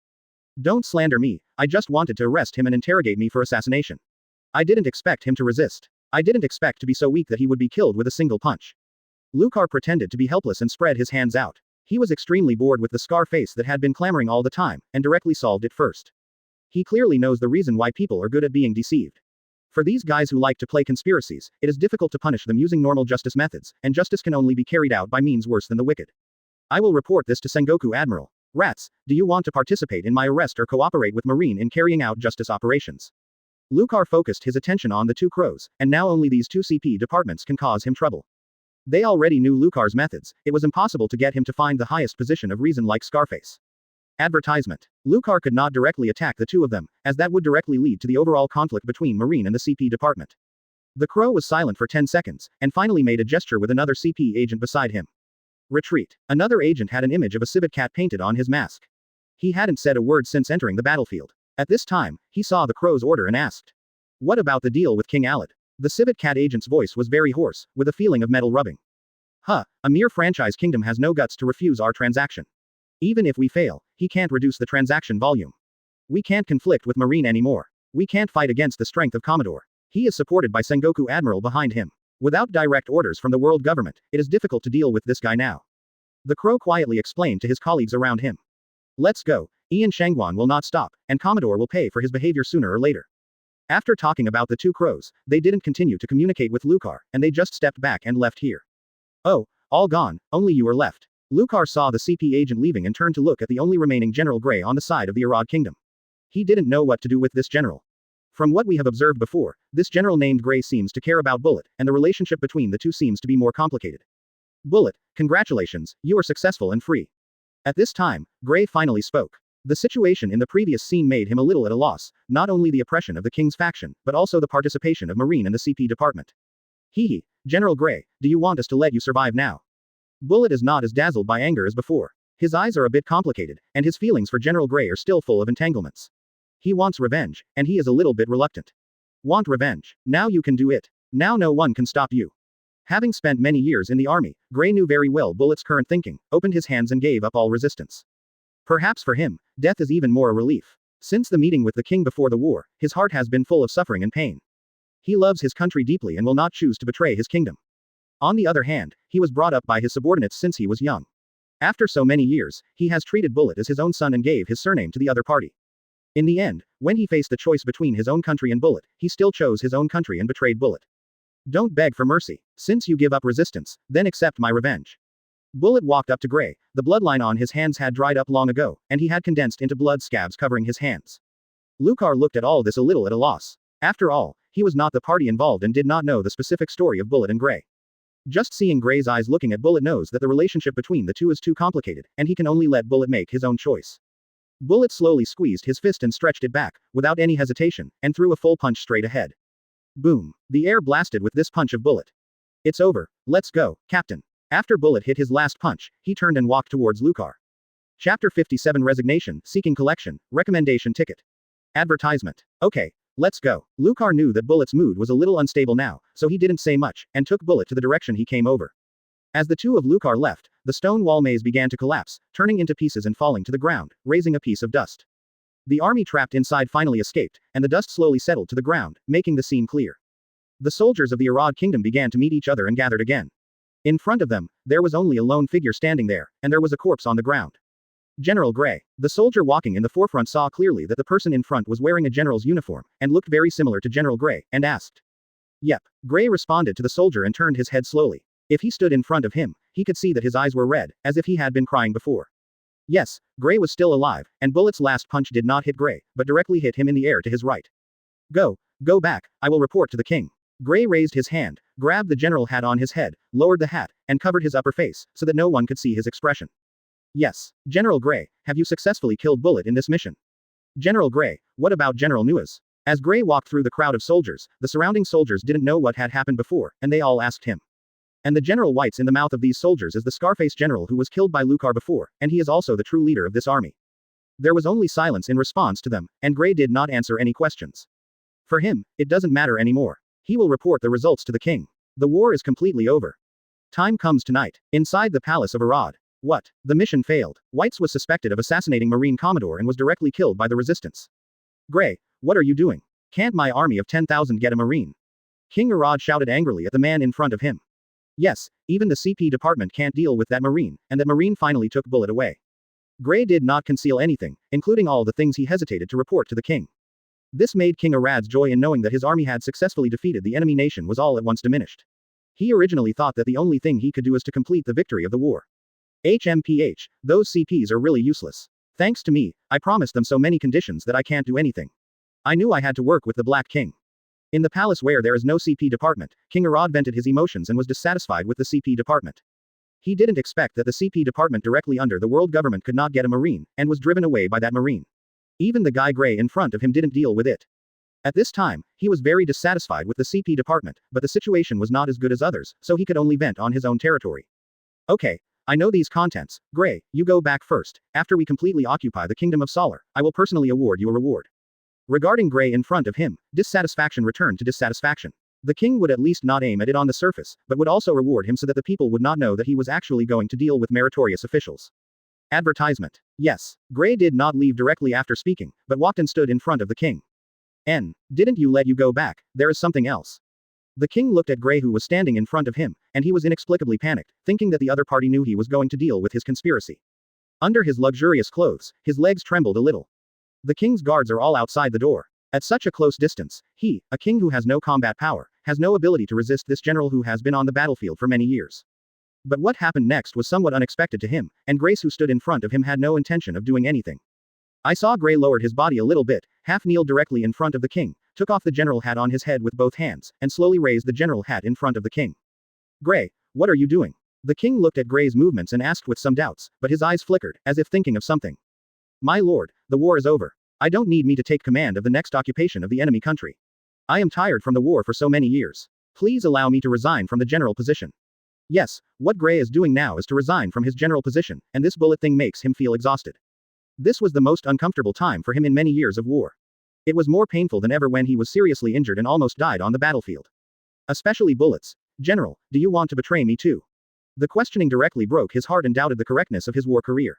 Don't slander me, I just wanted to arrest him and interrogate me for assassination. I didn't expect him to resist. I didn't expect to be so weak that he would be killed with a single punch. Lucar pretended to be helpless and spread his hands out. He was extremely bored with the scar face that had been clamoring all the time, and directly solved it first. He clearly knows the reason why people are good at being deceived. For these guys who like to play conspiracies, it is difficult to punish them using normal justice methods, and justice can only be carried out by means worse than the wicked. I will report this to Sengoku Admiral. Rats, do you want to participate in my arrest or cooperate with Marine in carrying out justice operations? Lucar focused his attention on the two crows, and now only these two CP departments can cause him trouble. They already knew Lucar's methods, it was impossible to get him to find the highest position of reason like Scarface. Advertisement. Lucar could not directly attack the two of them, as that would directly lead to the overall conflict between Marine and the CP department. The Crow was silent for 10 seconds, and finally made a gesture with another CP agent beside him. Retreat. Another agent had an image of a civet cat painted on his mask. He hadn't said a word since entering the battlefield. At this time, he saw the Crow's order and asked, "What about the deal with King Alad?" The civet cat agent's voice was very hoarse, with a feeling of metal rubbing. A mere franchise kingdom has no guts to refuse our transaction. Even if we fail, he can't reduce the transaction volume. We can't conflict with Marine anymore. We can't fight against the strength of Commodore. He is supported by Sengoku Admiral behind him. Without direct orders from the world government, it is difficult to deal with this guy now. The Crow quietly explained to his colleagues around him. Let's go. Ian Shangguan will not stop, and Commodore will pay for his behavior sooner or later. After talking about the two crows, they didn't continue to communicate with Lucar, and they just stepped back and left here. Oh, all gone, only you are left. Lucar saw the CP agent leaving and turned to look at the only remaining General Gray on the side of the Arad Kingdom. He didn't know what to do with this general. From what we have observed before, this general named Gray seems to care about Bullet, and the relationship between the two seems to be more complicated. Bullet, congratulations, you are successful and free. At this time, Gray finally spoke. The situation in the previous scene made him a little at a loss, not only the oppression of the king's faction, but also the participation of Marine and the CP department. Hee, General Gray, do you want us to let you survive now? Bullet is not as dazzled by anger as before. His eyes are a bit complicated, and his feelings for General Gray are still full of entanglements. He wants revenge, and he is a little bit reluctant. Want revenge? Now you can do it. Now no one can stop you. Having spent many years in the army, Gray knew very well Bullet's current thinking, opened his hands and gave up all resistance. Perhaps for him, death is even more a relief. Since the meeting with the king before the war, his heart has been full of suffering and pain. He loves his country deeply and will not choose to betray his kingdom. On the other hand, he was brought up by his subordinates since he was young. After so many years, he has treated Bullet as his own son and gave his surname to the other party. In the end, when he faced the choice between his own country and Bullet, he still chose his own country and betrayed Bullet. Don't beg for mercy. Since you give up resistance, then accept my revenge. Bullet walked up to Gray. The bloodline on his hands had dried up long ago, and he had condensed into blood scabs covering his hands. Lucar looked at all this a little at a loss. After all, he was not the party involved and did not know the specific story of Bullet and Gray. Just seeing Gray's eyes looking at Bullet knows that the relationship between the two is too complicated, and he can only let Bullet make his own choice. Bullet slowly squeezed his fist and stretched it back, without any hesitation, and threw a full punch straight ahead. Boom. The air blasted with this punch of Bullet. It's over. Let's go, Captain. After Bullet hit his last punch, he turned and walked towards Lucar. Chapter 57 Resignation, Seeking Collection, Recommendation Ticket. Advertisement. Okay, let's go. Lucar knew that Bullet's mood was a little unstable now, so he didn't say much, and took Bullet to the direction he came over. As the two of Lucar left, the stone wall maze began to collapse, turning into pieces and falling to the ground, raising a piece of dust. The army trapped inside finally escaped, and the dust slowly settled to the ground, making the scene clear. The soldiers of the Arad Kingdom began to meet each other and gathered again. In front of them, there was only a lone figure standing there, and there was a corpse on the ground. General Gray. The soldier walking in the forefront saw clearly that the person in front was wearing a general's uniform, and looked very similar to General Gray, and asked. Yep. Gray responded to the soldier and turned his head slowly. If he stood in front of him, he could see that his eyes were red, as if he had been crying before. Yes, Gray was still alive, and Bullet's last punch did not hit Gray, but directly hit him in the air to his right. Go back, I will report to the king. Gray raised his hand, grabbed the general hat on his head, lowered the hat, and covered his upper face, so that no one could see his expression. Yes, General Gray, have you successfully killed Bullet in this mission? General Gray, what about General Nuez? As Gray walked through the crowd of soldiers, the surrounding soldiers didn't know what had happened before, and they all asked him. And the general whites in the mouth of these soldiers is the Scarface general who was killed by Lucar before, and he is also the true leader of this army. There was only silence in response to them, and Gray did not answer any questions. For him, it doesn't matter anymore. He will report the results to the king. The war is completely over. Time comes tonight. Inside the palace of Arad. What? The mission failed. Whites was suspected of assassinating Marine Commodore and was directly killed by the resistance. Gray, what are you doing? Can't my army of 10,000 get a Marine? King Arad shouted angrily at the man in front of him. Yes, even the CP department can't deal with that Marine, and that Marine finally took Bullet away. Gray did not conceal anything, including all the things he hesitated to report to the king. This made King Arad's joy in knowing that his army had successfully defeated the enemy nation was all at once diminished. He originally thought that the only thing he could do is to complete the victory of the war. HMPH, those CPs are really useless. Thanks to me, I promised them so many conditions that I can't do anything. I knew I had to work with the Black King. In the palace where there is no CP department, King Arad vented his emotions and was dissatisfied with the CP department. He didn't expect that the CP department directly under the world government could not get a Marine, and was driven away by that Marine. Even the guy Gray in front of him didn't deal with it. At this time, he was very dissatisfied with the CP department, but the situation was not as good as others, so he could only vent on his own territory. Okay, I know these contents. Gray, you go back first. After we completely occupy the kingdom of Solar, I will personally award you a reward. Regarding Gray in front of him, dissatisfaction returned to dissatisfaction. The king would at least not aim at it on the surface, but would also reward him so that the people would not know that he was actually going to deal with meritorious officials. Advertisement. Yes, Gray did not leave directly after speaking, but walked and stood in front of the king. Didn't you let you go back, there is something else. The king looked at Gray who was standing in front of him, and he was inexplicably panicked, thinking that the other party knew he was going to deal with his conspiracy. Under his luxurious clothes, his legs trembled a little. The king's guards are all outside the door. At such a close distance, he, a king who has no combat power, has no ability to resist this general who has been on the battlefield for many years. But what happened next was somewhat unexpected to him, and Grace who stood in front of him had no intention of doing anything. I saw Gray lowered his body a little bit, half kneeled directly in front of the king, took off the general hat on his head with both hands, and slowly raised the general hat in front of the king. Gray, what are you doing? The king looked at Gray's movements and asked with some doubts, but his eyes flickered, as if thinking of something. My lord, the war is over. I don't need me to take command of the next occupation of the enemy country. I am tired from the war for so many years. Please allow me to resign from the general position. Yes, what Gray is doing now is to resign from his general position, and this bullet thing makes him feel exhausted. This was the most uncomfortable time for him in many years of war. It was more painful than ever when he was seriously injured and almost died on the battlefield. Especially bullets. General, do you want to betray me too? The questioning directly broke his heart and doubted the correctness of his war career.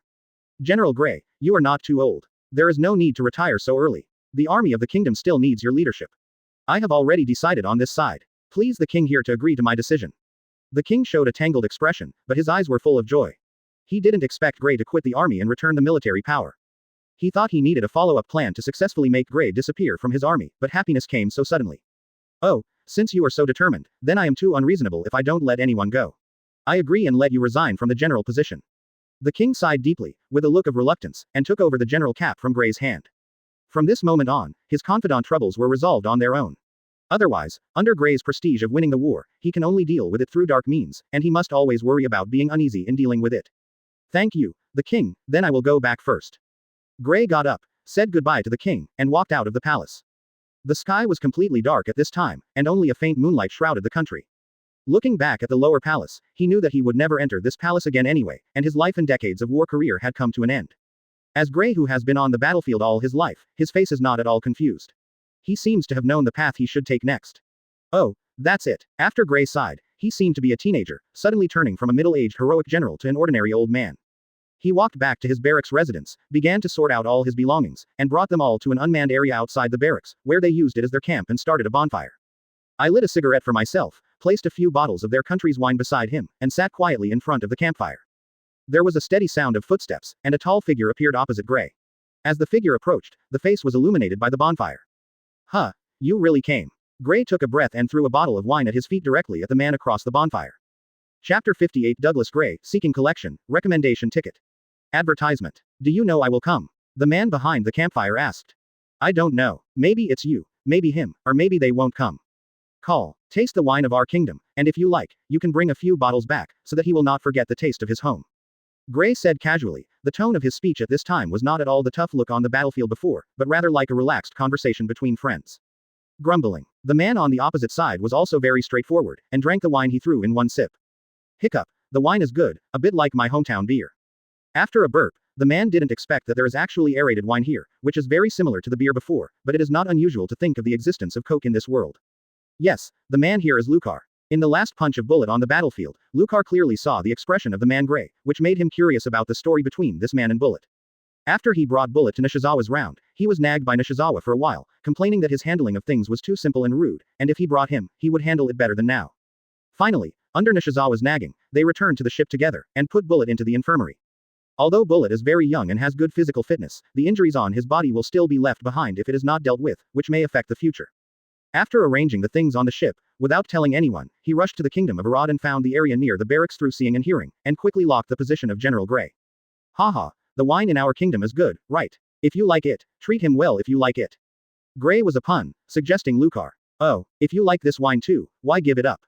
General Gray, you are not too old. There is no need to retire so early. The army of the kingdom still needs your leadership. I have already decided on this side. Please the king here to agree to my decision. The king showed a tangled expression, but his eyes were full of joy. He didn't expect Gray to quit the army and return the military power. He thought he needed a follow-up plan to successfully make Gray disappear from his army, but happiness came so suddenly. Oh, since you are so determined, then I am too unreasonable if I don't let anyone go. I agree and let you resign from the general position. The king sighed deeply, with a look of reluctance, and took over the general cap from Gray's hand. From this moment on, his confidant troubles were resolved on their own. Otherwise, under Gray's prestige of winning the war, he can only deal with it through dark means, and he must always worry about being uneasy in dealing with it. Thank you, the king, then I will go back first. Gray got up, said goodbye to the king, and walked out of the palace. The sky was completely dark at this time, and only a faint moonlight shrouded the country. Looking back at the lower palace, he knew that he would never enter this palace again anyway, and his life and decades of war career had come to an end. As Gray, who has been on the battlefield all his life, his face is not at all confused. He seems to have known the path he should take next. Oh, that's it. After Gray sighed, he seemed to be a teenager, suddenly turning from a middle-aged heroic general to an ordinary old man. He walked back to his barracks residence, began to sort out all his belongings, and brought them all to an unmanned area outside the barracks, where they used it as their camp and started a bonfire. I lit a cigarette for myself, placed a few bottles of their country's wine beside him, and sat quietly in front of the campfire. There was a steady sound of footsteps, and a tall figure appeared opposite Gray. As the figure approached, the face was illuminated by the bonfire. Huh, you really came. Gray took a breath and threw a bottle of wine at his feet directly at the man across the bonfire. Chapter 58 Douglas Gray, Seeking Collection, Recommendation Ticket. Advertisement. Do you know I will come? The man behind the campfire asked. I don't know. Maybe it's you, maybe him, or maybe they won't come. Call. Taste the wine of our kingdom, and if you like, you can bring a few bottles back, so that he will not forget the taste of his home. Gray said casually. The tone of his speech at this time was not at all the tough look on the battlefield before, but rather like a relaxed conversation between friends. Grumbling. The man on the opposite side was also very straightforward, and drank the wine he threw in one sip. Hiccup. The wine is good, a bit like my hometown beer. After a burp, the man didn't expect that there is actually aerated wine here, which is very similar to the beer before, but it is not unusual to think of the existence of Coke in this world. Yes, the man here is Lucar. In the last punch of bullet on the battlefield, Lucar clearly saw the expression of the man Gray, which made him curious about the story between this man and Bullet. After he brought Bullet to Nishizawa's round, he was nagged by Nishizawa for a while, complaining that his handling of things was too simple and rude, and if he brought him, he would handle it better than now. Finally, under Nishizawa's nagging, they returned to the ship together, and put Bullet into the infirmary. Although Bullet is very young and has good physical fitness, the injuries on his body will still be left behind if it is not dealt with, which may affect the future. After arranging the things on the ship, without telling anyone, he rushed to the kingdom of Arad and found the area near the barracks through seeing and hearing, and quickly locked the position of General Gray. Haha, the wine in our kingdom is good, right? If you like it, treat him well if you like it. Gray was a pun, suggesting Lucar. Oh, if you like this wine too, why give it up?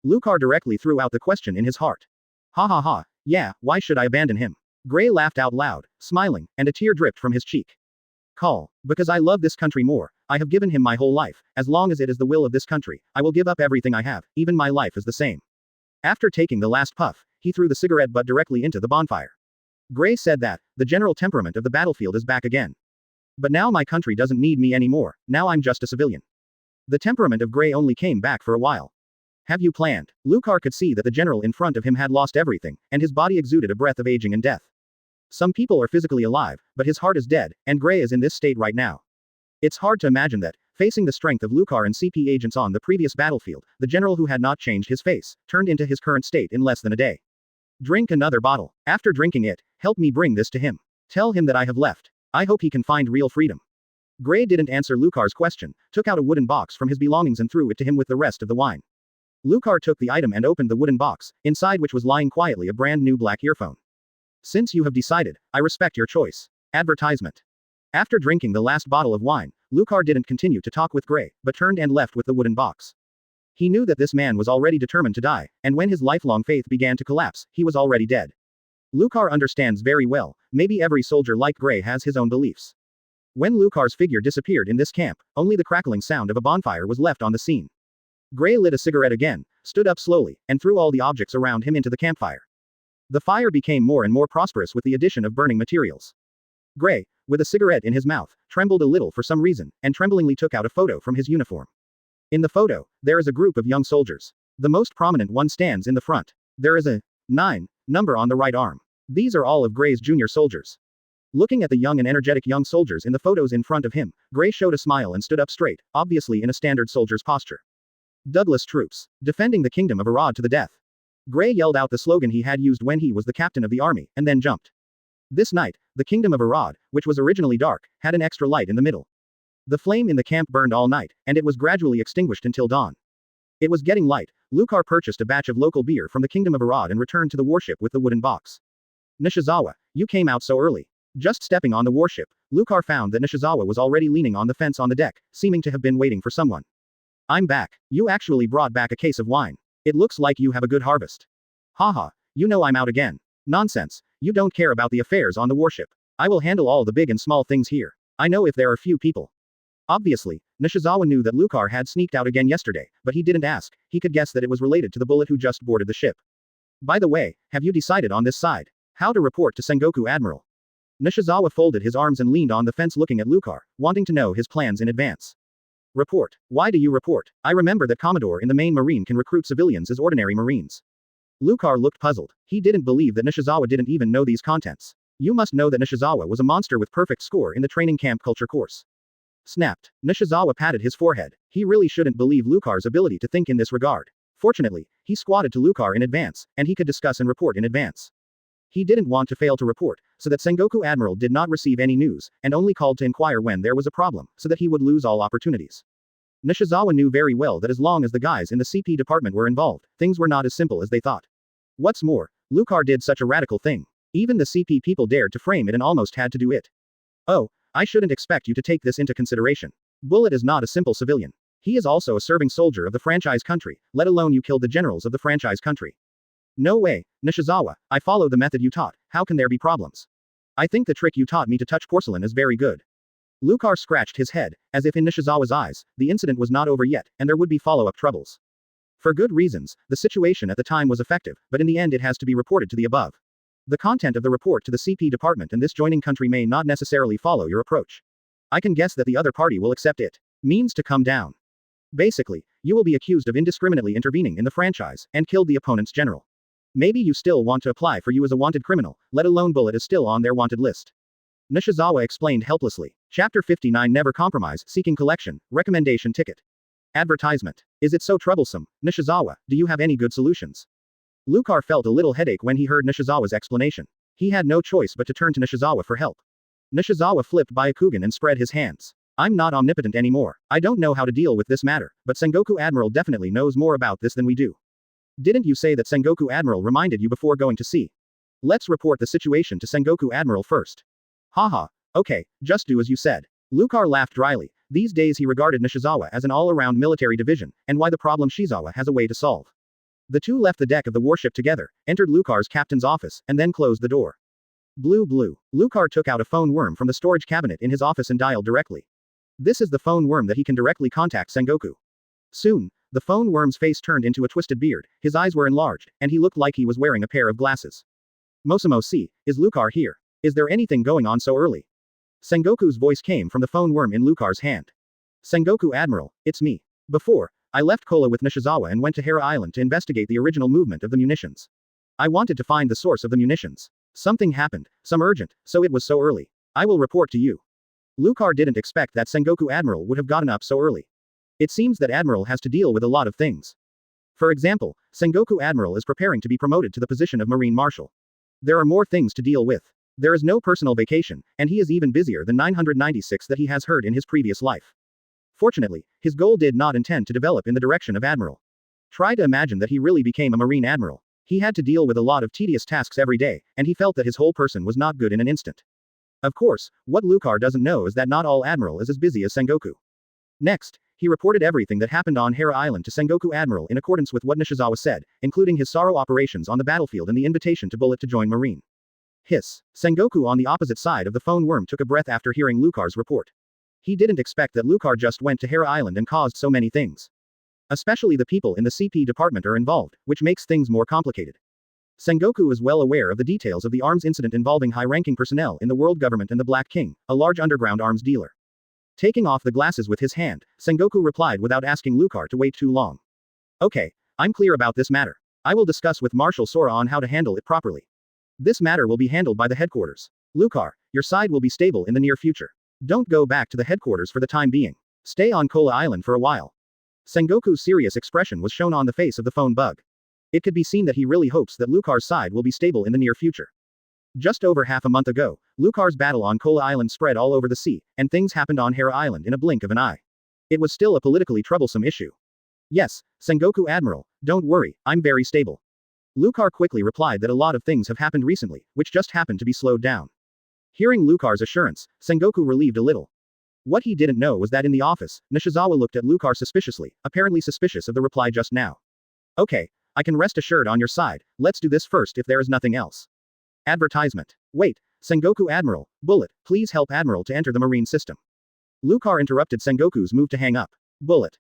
Lucar directly threw out the question in his heart. Ha ha ha, yeah, why should I abandon him? Gray laughed out loud, smiling, and a tear dripped from his cheek. Call. Because I love this country more, I have given him my whole life, as long as it is the will of this country, I will give up everything I have, even my life is the same. After taking the last puff, he threw the cigarette butt directly into the bonfire. Gray said that, the general temperament of the battlefield is back again. But now my country doesn't need me anymore, now I'm just a civilian. The temperament of Gray only came back for a while. Have you planned? Lucar could see that the general in front of him had lost everything, and his body exuded a breath of aging and death. Some people are physically alive, but his heart is dead, and Gray is in this state right now. It's hard to imagine that, facing the strength of Lucar and CP agents on the previous battlefield, the general who had not changed his face, turned into his current state in less than a day. Drink another bottle. After drinking it, help me bring this to him. Tell him that I have left. I hope he can find real freedom. Gray didn't answer Lucar's question, took out a wooden box from his belongings and threw it to him with the rest of the wine. Lucar took the item and opened the wooden box, inside which was lying quietly a brand new black earphone. Since you have decided, I respect your choice. Advertisement. After drinking the last bottle of wine, Lucar didn't continue to talk with Gray, but turned and left with the wooden box. He knew that this man was already determined to die, and when his lifelong faith began to collapse, he was already dead. Lucar understands very well, maybe every soldier like Gray has his own beliefs. When Lucar's figure disappeared in this camp, only the crackling sound of a bonfire was left on the scene. Gray lit a cigarette again, stood up slowly, and threw all the objects around him into the campfire. The fire became more and more prosperous with the addition of burning materials. Gray, with a cigarette in his mouth, trembled a little for some reason, and tremblingly took out a photo from his uniform. In the photo, there is a group of young soldiers. The most prominent one stands in the front. There is a 9 number on the right arm. These are all of Gray's junior soldiers. Looking at the young and energetic young soldiers in the photos in front of him, Gray showed a smile and stood up straight, obviously in a standard soldier's posture. Douglas troops, defending the kingdom of Arad to the death. Gray yelled out the slogan he had used when he was the captain of the army, and then jumped. This night, the kingdom of Arad, which was originally dark, had an extra light in the middle. The flame in the camp burned all night, and it was gradually extinguished until dawn. It was getting light. Lucar purchased a batch of local beer from the kingdom of Arad and returned to the warship with the wooden box. Nishizawa, you came out so early. Just stepping on the warship, Lucar found that Nishizawa was already leaning on the fence on the deck, seeming to have been waiting for someone. I'm back. You actually brought back a case of wine. It looks like you have a good harvest. Haha, you know I'm out again. Nonsense, you don't care about the affairs on the warship. I will handle all the big and small things here. I know if there are few people. Obviously, Nishizawa knew that Lucar had sneaked out again yesterday, but he didn't ask. He could guess that it was related to the bullet who just boarded the ship. By the way, have you decided on this side? How to report to Sengoku Admiral? Nishizawa folded his arms and leaned on the fence looking at Lucar, wanting to know his plans in advance. Report. Why do you report? I remember that Commodore in the main marine can recruit civilians as ordinary marines. Lucar looked puzzled. He didn't believe that Nishizawa didn't even know these contents. You must know that Nishizawa was a monster with perfect score in the training camp culture course. Snapped. Nishizawa patted his forehead. He really shouldn't believe Lucar's ability to think in this regard. Fortunately, he squatted to Lucar in advance, and he could discuss and report in advance. He didn't want to fail to report, so that Sengoku Admiral did not receive any news, and only called to inquire when there was a problem, so that he would lose all opportunities. Nishizawa knew very well that as long as the guys in the CP department were involved, things were not as simple as they thought. What's more, Lucar did such a radical thing. Even the CP people dared to frame it and almost had to do it. Oh, I shouldn't expect you to take this into consideration. Bullet is not a simple civilian. He is also a serving soldier of the franchise country, let alone you killed the generals of the franchise country. No way, Nishizawa, I follow the method you taught, how can there be problems? I think the trick you taught me to touch porcelain is very good. Lucar scratched his head, as if in Nishizawa's eyes, the incident was not over yet, and there would be follow-up troubles. For good reasons, the situation at the time was effective, but in the end it has to be reported to the above. The content of the report to the CP department and this joining country may not necessarily follow your approach. I can guess that the other party will accept it. Means to come down. Basically, you will be accused of indiscriminately intervening in the franchise, and killed the opponent's general. Maybe you still want to apply for you as a wanted criminal, let alone Bullet is still on their wanted list. Nishizawa explained helplessly. Chapter 59 Never Compromise, Seeking Collection, Recommendation Ticket. Advertisement. Is it so troublesome, Nishizawa, do you have any good solutions? Lucar felt a little headache when he heard Nishizawa's explanation. He had no choice but to turn to Nishizawa for help. Nishizawa flipped Byakugan and spread his hands. I'm not omnipotent anymore. I don't know how to deal with this matter, but Sengoku Admiral definitely knows more about this than we do. Didn't you say that Sengoku Admiral reminded you before going to sea? Let's report the situation to Sengoku Admiral first. Haha, okay, just do as you said. Lucar laughed dryly. These days he regarded Nishizawa as an all-around military division, and why the problem Shizawa has a way to solve. The two left the deck of the warship together, entered Lucar's captain's office, and then closed the door. Blue. Lucar took out a phone worm from the storage cabinet in his office and dialed directly. This is the phone worm that he can directly contact Sengoku. Soon, the phone worm's face turned into a twisted beard, his eyes were enlarged, and he looked like he was wearing a pair of glasses. Mosumo-si, is Lucar here? Is there anything going on so early? Sengoku's voice came from the phone worm in Lucar's hand. Sengoku Admiral, it's me. Before, I left Kola with Nishizawa and went to Hera Island to investigate the original movement of the munitions. I wanted to find the source of the munitions. Something happened, some urgent, so it was so early. I will report to you. Lucar didn't expect that Sengoku Admiral would have gotten up so early. It seems that Admiral has to deal with a lot of things. For example, Sengoku Admiral is preparing to be promoted to the position of Marine Marshal. There are more things to deal with. There is no personal vacation, and he is even busier than 996 that he has heard in his previous life. Fortunately, his goal did not intend to develop in the direction of Admiral. Try to imagine that he really became a Marine Admiral. He had to deal with a lot of tedious tasks every day, and he felt that his whole person was not good in an instant. Of course, what Lucar doesn't know is that not all Admiral is as busy as Sengoku. Next, he reported everything that happened on Hera Island to Sengoku Admiral in accordance with what Nishizawa said, including his sorrow operations on the battlefield and the invitation to Bullet to join Marine. Hiss. Sengoku on the opposite side of the phone worm took a breath after hearing Lucar's report. He didn't expect that Lucar just went to Hera Island and caused so many things. Especially the people in the CP department are involved, which makes things more complicated. Sengoku is well aware of the details of the arms incident involving high-ranking personnel in the world government and the Black King, a large underground arms dealer. Taking off the glasses with his hand, Sengoku replied without asking Lucar to wait too long. Okay, I'm clear about this matter. I will discuss with Marshal Sora on how to handle it properly. This matter will be handled by the headquarters. Lucar, your side will be stable in the near future. Don't go back to the headquarters for the time being. Stay on Kola Island for a while. Sengoku's serious expression was shown on the face of the phone bug. It could be seen that he really hopes that Lucar's side will be stable in the near future. Just over half a month ago, Lucar's battle on Kola Island spread all over the sea, and things happened on Hera Island in a blink of an eye. It was still a politically troublesome issue. Yes, Sengoku Admiral, don't worry, I'm very stable. Lucar quickly replied that a lot of things have happened recently, which just happened to be slowed down. Hearing Lucar's assurance, Sengoku relieved a little. What he didn't know was that in the office, Nishizawa looked at Lucar suspiciously, apparently suspicious of the reply just now. Okay, I can rest assured on your side, let's do this first if there is nothing else. Advertisement. Wait, Sengoku Admiral, Bullet, please help Admiral to enter the marine system. Lucar interrupted Sengoku's move to hang up. Bullet.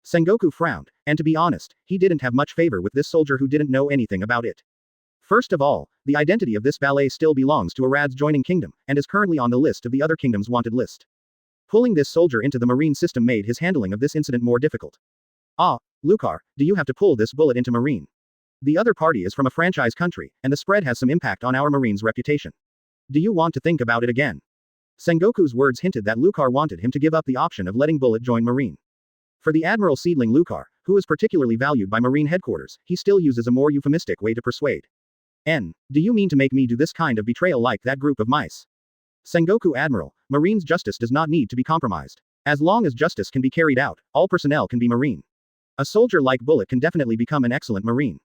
Sengoku frowned, and to be honest, he didn't have much favor with this soldier who didn't know anything about it. First of all, the identity of this ballet still belongs to Arad's joining kingdom, and is currently on the list of the other kingdom's wanted list. Pulling this soldier into the marine system made his handling of this incident more difficult. Ah, Lucar, do you have to pull this Bullet into marine? The other party is from a franchise country, and the spread has some impact on our marine's reputation. Do you want to think about it again? Sengoku's words hinted that Lucar wanted him to give up the option of letting Bullet join marine. For the Admiral seedling Lucar, who is particularly valued by marine headquarters, he still uses a more euphemistic way to persuade. Do you mean to make me do this kind of betrayal like that group of mice? Sengoku Admiral, Marine's justice does not need to be compromised. As long as justice can be carried out, all personnel can be Marine. A soldier like Bullet can definitely become an excellent Marine.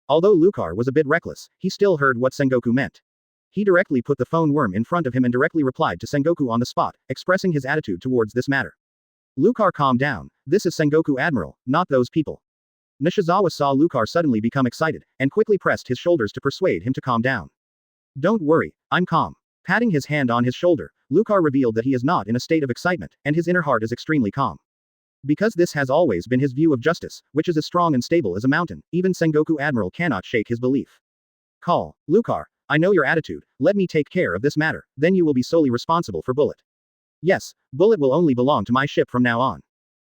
Although Lucar was a bit reckless, he still heard what Sengoku meant. He directly put the phone worm in front of him and directly replied to Sengoku on the spot, expressing his attitude towards this matter. Lucar, calm down. This is Sengoku, Admiral, not those people. Nishizawa saw Lucar suddenly become excited, and quickly pressed his shoulders to persuade him to calm down. Don't worry, I'm calm. Patting his hand on his shoulder, Lucar revealed that he is not in a state of excitement, and his inner heart is extremely calm. Because this has always been his view of justice, which is as strong and stable as a mountain, even Sengoku Admiral cannot shake his belief. Lucar, I know your attitude, let me take care of this matter, then you will be solely responsible for Bullet. Yes, Bullet will only belong to my ship from now on.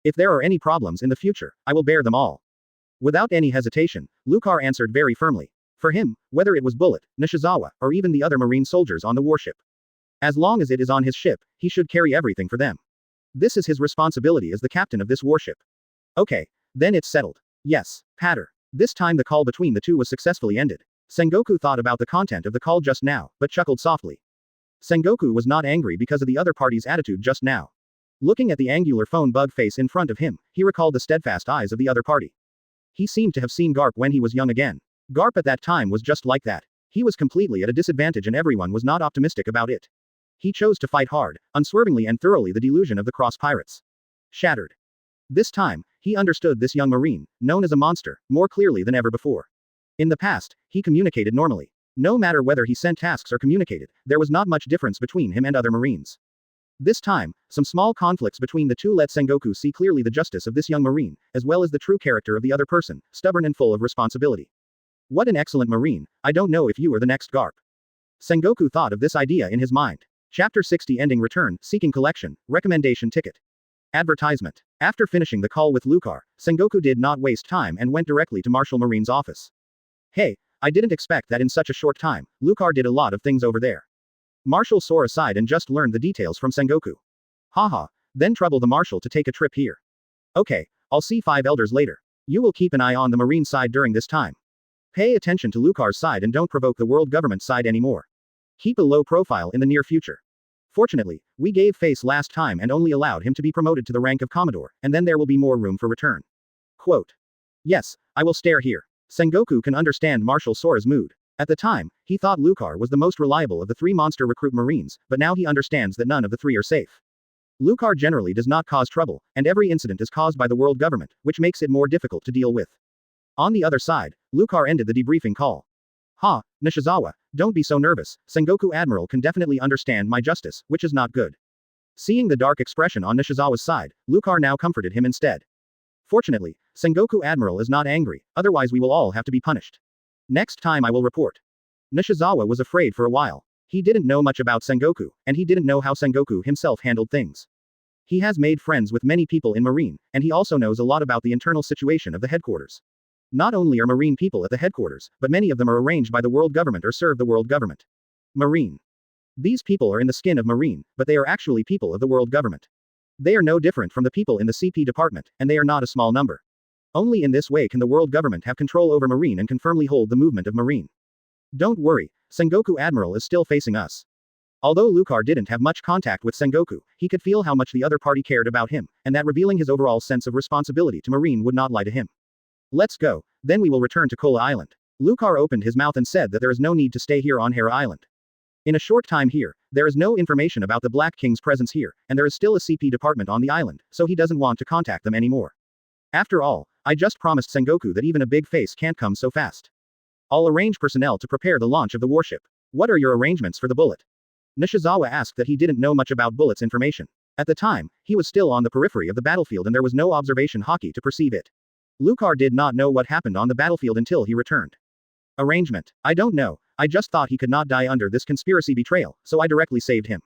If there are any problems in the future, I will bear them all. Without any hesitation, Lucar answered very firmly. For him, whether it was Bullet, Nishizawa, or even the other marine soldiers on the warship. As long as it is on his ship, he should carry everything for them. This is his responsibility as the captain of this warship. Okay, then it's settled. Yes, patter. This time the call between the two was successfully ended. Sengoku thought about the content of the call just now, but chuckled softly. Sengoku was not angry because of the other party's attitude just now. Looking at the angular phone bug face in front of him, he recalled the steadfast eyes of the other party. He seemed to have seen Garp when he was young again. Garp at that time was just like that. He was completely at a disadvantage and everyone was not optimistic about it. He chose to fight hard, unswervingly and thoroughly. The delusion of the cross pirates shattered. This time, he understood this young marine, known as a monster, more clearly than ever before. In the past, he communicated normally. No matter whether he sent tasks or communicated, there was not much difference between him and other marines. This time, some small conflicts between the two let Sengoku see clearly the justice of this young marine, as well as the true character of the other person, stubborn and full of responsibility. What an excellent marine, I don't know if you are the next Garp. Sengoku thought of this idea in his mind. Chapter 60 Ending Return, Seeking Collection, Recommendation Ticket. Advertisement. After finishing the call with Lucar, Sengoku did not waste time and went directly to Marshal Marine's office. Hey, I didn't expect that in such a short time, Lucar did a lot of things over there. Marshal soar aside and just learned the details from Sengoku. Haha, then trouble the Marshal to take a trip here. Okay, I'll see 5 elders later. You will keep an eye on the Marine side during this time. Pay attention to Lucar's side and don't provoke the world government side anymore. Keep a low profile in the near future. Fortunately, we gave face last time and only allowed him to be promoted to the rank of Commodore, and then there will be more room for return. Quote. Yes, I will stay here. Sengoku can understand Marshal Sora's mood. At the time, he thought Lucar was the most reliable of the 3 monster recruit marines, but now he understands that none of the 3 are safe. Lucar generally does not cause trouble, and every incident is caused by the world government, which makes it more difficult to deal with. On the other side, Lucar ended the debriefing call. Nishizawa, don't be so nervous, Sengoku Admiral can definitely understand my justice, which is not good. Seeing the dark expression on Nishizawa's side, Lucar now comforted him instead. Fortunately, Sengoku Admiral is not angry, otherwise we will all have to be punished. Next time I will report. Nishizawa was afraid for a while. He didn't know much about Sengoku, and he didn't know how Sengoku himself handled things. He has made friends with many people in Marine, and he also knows a lot about the internal situation of the headquarters. Not only are Marine people at the headquarters, but many of them are arranged by the world government or serve the world government. Marine. These people are in the skin of Marine, but they are actually people of the world government. They are no different from the people in the CP department, and they are not a small number. Only in this way can the world government have control over Marine and can firmly hold the movement of Marine. Don't worry, Sengoku Admiral is still facing us. Although Lucar didn't have much contact with Sengoku, he could feel how much the other party cared about him, and that revealing his overall sense of responsibility to Marine would not lie to him. Let's go, then we will return to Kola Island. Lucar opened his mouth and said that there is no need to stay here on Hera Island. In a short time here, there is no information about the Black King's presence here, and there is still a CP department on the island, so he doesn't want to contact them anymore. After all, I just promised Sengoku that even a big face can't come so fast. I'll arrange personnel to prepare the launch of the warship. What are your arrangements for the Bullet? Nishizawa asked that he didn't know much about Bullet's information. At the time, he was still on the periphery of the battlefield and there was no observation hockey to perceive it. Lucar did not know what happened on the battlefield until he returned. Arrangement. I don't know, I just thought he could not die under this conspiracy betrayal, so I directly saved him.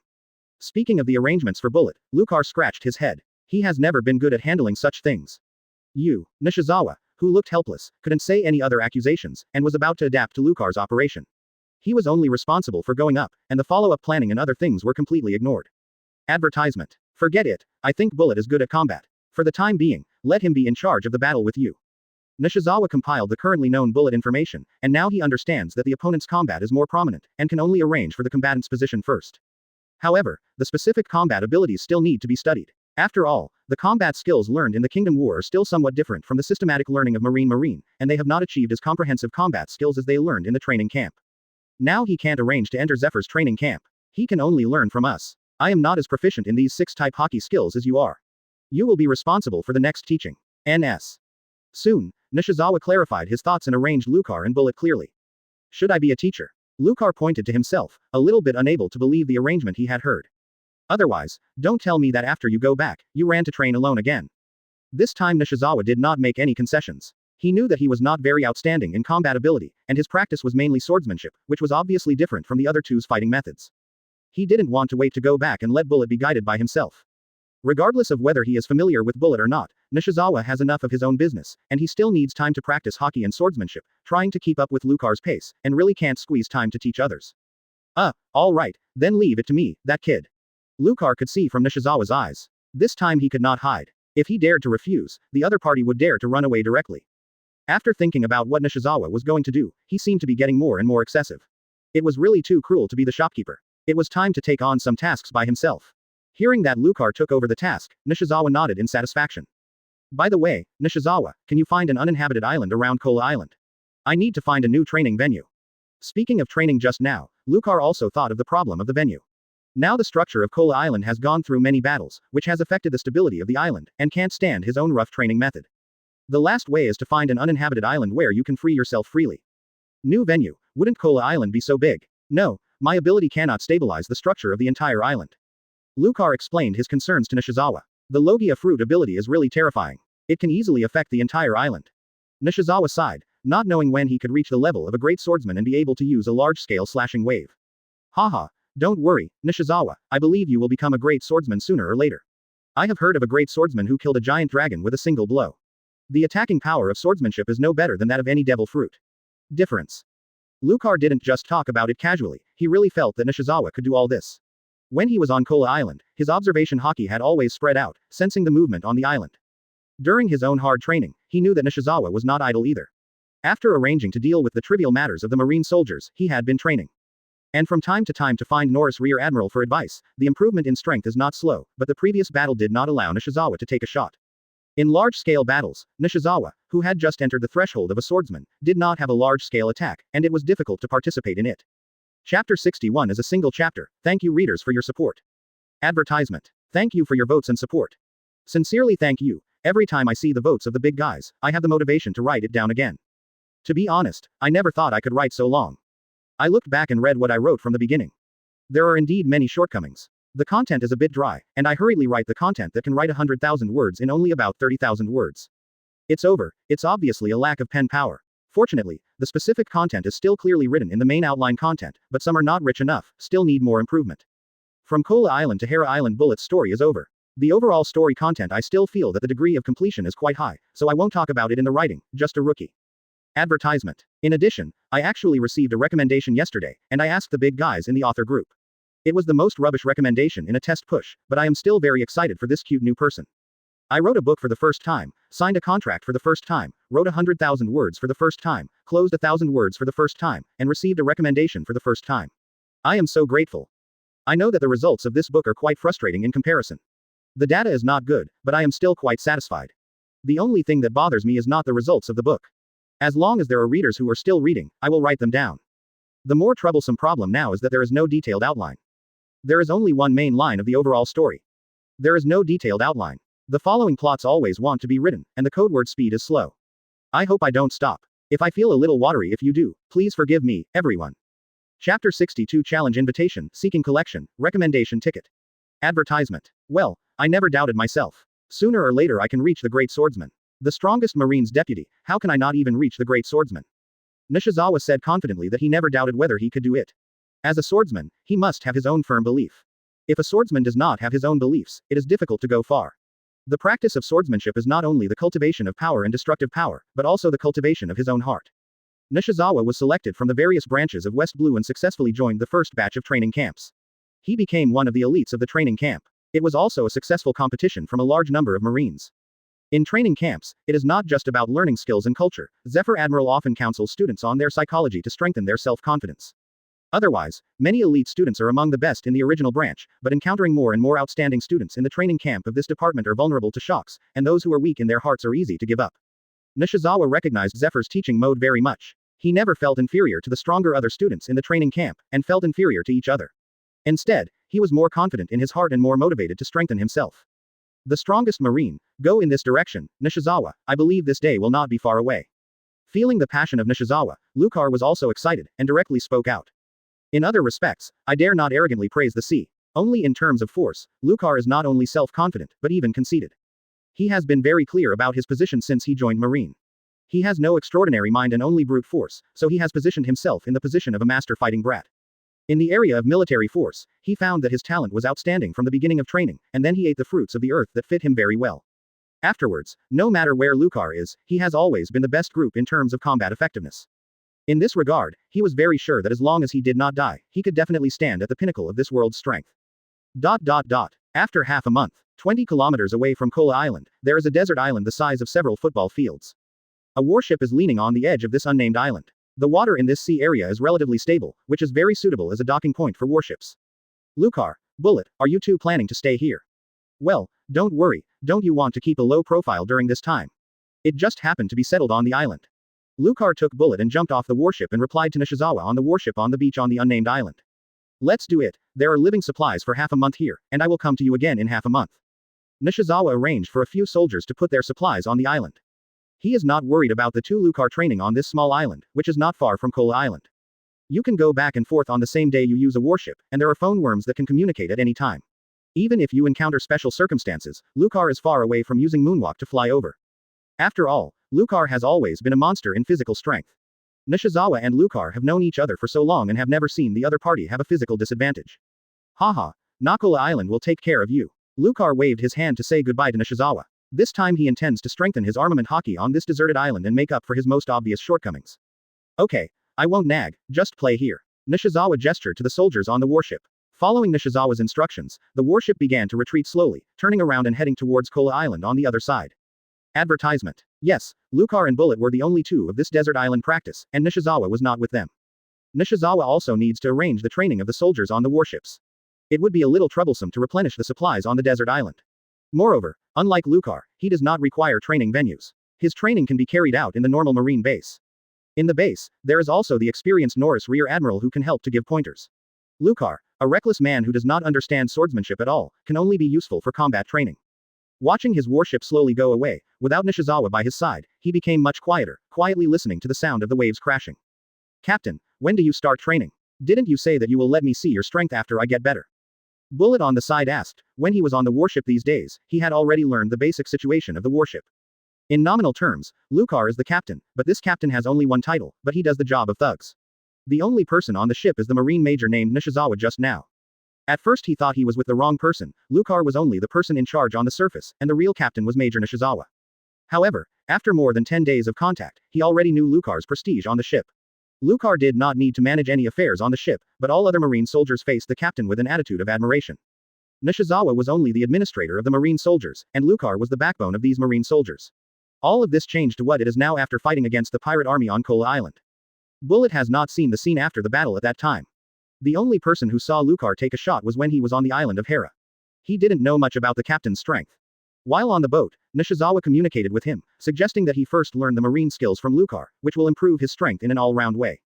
Speaking of the arrangements for Bullet, Lucar scratched his head. He has never been good at handling such things. Nishizawa, who looked helpless, couldn't say any other accusations, and was about to adapt to Lucar's operation. He was only responsible for going up, and the follow-up planning and other things were completely ignored. Advertisement. Forget it, I think Bullet is good at combat. For the time being, let him be in charge of the battle with you. Nishizawa compiled the currently known Bullet information, and now he understands that the opponent's combat is more prominent, and can only arrange for the combatant's position first. However, the specific combat abilities still need to be studied. After all, the combat skills learned in the Kingdom War are still somewhat different from the systematic learning of Marine, and they have not achieved as comprehensive combat skills as they learned in the training camp. Now he can't arrange to enter Zephyr's training camp. He can only learn from us. I am not as proficient in these 6-type hockey skills as you are. You will be responsible for the next teaching. NS. Soon, Nishizawa clarified his thoughts and arranged Lucar and Bullet clearly. Should I be a teacher? Lucar pointed to himself, a little bit unable to believe the arrangement he had heard. Otherwise, don't tell me that after you go back, you ran to train alone again. This time Nishizawa did not make any concessions. He knew that he was not very outstanding in combat ability, and his practice was mainly swordsmanship, which was obviously different from the other two's fighting methods. He didn't want to wait to go back and let Bullet be guided by himself. Regardless of whether he is familiar with Bullet or not, Nishizawa has enough of his own business, and he still needs time to practice hockey and swordsmanship, trying to keep up with Lucar's pace, and really can't squeeze time to teach others. All right, then leave it to me, that kid. Lucar could see from Nishizawa's eyes. This time he could not hide. If he dared to refuse, the other party would dare to run away directly. After thinking about what Nishizawa was going to do, he seemed to be getting more and more excessive. It was really too cruel to be the shopkeeper. It was time to take on some tasks by himself. Hearing that Lucar took over the task, Nishizawa nodded in satisfaction. By the way, Nishizawa, can you find an uninhabited island around Kola Island? I need to find a new training venue. Speaking of training just now, Lucar also thought of the problem of the venue. Now the structure of Kola Island has gone through many battles, which has affected the stability of the island, and can't stand his own rough training method. The last way is to find an uninhabited island where you can free yourself freely. New venue, wouldn't Kola Island be so big? No, my ability cannot stabilize the structure of the entire island. Lucar explained his concerns to Nishizawa. The Logia fruit ability is really terrifying. It can easily affect the entire island. Nishizawa sighed, not knowing when he could reach the level of a great swordsman and be able to use a large-scale slashing wave. Haha, don't worry, Nishizawa, I believe you will become a great swordsman sooner or later. I have heard of a great swordsman who killed a giant dragon with a single blow. The attacking power of swordsmanship is no better than that of any devil fruit. Difference. Lucar didn't just talk about it casually, he really felt that Nishizawa could do all this. When he was on Kola Island, his observation haki had always spread out, sensing the movement on the island. During his own hard training, he knew that Nishizawa was not idle either. After arranging to deal with the trivial matters of the marine soldiers, he had been training. And from time to find Norris Rear Admiral for advice. The improvement in strength is not slow, but the previous battle did not allow Nishizawa to take a shot. In large-scale battles, Nishizawa, who had just entered the threshold of a swordsman, did not have a large-scale attack, and it was difficult to participate in it. Chapter 61 is a single chapter. Thank you readers for your support. Advertisement. Thank you for your votes and support. Sincerely thank you. Every time I see the votes of the big guys, I have the motivation to write it down again. To be honest, I never thought I could write so long. I looked back and read what I wrote from the beginning. There are indeed many shortcomings. The content is a bit dry, and I hurriedly write the content that can write 100,000 words in only about 30,000 words. It's over. It's obviously a lack of pen power. Fortunately, the specific content is still clearly written in the main outline content, but some are not rich enough, still need more improvement. From Kola Island to Hera Island, Bullet's story is over. The overall story content, I still feel that the degree of completion is quite high, so I won't talk about it in the writing, just a rookie. Advertisement. In addition, I actually received a recommendation yesterday, and I asked the big guys in the author group. It was the most rubbish recommendation in a test push, but I am still very excited for this cute new person. I wrote a book for the first time, signed a contract for the first time, wrote 100,000 words for the first time, closed 1,000 words for the first time, and received a recommendation for the first time. I am so grateful. I know that the results of this book are quite frustrating in comparison. The data is not good, but I am still quite satisfied. The only thing that bothers me is not the results of the book. As long as there are readers who are still reading, I will write them down. The more troublesome problem now is that there is no detailed outline. There is only one main line of the overall story. There is no detailed outline. The following plots always want to be written, and the codeword speed is slow. I hope I don't stop. If I feel a little watery, if you do, please forgive me, everyone. Chapter 62 Challenge Invitation, Seeking Collection, Recommendation Ticket. Advertisement. Well, I never doubted myself. Sooner or later I can reach the great swordsman. The strongest Marine's deputy, how can I not even reach the great swordsman? Nishizawa said confidently that he never doubted whether he could do it. As a swordsman, he must have his own firm belief. If a swordsman does not have his own beliefs, it is difficult to go far. The practice of swordsmanship is not only the cultivation of power and destructive power, but also the cultivation of his own heart. Nishizawa was selected from the various branches of West Blue and successfully joined the first batch of training camps. He became one of the elites of the training camp. It was also a successful competition from a large number of Marines. In training camps, it is not just about learning skills and culture. Zephyr Admiral often counsels students on their psychology to strengthen their self-confidence. Otherwise, many elite students are among the best in the original branch, but encountering more and more outstanding students in the training camp of this department are vulnerable to shocks, and those who are weak in their hearts are easy to give up. Nishizawa recognized Zephyr's teaching mode very much. He never felt inferior to the stronger other students in the training camp, and felt inferior to each other. Instead, he was more confident in his heart and more motivated to strengthen himself. The strongest Marine, go in this direction, Nishizawa, I believe this day will not be far away. Feeling the passion of Nishizawa, Lucar was also excited, and directly spoke out. In other respects, I dare not arrogantly praise the sea. Only in terms of force, Lucar is not only self-confident, but even conceited. He has been very clear about his position since he joined Marine. He has no extraordinary mind and only brute force, so he has positioned himself in the position of a master fighting brat. In the area of military force, he found that his talent was outstanding from the beginning of training, and then he ate the fruits of the earth that fit him very well. Afterwards, no matter where Lucar is, he has always been the best group in terms of combat effectiveness. In this regard, he was very sure that as long as he did not die, he could definitely stand at the pinnacle of this world's strength. After half a month, 20 kilometers away from Kola Island, there is a desert island the size of several football fields. A warship is leaning on the edge of this unnamed island. The water in this sea area is relatively stable, which is very suitable as a docking point for warships. Lucar, Bullet, are you two planning to stay here? Well, don't worry, don't you want to keep a low profile during this time? It just happened to be settled on the island. Lucar took Bullet and jumped off the warship and replied to Nishizawa on the warship on the beach on the unnamed island. Let's do it, there are living supplies for half a month here, and I will come to you again in half a month. Nishizawa arranged for a few soldiers to put their supplies on the island. He is not worried about the two Lucar training on this small island, which is not far from Kola Island. You can go back and forth on the same day you use a warship, and there are phone worms that can communicate at any time. Even if you encounter special circumstances, Lucar is far away from using moonwalk to fly over. After all, Lucar has always been a monster in physical strength. Nishizawa and Lucar have known each other for so long and have never seen the other party have a physical disadvantage. Haha, Nakola Island will take care of you. Lucar waved his hand to say goodbye to Nishizawa. This time he intends to strengthen his armament hockey on this deserted island and make up for his most obvious shortcomings. Okay, I won't nag, just play here. Nishizawa gestured to the soldiers on the warship. Following Nishizawa's instructions, the warship began to retreat slowly, turning around and heading towards Kola Island on the other side. Advertisement. Yes, Lucar and Bullet were the only two of this desert island practice, and Nishizawa was not with them. Nishizawa also needs to arrange the training of the soldiers on the warships. It would be a little troublesome to replenish the supplies on the desert island. Moreover, unlike Lucar, he does not require training venues. His training can be carried out in the normal marine base. In the base, there is also the experienced Norris Rear Admiral who can help to give pointers. Lucar, a reckless man who does not understand swordsmanship at all, can only be useful for combat training. Watching his warship slowly go away, without Nishizawa by his side, he became much quieter, quietly listening to the sound of the waves crashing. Captain, when do you start training? Didn't you say that you will let me see your strength after I get better? Bullet on the side asked. When he was on the warship these days, he had already learned the basic situation of the warship. In nominal terms, Lucar is the captain, but this captain has only one title, but he does the job of thugs. The only person on the ship is the marine major named Nishizawa just now. At first he thought he was with the wrong person. Lucar was only the person in charge on the surface, and the real captain was Major Nishizawa. However, after more than 10 days of contact, he already knew Lucar's prestige on the ship. Lucar did not need to manage any affairs on the ship, but all other marine soldiers faced the captain with an attitude of admiration. Nishizawa was only the administrator of the marine soldiers, and Lucar was the backbone of these marine soldiers. All of this changed to what it is now after fighting against the pirate army on Kola Island. Bullet has not seen the scene after the battle at that time. The only person who saw Lucar take a shot was when he was on the island of Hera. He didn't know much about the captain's strength. While on the boat, Nishizawa communicated with him, suggesting that he first learn the marine skills from Lucar, which will improve his strength in an all-round way.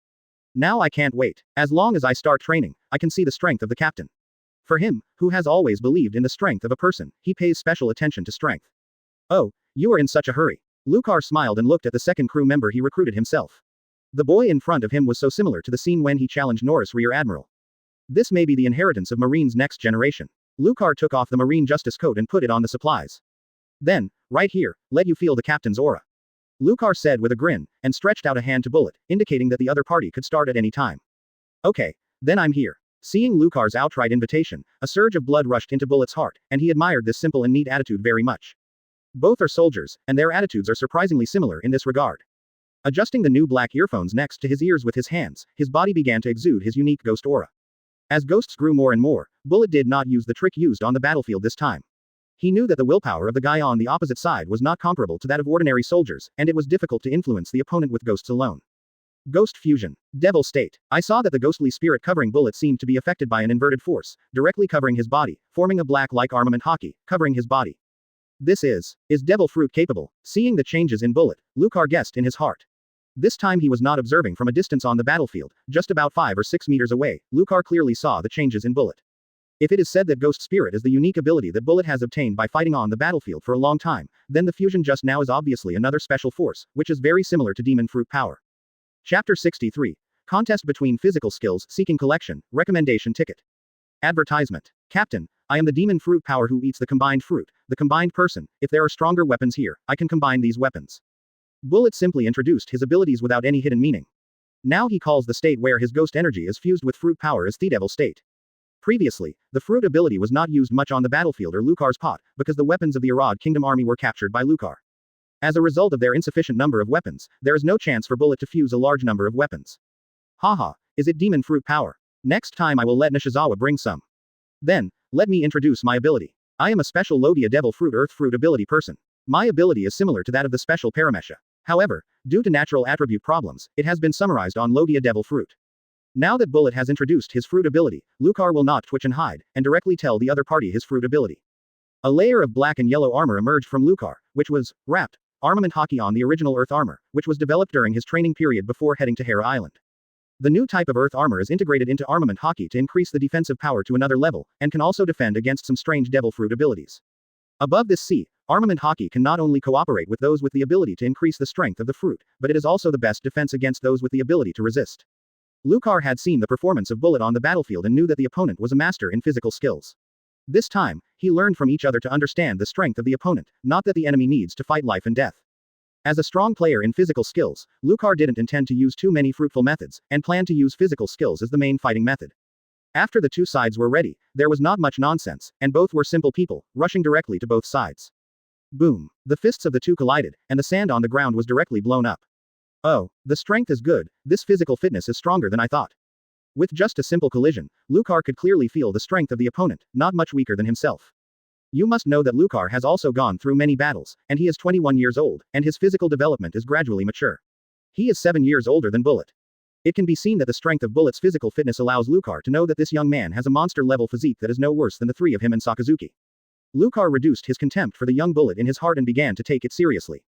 Now I can't wait. As long as I start training, I can see the strength of the captain. For him, who has always believed in the strength of a person, he pays special attention to strength. Oh, you are in such a hurry. Lucar smiled and looked at the second crew member he recruited himself. The boy in front of him was so similar to the scene when he challenged Norris Rear Admiral. This may be the inheritance of Marine's next generation. Lucar took off the marine justice coat and put it on the supplies. Then, right here, let you feel the captain's aura. Lucar said with a grin, and stretched out a hand to Bullet, indicating that the other party could start at any time. Okay, then I'm here. Seeing Lucar's outright invitation, a surge of blood rushed into Bullet's heart, and he admired this simple and neat attitude very much. Both are soldiers, and their attitudes are surprisingly similar in this regard. Adjusting the new black earphones next to his ears with his hands, his body began to exude his unique ghost aura. As ghosts grew more and more, Bullet did not use the trick used on the battlefield this time. He knew that the willpower of the guy on the opposite side was not comparable to that of ordinary soldiers, and it was difficult to influence the opponent with ghosts alone. Ghost fusion. Devil state. I saw that the ghostly spirit covering Bullet seemed to be affected by an inverted force, directly covering his body, forming a black-like armament hockey, covering his body. This is devil fruit capable? Seeing the changes in Bullet, Lucar guessed in his heart. This time he was not observing from a distance on the battlefield, just about 5 or 6 meters away. Lucar clearly saw the changes in Bullet. If it is said that Ghost Spirit is the unique ability that Bullet has obtained by fighting on the battlefield for a long time, then the fusion just now is obviously another special force, which is very similar to Demon Fruit Power. Chapter 63. Contest between physical skills, seeking collection, recommendation ticket. Advertisement. Captain, I am the Demon Fruit Power who eats the combined fruit, the combined person. If there are stronger weapons here, I can combine these weapons. Bullet simply introduced his abilities without any hidden meaning. Now he calls the state where his ghost energy is fused with fruit power as the Devil state. Previously, the fruit ability was not used much on the battlefield or Lucar's pot, because the weapons of the Arad Kingdom army were captured by Lucar. As a result of their insufficient number of weapons, there is no chance for Bullet to fuse a large number of weapons. Haha, is it Demon Fruit Power? Next time I will let Nishizawa bring some. Then, let me introduce my ability. I am a special Logia Devil Fruit Earth Fruit ability person. My ability is similar to that of the special Paramesha. However, due to natural attribute problems, it has been summarized on Logia Devil Fruit. Now that Bullet has introduced his fruit ability, Lucar will not twitch and hide, and directly tell the other party his fruit ability. A layer of black and yellow armor emerged from Lucar, which was wrapped armament hockey on the original Earth armor, which was developed during his training period before heading to Hera Island. The new type of Earth armor is integrated into armament hockey to increase the defensive power to another level, and can also defend against some strange devil fruit abilities. Above this sea, armament hockey can not only cooperate with those with the ability to increase the strength of the fruit, but it is also the best defense against those with the ability to resist. Lucar had seen the performance of Bullet on the battlefield and knew that the opponent was a master in physical skills. This time, he learned from each other to understand the strength of the opponent, not that the enemy needs to fight life and death. As a strong player in physical skills, Lucar didn't intend to use too many fruitful methods, and planned to use physical skills as the main fighting method. After the two sides were ready, there was not much nonsense, and both were simple people, rushing directly to both sides. Boom. The fists of the two collided, and the sand on the ground was directly blown up. Oh, the strength is good, this physical fitness is stronger than I thought. With just a simple collision, Lucar could clearly feel the strength of the opponent, not much weaker than himself. You must know that Lucar has also gone through many battles, and he is 21 years old, and his physical development is gradually mature. He is 7 years older than Bullet. It can be seen that the strength of Bullet's physical fitness allows Lucar to know that this young man has a monster-level physique that is no worse than the three of him and Sakazuki. Lucar reduced his contempt for the young Bullet in his heart and began to take it seriously.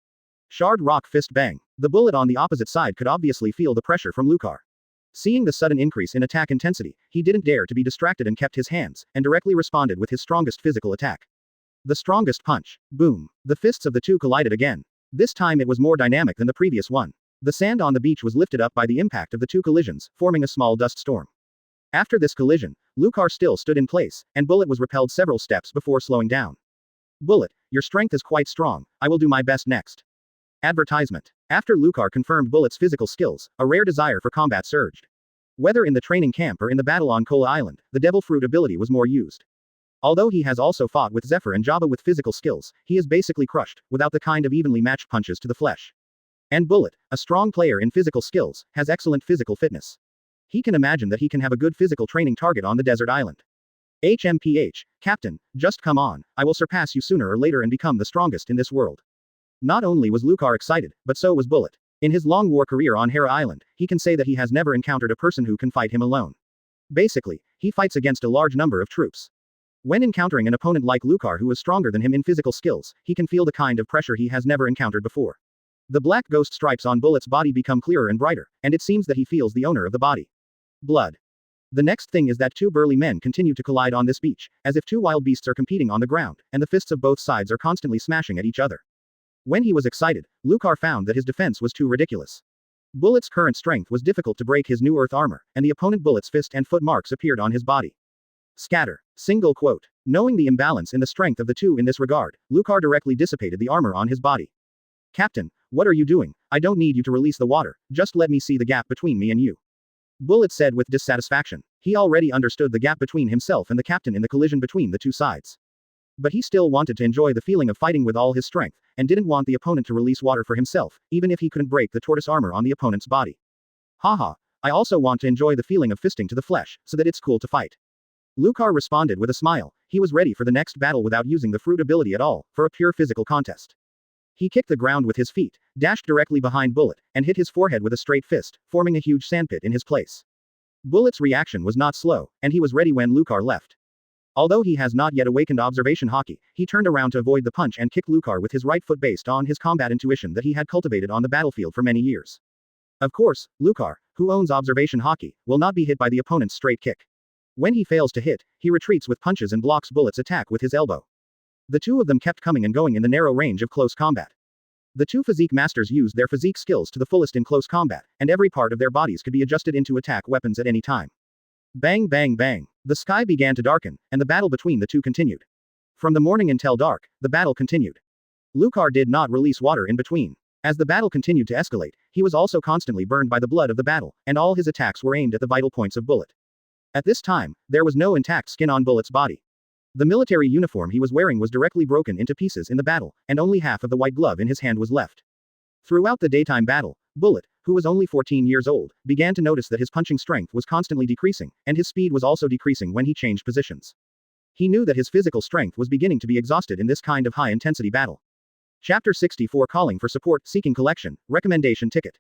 Shard Rock Fist Bang. The Bullet on the opposite side could obviously feel the pressure from Lucar. Seeing the sudden increase in attack intensity, he didn't dare to be distracted and kept his hands, and directly responded with his strongest physical attack. The strongest punch. Boom. The fists of the two collided again. This time it was more dynamic than the previous one. The sand on the beach was lifted up by the impact of the two collisions, forming a small dust storm. After this collision, Lucar still stood in place, and Bullet was repelled several steps before slowing down. Bullet, your strength is quite strong, I will do my best next. Advertisement. After Lucar confirmed Bullet's physical skills, a rare desire for combat surged. Whether in the training camp or in the battle on Kola Island, the Devil Fruit ability was more used. Although he has also fought with Zephyr and Jabba with physical skills, he is basically crushed, without the kind of evenly matched punches to the flesh. And Bullet, a strong player in physical skills, has excellent physical fitness. He can imagine that he can have a good physical training target on the desert island. HMPH, Captain, just come on, I will surpass you sooner or later and become the strongest in this world. Not only was Lucar excited, but so was Bullet. In his long war career on Hera Island, he can say that he has never encountered a person who can fight him alone. Basically, he fights against a large number of troops. When encountering an opponent like Lucar who is stronger than him in physical skills, he can feel the kind of pressure he has never encountered before. The black ghost stripes on Bullet's body become clearer and brighter, and it seems that he feels the owner of the body. Blood. The next thing is that two burly men continue to collide on this beach, as if two wild beasts are competing on the ground, and the fists of both sides are constantly smashing at each other. When he was excited, Lucar found that his defense was too ridiculous. Bullet's current strength was difficult to break his new earth armor, and the opponent Bullet's fist and foot marks appeared on his body. Scatter. Single quote. Knowing the imbalance in the strength of the two in this regard, Lucar directly dissipated the armor on his body. Captain, what are you doing? I don't need you to release the water, just let me see the gap between me and you. Bullet said with dissatisfaction. He already understood the gap between himself and the captain in the collision between the two sides. But he still wanted to enjoy the feeling of fighting with all his strength, and didn't want the opponent to release water for himself, even if he couldn't break the tortoise armor on the opponent's body. Haha, I also want to enjoy the feeling of fisting to the flesh, so that it's cool to fight. Lucar responded with a smile. He was ready for the next battle without using the fruit ability at all, for a pure physical contest. He kicked the ground with his feet, dashed directly behind Bullet, and hit his forehead with a straight fist, forming a huge sandpit in his place. Bullet's reaction was not slow, and he was ready when Lucar left. Although he has not yet awakened observation hockey, he turned around to avoid the punch and kicked Lucar with his right foot based on his combat intuition that he had cultivated on the battlefield for many years. Of course, Lucar, who owns observation hockey, will not be hit by the opponent's straight kick. When he fails to hit, he retreats with punches and blocks Bullet's attack with his elbow. The two of them kept coming and going in the narrow range of close combat. The two physique masters used their physique skills to the fullest in close combat, and every part of their bodies could be adjusted into attack weapons at any time. Bang bang bang. The sky began to darken, and the battle between the two continued. From the morning until dark, the battle continued. Lucar did not release water in between. As the battle continued to escalate, he was also constantly burned by the blood of the battle, and all his attacks were aimed at the vital points of Bullet. At this time, there was no intact skin on Bullet's body. The military uniform he was wearing was directly broken into pieces in the battle, and only half of the white glove in his hand was left. Throughout the daytime battle, Bullet, who was only 14 years old, began to notice that his punching strength was constantly decreasing, and his speed was also decreasing when he changed positions. He knew that his physical strength was beginning to be exhausted in this kind of high-intensity battle. Chapter 64 Calling for Support, Seeking Collection, Recommendation Ticket.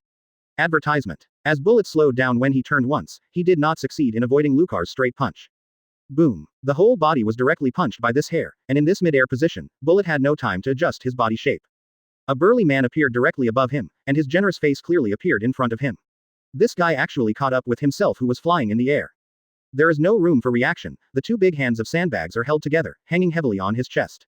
Advertisement. As Bullet slowed down when he turned once, he did not succeed in avoiding Lucar's straight punch. Boom. The whole body was directly punched by this hair, and in this mid-air position, Bullet had no time to adjust his body shape. A burly man appeared directly above him, and his generous face clearly appeared in front of him. This guy actually caught up with himself who was flying in the air. There is no room for reaction, the two big hands of sandbags are held together, hanging heavily on his chest.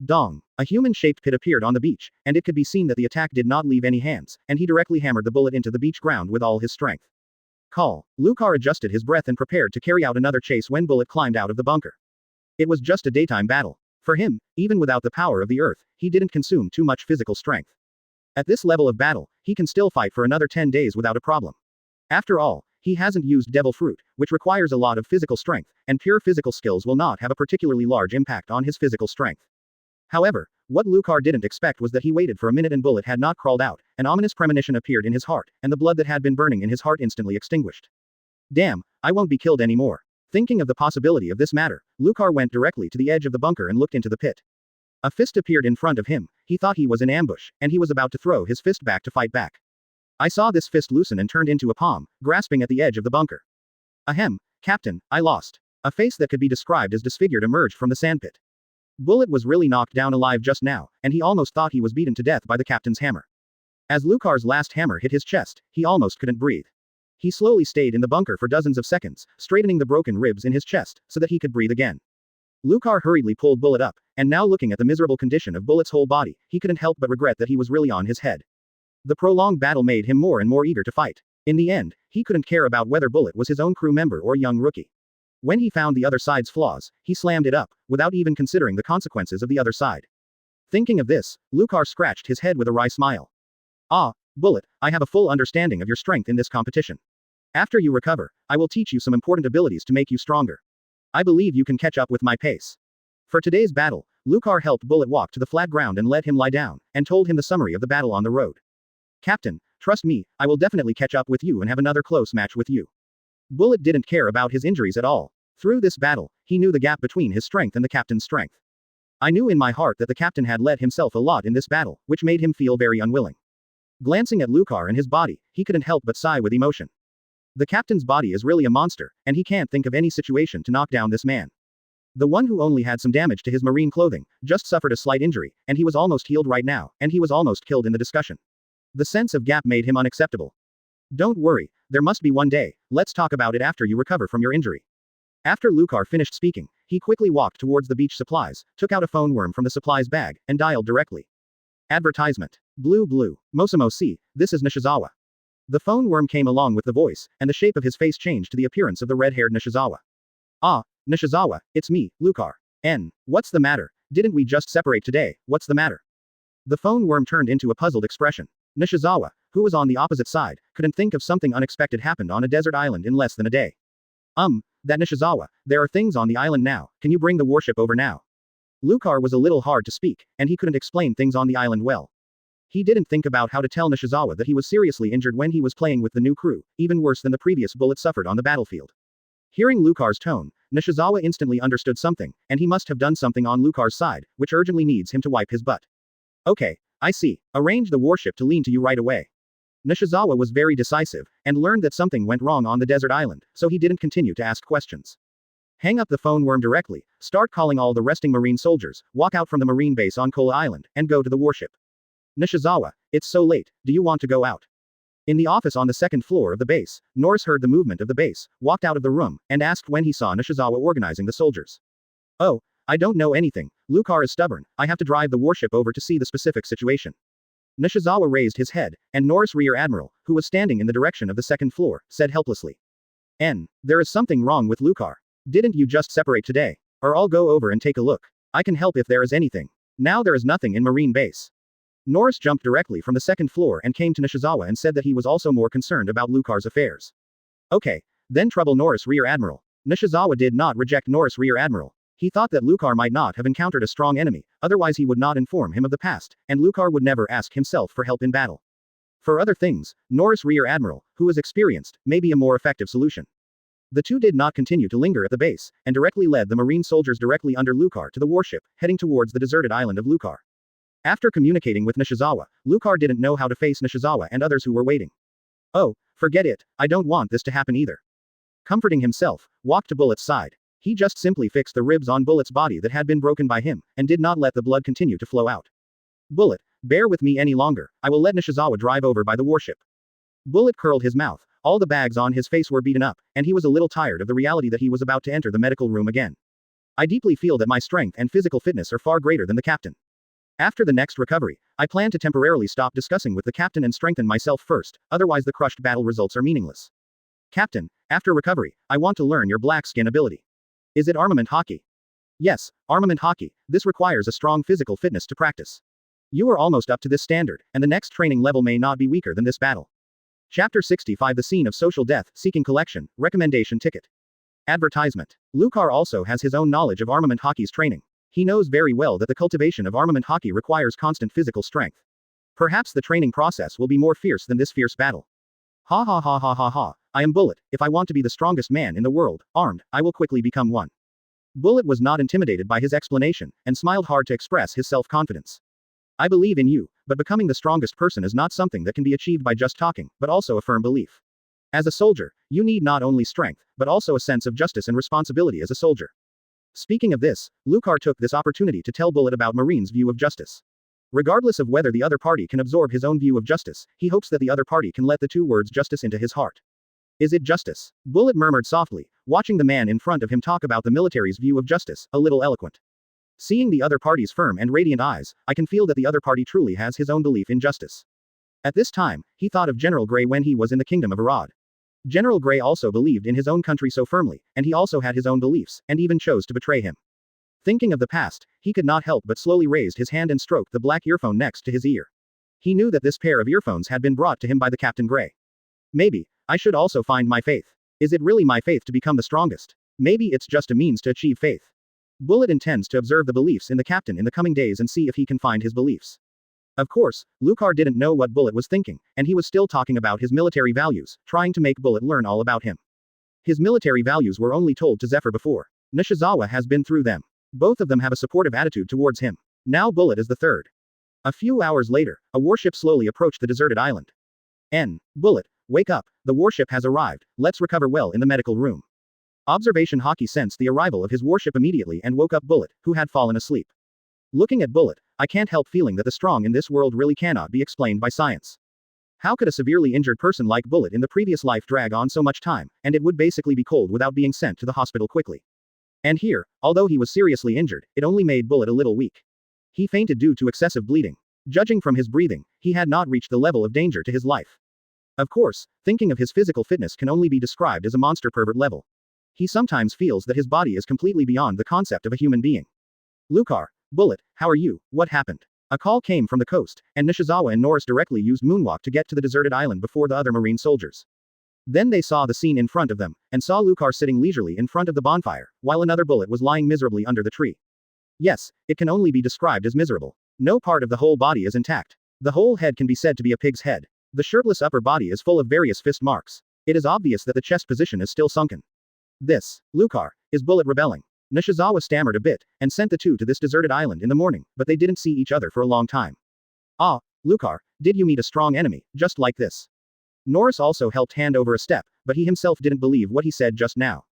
Dong. A human-shaped pit appeared on the beach, and it could be seen that the attack did not leave any hands, and he directly hammered the Bullet into the beach ground with all his strength. Call. Lucar adjusted his breath and prepared to carry out another chase when Bullet climbed out of the bunker. It was just a daytime battle. For him, even without the power of the earth, he didn't consume too much physical strength. At this level of battle, he can still fight for another 10 days without a problem. After all, he hasn't used devil fruit, which requires a lot of physical strength, and pure physical skills will not have a particularly large impact on his physical strength. However, what Lucar didn't expect was that he waited for a minute and Bullet had not crawled out. An ominous premonition appeared in his heart, and the blood that had been burning in his heart instantly extinguished. Damn, I won't be killed anymore. Thinking of the possibility of this matter, Lucar went directly to the edge of the bunker and looked into the pit. A fist appeared in front of him. He thought he was in ambush, and he was about to throw his fist back to fight back. I saw this fist loosen and turned into a palm, grasping at the edge of the bunker. Ahem, Captain, I lost. A face that could be described as disfigured emerged from the sandpit. Bullet was really knocked down alive just now, and he almost thought he was beaten to death by the captain's hammer. As Lucar's last hammer hit his chest, he almost couldn't breathe. He slowly stayed in the bunker for dozens of seconds, straightening the broken ribs in his chest, so that he could breathe again. Lucar hurriedly pulled Bullet up, and now looking at the miserable condition of Bullet's whole body, he couldn't help but regret that he was really on his head. The prolonged battle made him more and more eager to fight. In the end, he couldn't care about whether Bullet was his own crew member or young rookie. When he found the other side's flaws, he slammed it up, without even considering the consequences of the other side. Thinking of this, Lucar scratched his head with a wry smile. Ah, Bullet, I have a full understanding of your strength in this competition. After you recover, I will teach you some important abilities to make you stronger. I believe you can catch up with my pace. For today's battle, Lucar helped Bullet walk to the flat ground and let him lie down, and told him the summary of the battle on the road. Captain, trust me, I will definitely catch up with you and have another close match with you. Bullet didn't care about his injuries at all. Through this battle, he knew the gap between his strength and the captain's strength. I knew in my heart that the captain had let himself a lot in this battle, which made him feel very unwilling. Glancing at Lucar and his body, he couldn't help but sigh with emotion. The captain's body is really a monster, and he can't think of any situation to knock down this man. The one who only had some damage to his marine clothing, just suffered a slight injury, and he was almost healed right now, and he was almost killed in the discussion. The sense of gap made him unacceptable. Don't worry, there must be one day, let's talk about it after you recover from your injury. After Lucar finished speaking, he quickly walked towards the beach supplies, took out a phone worm from the supplies bag, and dialed directly. Advertisement. Blue Blue, Mosimo C, this is Nishizawa. The phone worm came along with the voice, and the shape of his face changed to the appearance of the red-haired Nishizawa. Ah, Nishizawa, it's me, Lucar. What's the matter? Didn't we just separate today, what's the matter? The phone worm turned into a puzzled expression. Nishizawa, who was on the opposite side, couldn't think of something unexpected happened on a desert island in less than a day. That Nishizawa, there are things on the island now, can you bring the warship over now? Lucar was a little hard to speak, and he couldn't explain things on the island well. He didn't think about how to tell Nishizawa that he was seriously injured when he was playing with the new crew, even worse than the previous Bullet suffered on the battlefield. Hearing Lucar's tone, Nishizawa instantly understood something, and he must have done something on Lucar's side, which urgently needs him to wipe his butt. Okay, I see, arrange the warship to lean to you right away. Nishizawa was very decisive, and learned that something went wrong on the desert island, so he didn't continue to ask questions. Hang up the phone worm directly, start calling all the resting marine soldiers, walk out from the marine base on Kola Island, and go to the warship. Nishizawa, it's so late, do you want to go out? In the office on the second floor of the base, Norris heard the movement of the base, walked out of the room, and asked when he saw Nishizawa organizing the soldiers. Oh, I don't know anything. Lucar is stubborn. I have to drive the warship over to see the specific situation. Nishizawa raised his head, and Norris Rear Admiral, who was standing in the direction of the second floor, said helplessly. There is something wrong with Lucar. Didn't you just separate today? Or I'll go over and take a look. I can help if there is anything. Now there is nothing in Marine Base. Norris jumped directly from the second floor and came to Nishizawa and said that he was also more concerned about Lucar's affairs. Okay, then trouble Norris Rear Admiral. Nishizawa did not reject Norris Rear Admiral. He thought that Lucar might not have encountered a strong enemy, otherwise he would not inform him of the past, and Lucar would never ask himself for help in battle. For other things, Norris Rear Admiral, who is experienced, may be a more effective solution. The two did not continue to linger at the base, and directly led the Marine soldiers directly under Lucar to the warship, heading towards the deserted island of Lucar. After communicating with Nishizawa, Lucar didn't know how to face Nishizawa and others who were waiting. Oh, forget it, I don't want this to happen either. Comforting himself, walked to Bullet's side. He just simply fixed the ribs on Bullet's body that had been broken by him, and did not let the blood continue to flow out. Bullet, bear with me any longer, I will let Nishizawa drive over by the warship. Bullet curled his mouth, all the bags on his face were beaten up, and he was a little tired of the reality that he was about to enter the medical room again. I deeply feel that my strength and physical fitness are far greater than the captain. After the next recovery, I plan to temporarily stop discussing with the captain and strengthen myself first, otherwise the crushed battle results are meaningless. Captain, after recovery, I want to learn your black skin ability. Is it armament hockey? Yes, armament hockey. This requires a strong physical fitness to practice. You are almost up to this standard, and the next training level may not be weaker than this battle. Chapter 65 The Scene of Social Death, Seeking Collection, Recommendation Ticket. Advertisement. Lucar also has his own knowledge of armament hockey's training. He knows very well that the cultivation of armament hockey requires constant physical strength. Perhaps the training process will be more fierce than this fierce battle. Ha ha ha ha ha ha. I am Bullet. If I want to be the strongest man in the world, armed, I will quickly become one. Bullet was not intimidated by his explanation, and smiled hard to express his self-confidence. I believe in you, but becoming the strongest person is not something that can be achieved by just talking, but also a firm belief. As a soldier, you need not only strength, but also a sense of justice and responsibility as a soldier. Speaking of this, Lucar took this opportunity to tell Bullet about Marine's view of justice. Regardless of whether the other party can absorb his own view of justice, he hopes that the other party can let the two words justice into his heart. Is it justice? Bullet murmured softly, watching the man in front of him talk about the military's view of justice, a little eloquent. Seeing the other party's firm and radiant eyes, I can feel that the other party truly has his own belief in justice. At this time, he thought of General Gray when he was in the kingdom of Arad. General Gray also believed in his own country so firmly, and he also had his own beliefs, and even chose to betray him. Thinking of the past, he could not help but slowly raised his hand and stroked the black earphone next to his ear. He knew that this pair of earphones had been brought to him by the Captain Gray. Maybe, I should also find my faith. Is it really my faith to become the strongest? Maybe it's just a means to achieve faith. Bullet intends to observe the beliefs in the captain in the coming days and see if he can find his beliefs. Of course, Lucar didn't know what Bullet was thinking, and he was still talking about his military values, trying to make Bullet learn all about him. His military values were only told to Zephyr before. Nishizawa has been through them. Both of them have a supportive attitude towards him. Now Bullet is the third. A few hours later, a warship slowly approached the deserted island. Bullet, wake up, the warship has arrived, let's recover well in the medical room. Observation Hockey sensed the arrival of his warship immediately and woke up Bullet, who had fallen asleep. Looking at Bullet, I can't help feeling that the strong in this world really cannot be explained by science. How could a severely injured person like Bullet in the previous life drag on so much time, and it would basically be cold without being sent to the hospital quickly? And here, although he was seriously injured, it only made Bullet a little weak. He fainted due to excessive bleeding. Judging from his breathing, he had not reached the level of danger to his life. Of course, thinking of his physical fitness can only be described as a monster pervert level. He sometimes feels that his body is completely beyond the concept of a human being. Lucar, Bullet, how are you? What happened? A call came from the coast, and Nishizawa and Norris directly used moonwalk to get to the deserted island before the other marine soldiers. Then they saw the scene in front of them, and saw Lucar sitting leisurely in front of the bonfire, while another Bullet was lying miserably under the tree. Yes, it can only be described as miserable. No part of the whole body is intact. The whole head can be said to be a pig's head. The shirtless upper body is full of various fist marks. It is obvious that the chest position is still sunken. This, Lucar, is Bullet rebelling. Nishizawa stammered a bit, and sent the two to this deserted island in the morning, but they didn't see each other for a long time. Ah, Lucar, did you meet a strong enemy, just like this? Norris also helped hand over a step, but he himself didn't believe what he said just now.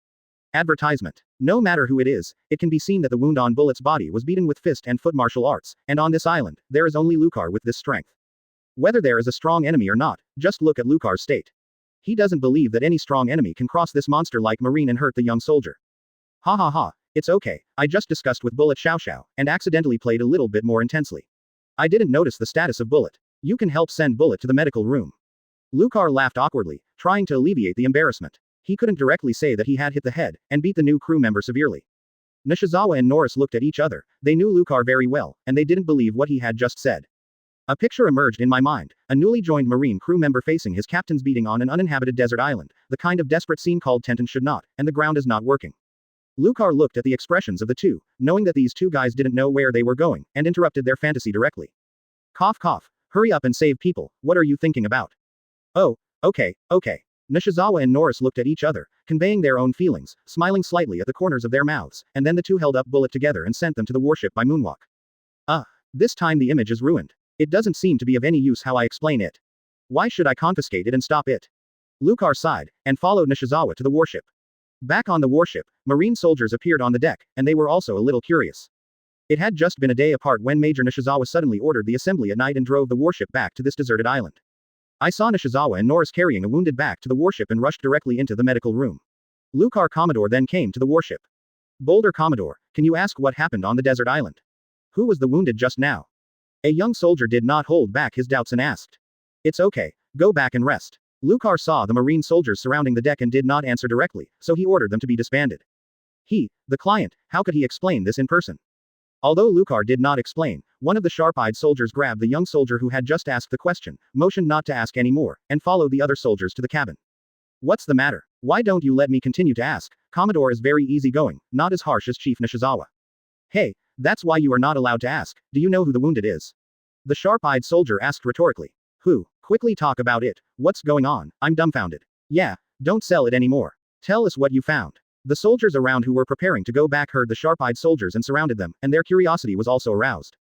Advertisement. No matter who it is, it can be seen that the wound on Bullet's body was beaten with fist and foot martial arts, and on this island, there is only Lucar with this strength. Whether there is a strong enemy or not, just look at Lucar's state. He doesn't believe that any strong enemy can cross this monster-like marine and hurt the young soldier. Ha ha ha, it's okay, I just discussed with Bullet Xiao Xiao, and accidentally played a little bit more intensely. I didn't notice the status of Bullet. You can help send Bullet to the medical room. Lucar laughed awkwardly, trying to alleviate the embarrassment. He couldn't directly say that he had hit the head, and beat the new crew member severely. Nishizawa and Norris looked at each other. They knew Lucar very well, and they didn't believe what he had just said. A picture emerged in my mind, a newly joined marine crew member facing his captain's beating on an uninhabited desert island, the kind of desperate scene called Tenten should not, and the ground is not working. Lucar looked at the expressions of the two, knowing that these two guys didn't know where they were going, and interrupted their fantasy directly. Cough cough, hurry up and save people, what are you thinking about? Oh, okay. Nishizawa and Norris looked at each other, conveying their own feelings, smiling slightly at the corners of their mouths, and then the two held up Bullet together and sent them to the warship by moonwalk. This time the image is ruined. It doesn't seem to be of any use how I explain it. Why should I confiscate it and stop it? Lucar sighed, and followed Nishizawa to the warship. Back on the warship, marine soldiers appeared on the deck, and they were also a little curious. It had just been a day apart when Major Nishizawa suddenly ordered the assembly at night and drove the warship back to this deserted island. I saw Nishizawa and Norris carrying a wounded back to the warship and rushed directly into the medical room. Lucar Commodore then came to the warship. Boulder Commodore, can you ask what happened on the desert island? Who was the wounded just now? A young soldier did not hold back his doubts and asked. It's okay, go back and rest. Lucar saw the marine soldiers surrounding the deck and did not answer directly, so he ordered them to be disbanded. The client, how could he explain this in person? Although Lucar did not explain, one of the sharp-eyed soldiers grabbed the young soldier who had just asked the question, motioned not to ask any more, and followed the other soldiers to the cabin. What's the matter? Why don't you let me continue to ask? Commodore is very easygoing, not as harsh as Chief Nishizawa. Hey, that's why you are not allowed to ask. Do you know who the wounded is? The sharp-eyed soldier asked rhetorically. Who? Quickly talk about it. What's going on? I'm dumbfounded. Yeah, don't sell it anymore. Tell us what you found. The soldiers around who were preparing to go back heard the sharp-eyed soldiers and surrounded them, and their curiosity was also aroused.